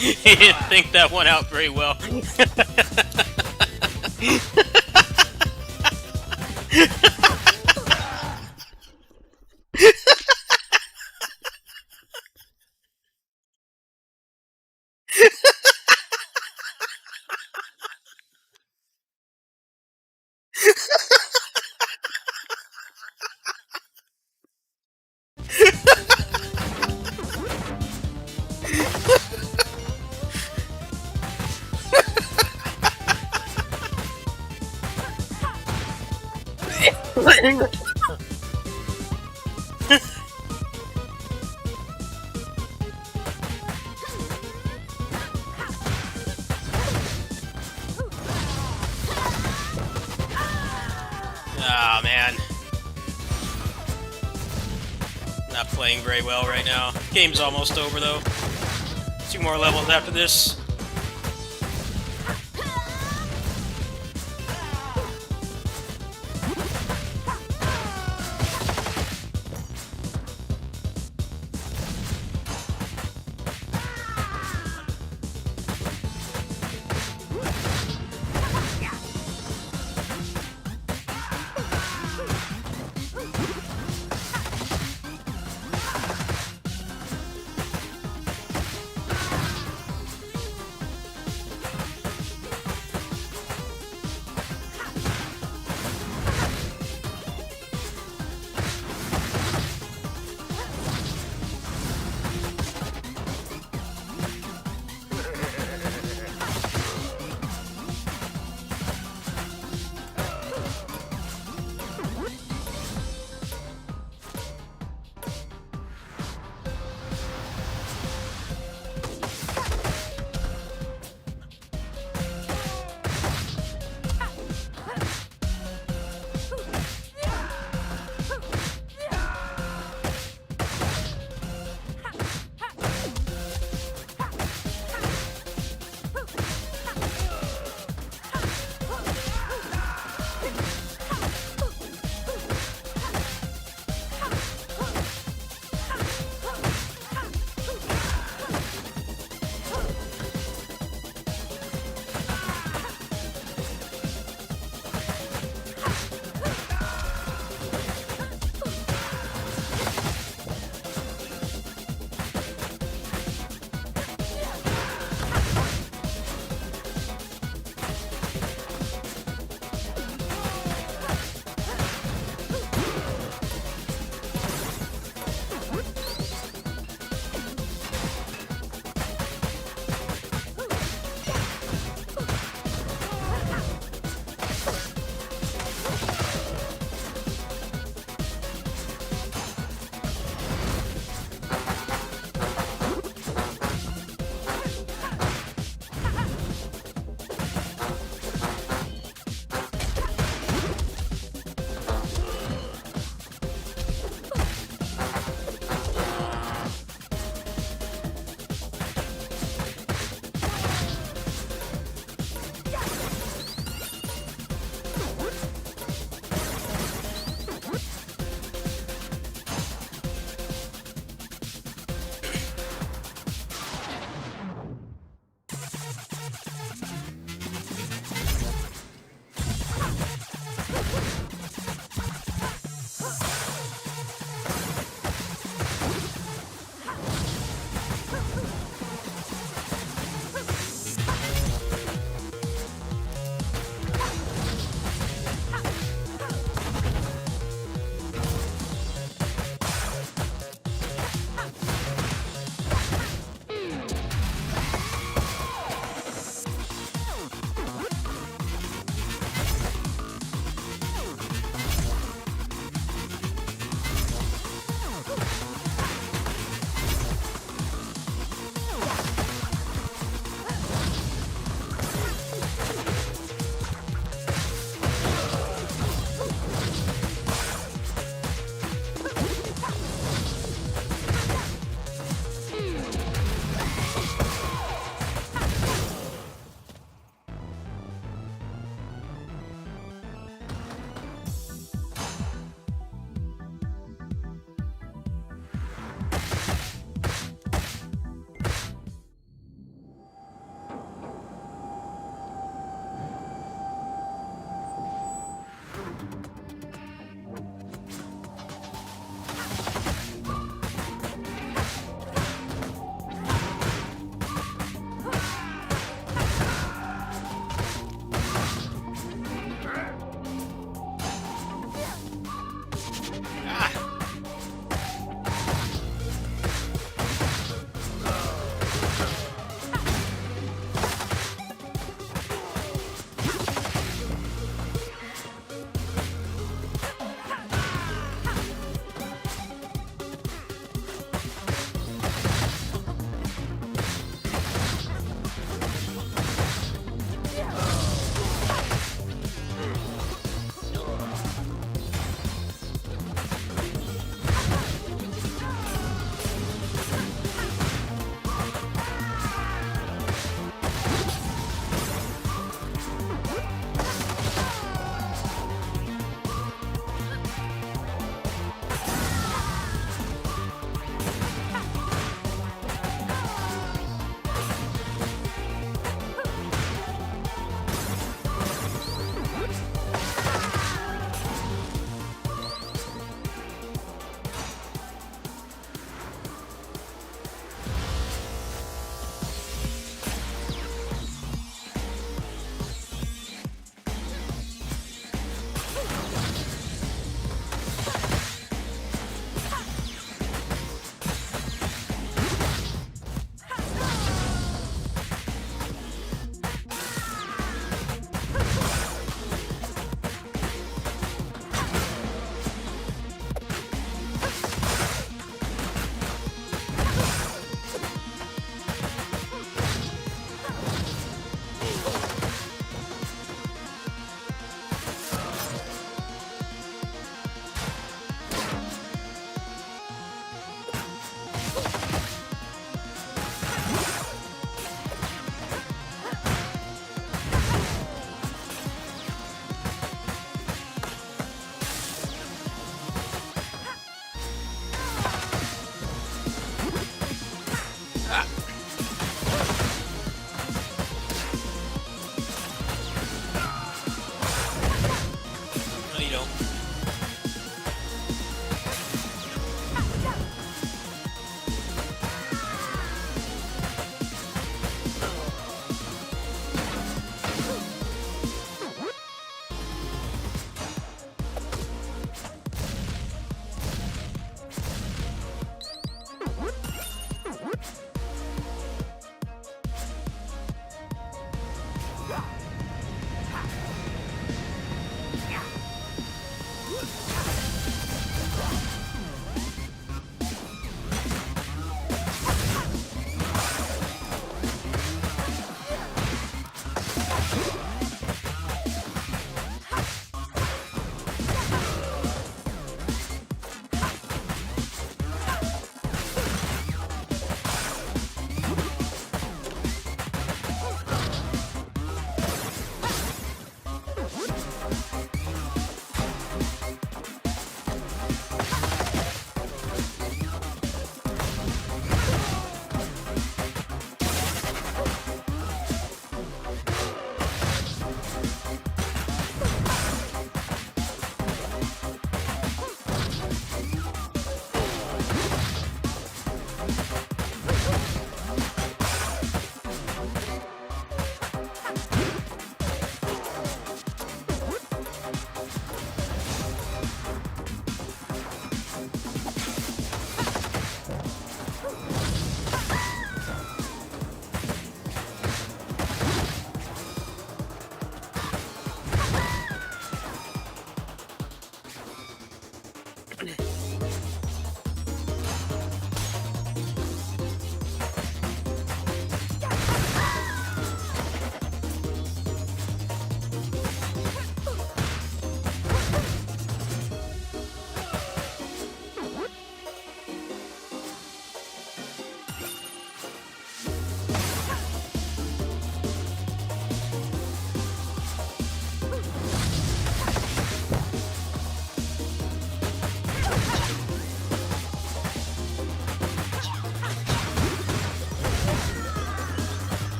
He didn't think that one out very well. playing very well right now. Game's almost over though. 2 more levels after this.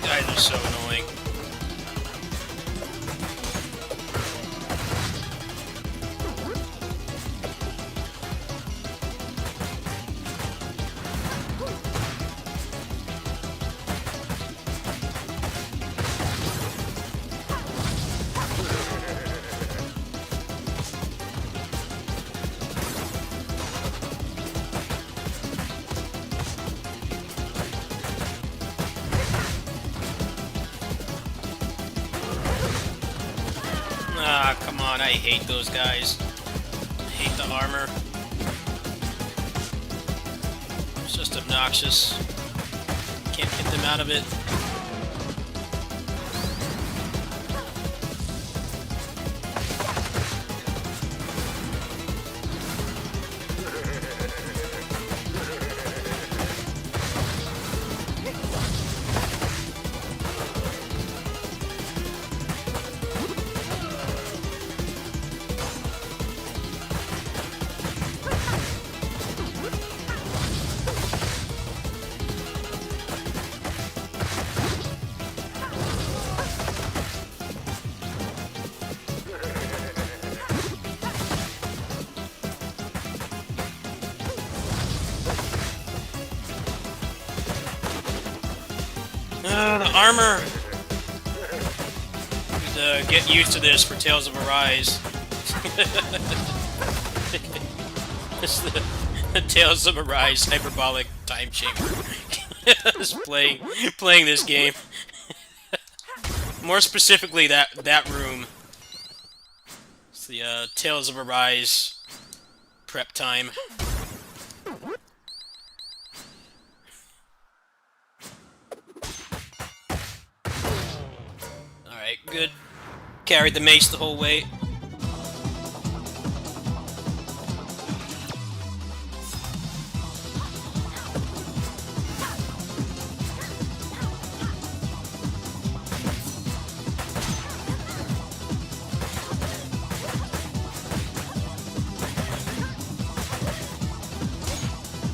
Guys are so annoying. on, I hate those guys. I hate the armor. It's just obnoxious. Can't get them out of it. The armor! Get used to this for Tales of Arise. It's the Tales of Arise hyperbolic time chamber. Just playing this game. More specifically, that room. It's the Tales of Arise prep time. Alright, good. Carried the mace the whole way.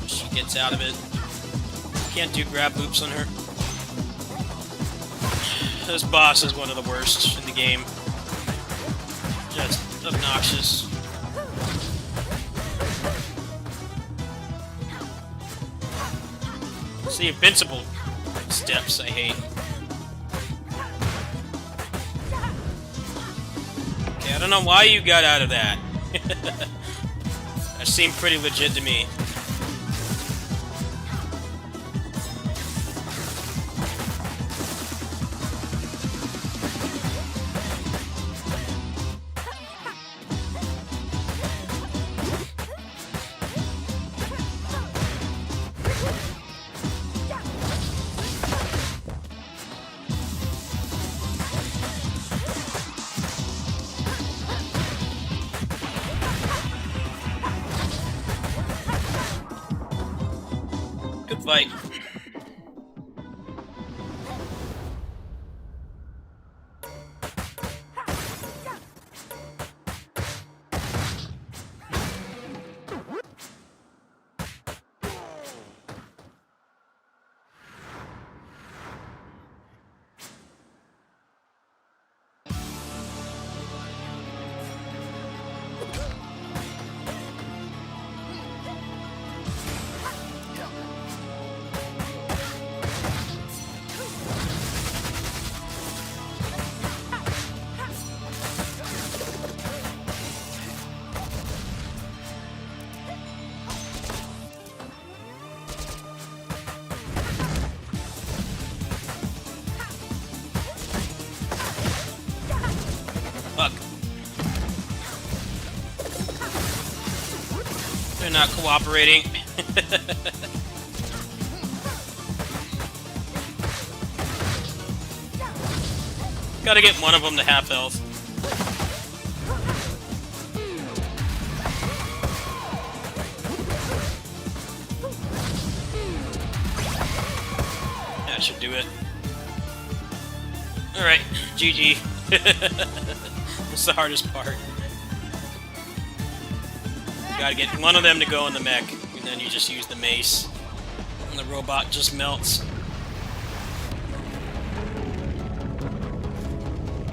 She gets out of it. Can't do grab loops on her. This boss is one of the worst in the game. Just obnoxious. It's the invincible steps I hate. Okay, I don't know why you got out of that. That seemed pretty legit to me. Good fight. Fuck. They're not cooperating. Gotta get one of them to half health. That should do it. Alright, GG. That's the hardest part. You gotta get one of them to go in the mech, and then you just use the mace. And the robot just melts.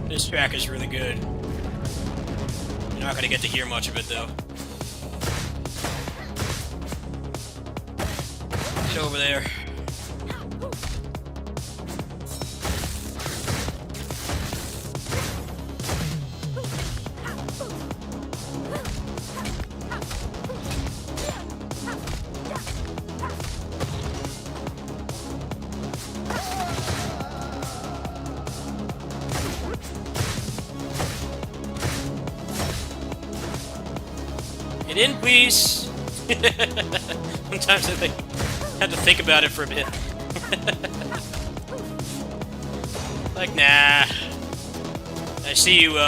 This track is really good. You're not gonna get to hear much of it, though. Get over there. Get in, please! Sometimes I had to think about it for a bit. Like, nah. I see you,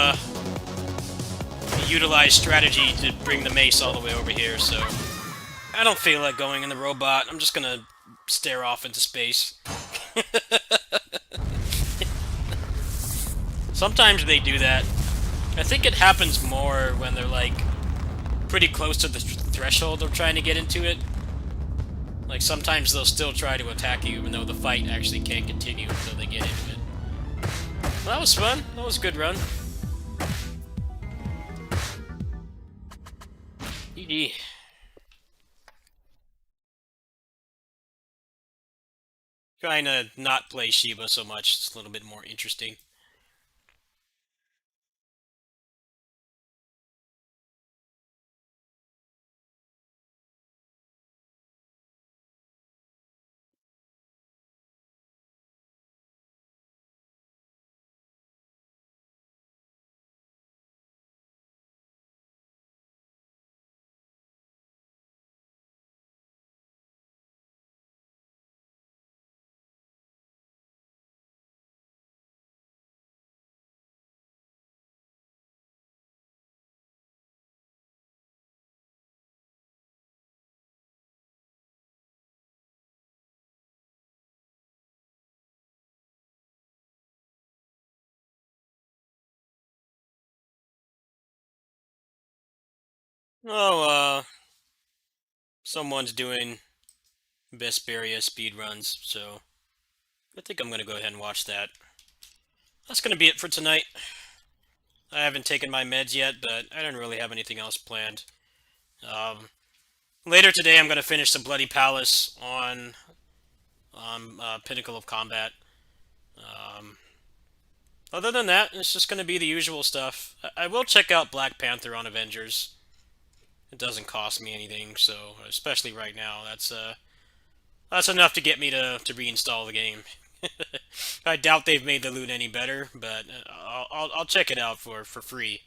utilize strategy to bring the mace all the way over here, so I don't feel like going in the robot. I'm just gonna stare off into space. Sometimes they do that. I think it happens more when they're, like, pretty close to the threshold of trying to get into it. Like, sometimes they'll still try to attack you, even though the fight actually can't continue until they get into it. Well, that was fun. That was a good run. GG. Trying to not play Shiba so much. It's a little bit more interesting. Oh, someone's doing Vesperia speedruns, so I think I'm gonna go ahead and watch that. That's gonna be it for tonight. I haven't taken my meds yet, but I don't really have anything else planned. Um, Later today, I'm gonna finish the Bloody Palace on Pinnacle of Combat. Um, Other than that, it's just gonna be the usual stuff. I will check out Black Panther on Avengers. It doesn't cost me anything, so especially right now, that's enough to get me to reinstall the game. I doubt they've made the loot any better, but I'll check it out for free.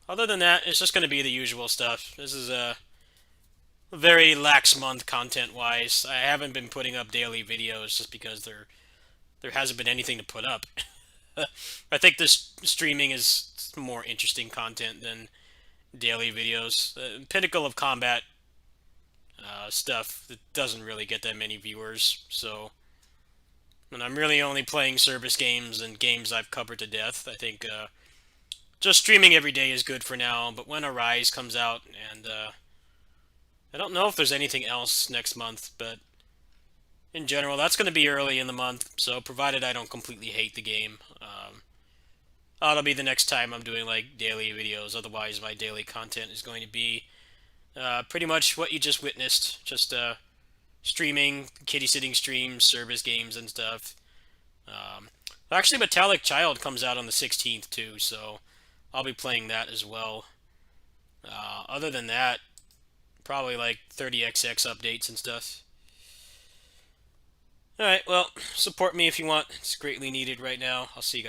Other than that, it's just going to be the usual stuff. This is a very lax month content-wise. I haven't been putting up daily videos just because there hasn't been anything to put up. I think this streaming is more interesting content than daily videos. Pinnacle of Combat stuff that doesn't really get that many viewers, so and I'm really only playing service games and games I've covered to death. I think just streaming every day is good for now, but when Arise comes out, and I don't know if there's anything else next month, but in general, that's going to be early in the month, so provided I don't completely hate the game, that'll be the next time I'm doing like daily videos. Otherwise, my daily content is going to be pretty much what you just witnessed, just streaming, kitty sitting streams, service games, and stuff. Um, Actually, Metallic Child comes out on the 16th too, so I'll be playing that as well. Other than that, probably like 30XX updates and stuff. Alright, well, support me if you want. It's greatly needed right now. I'll see you guys.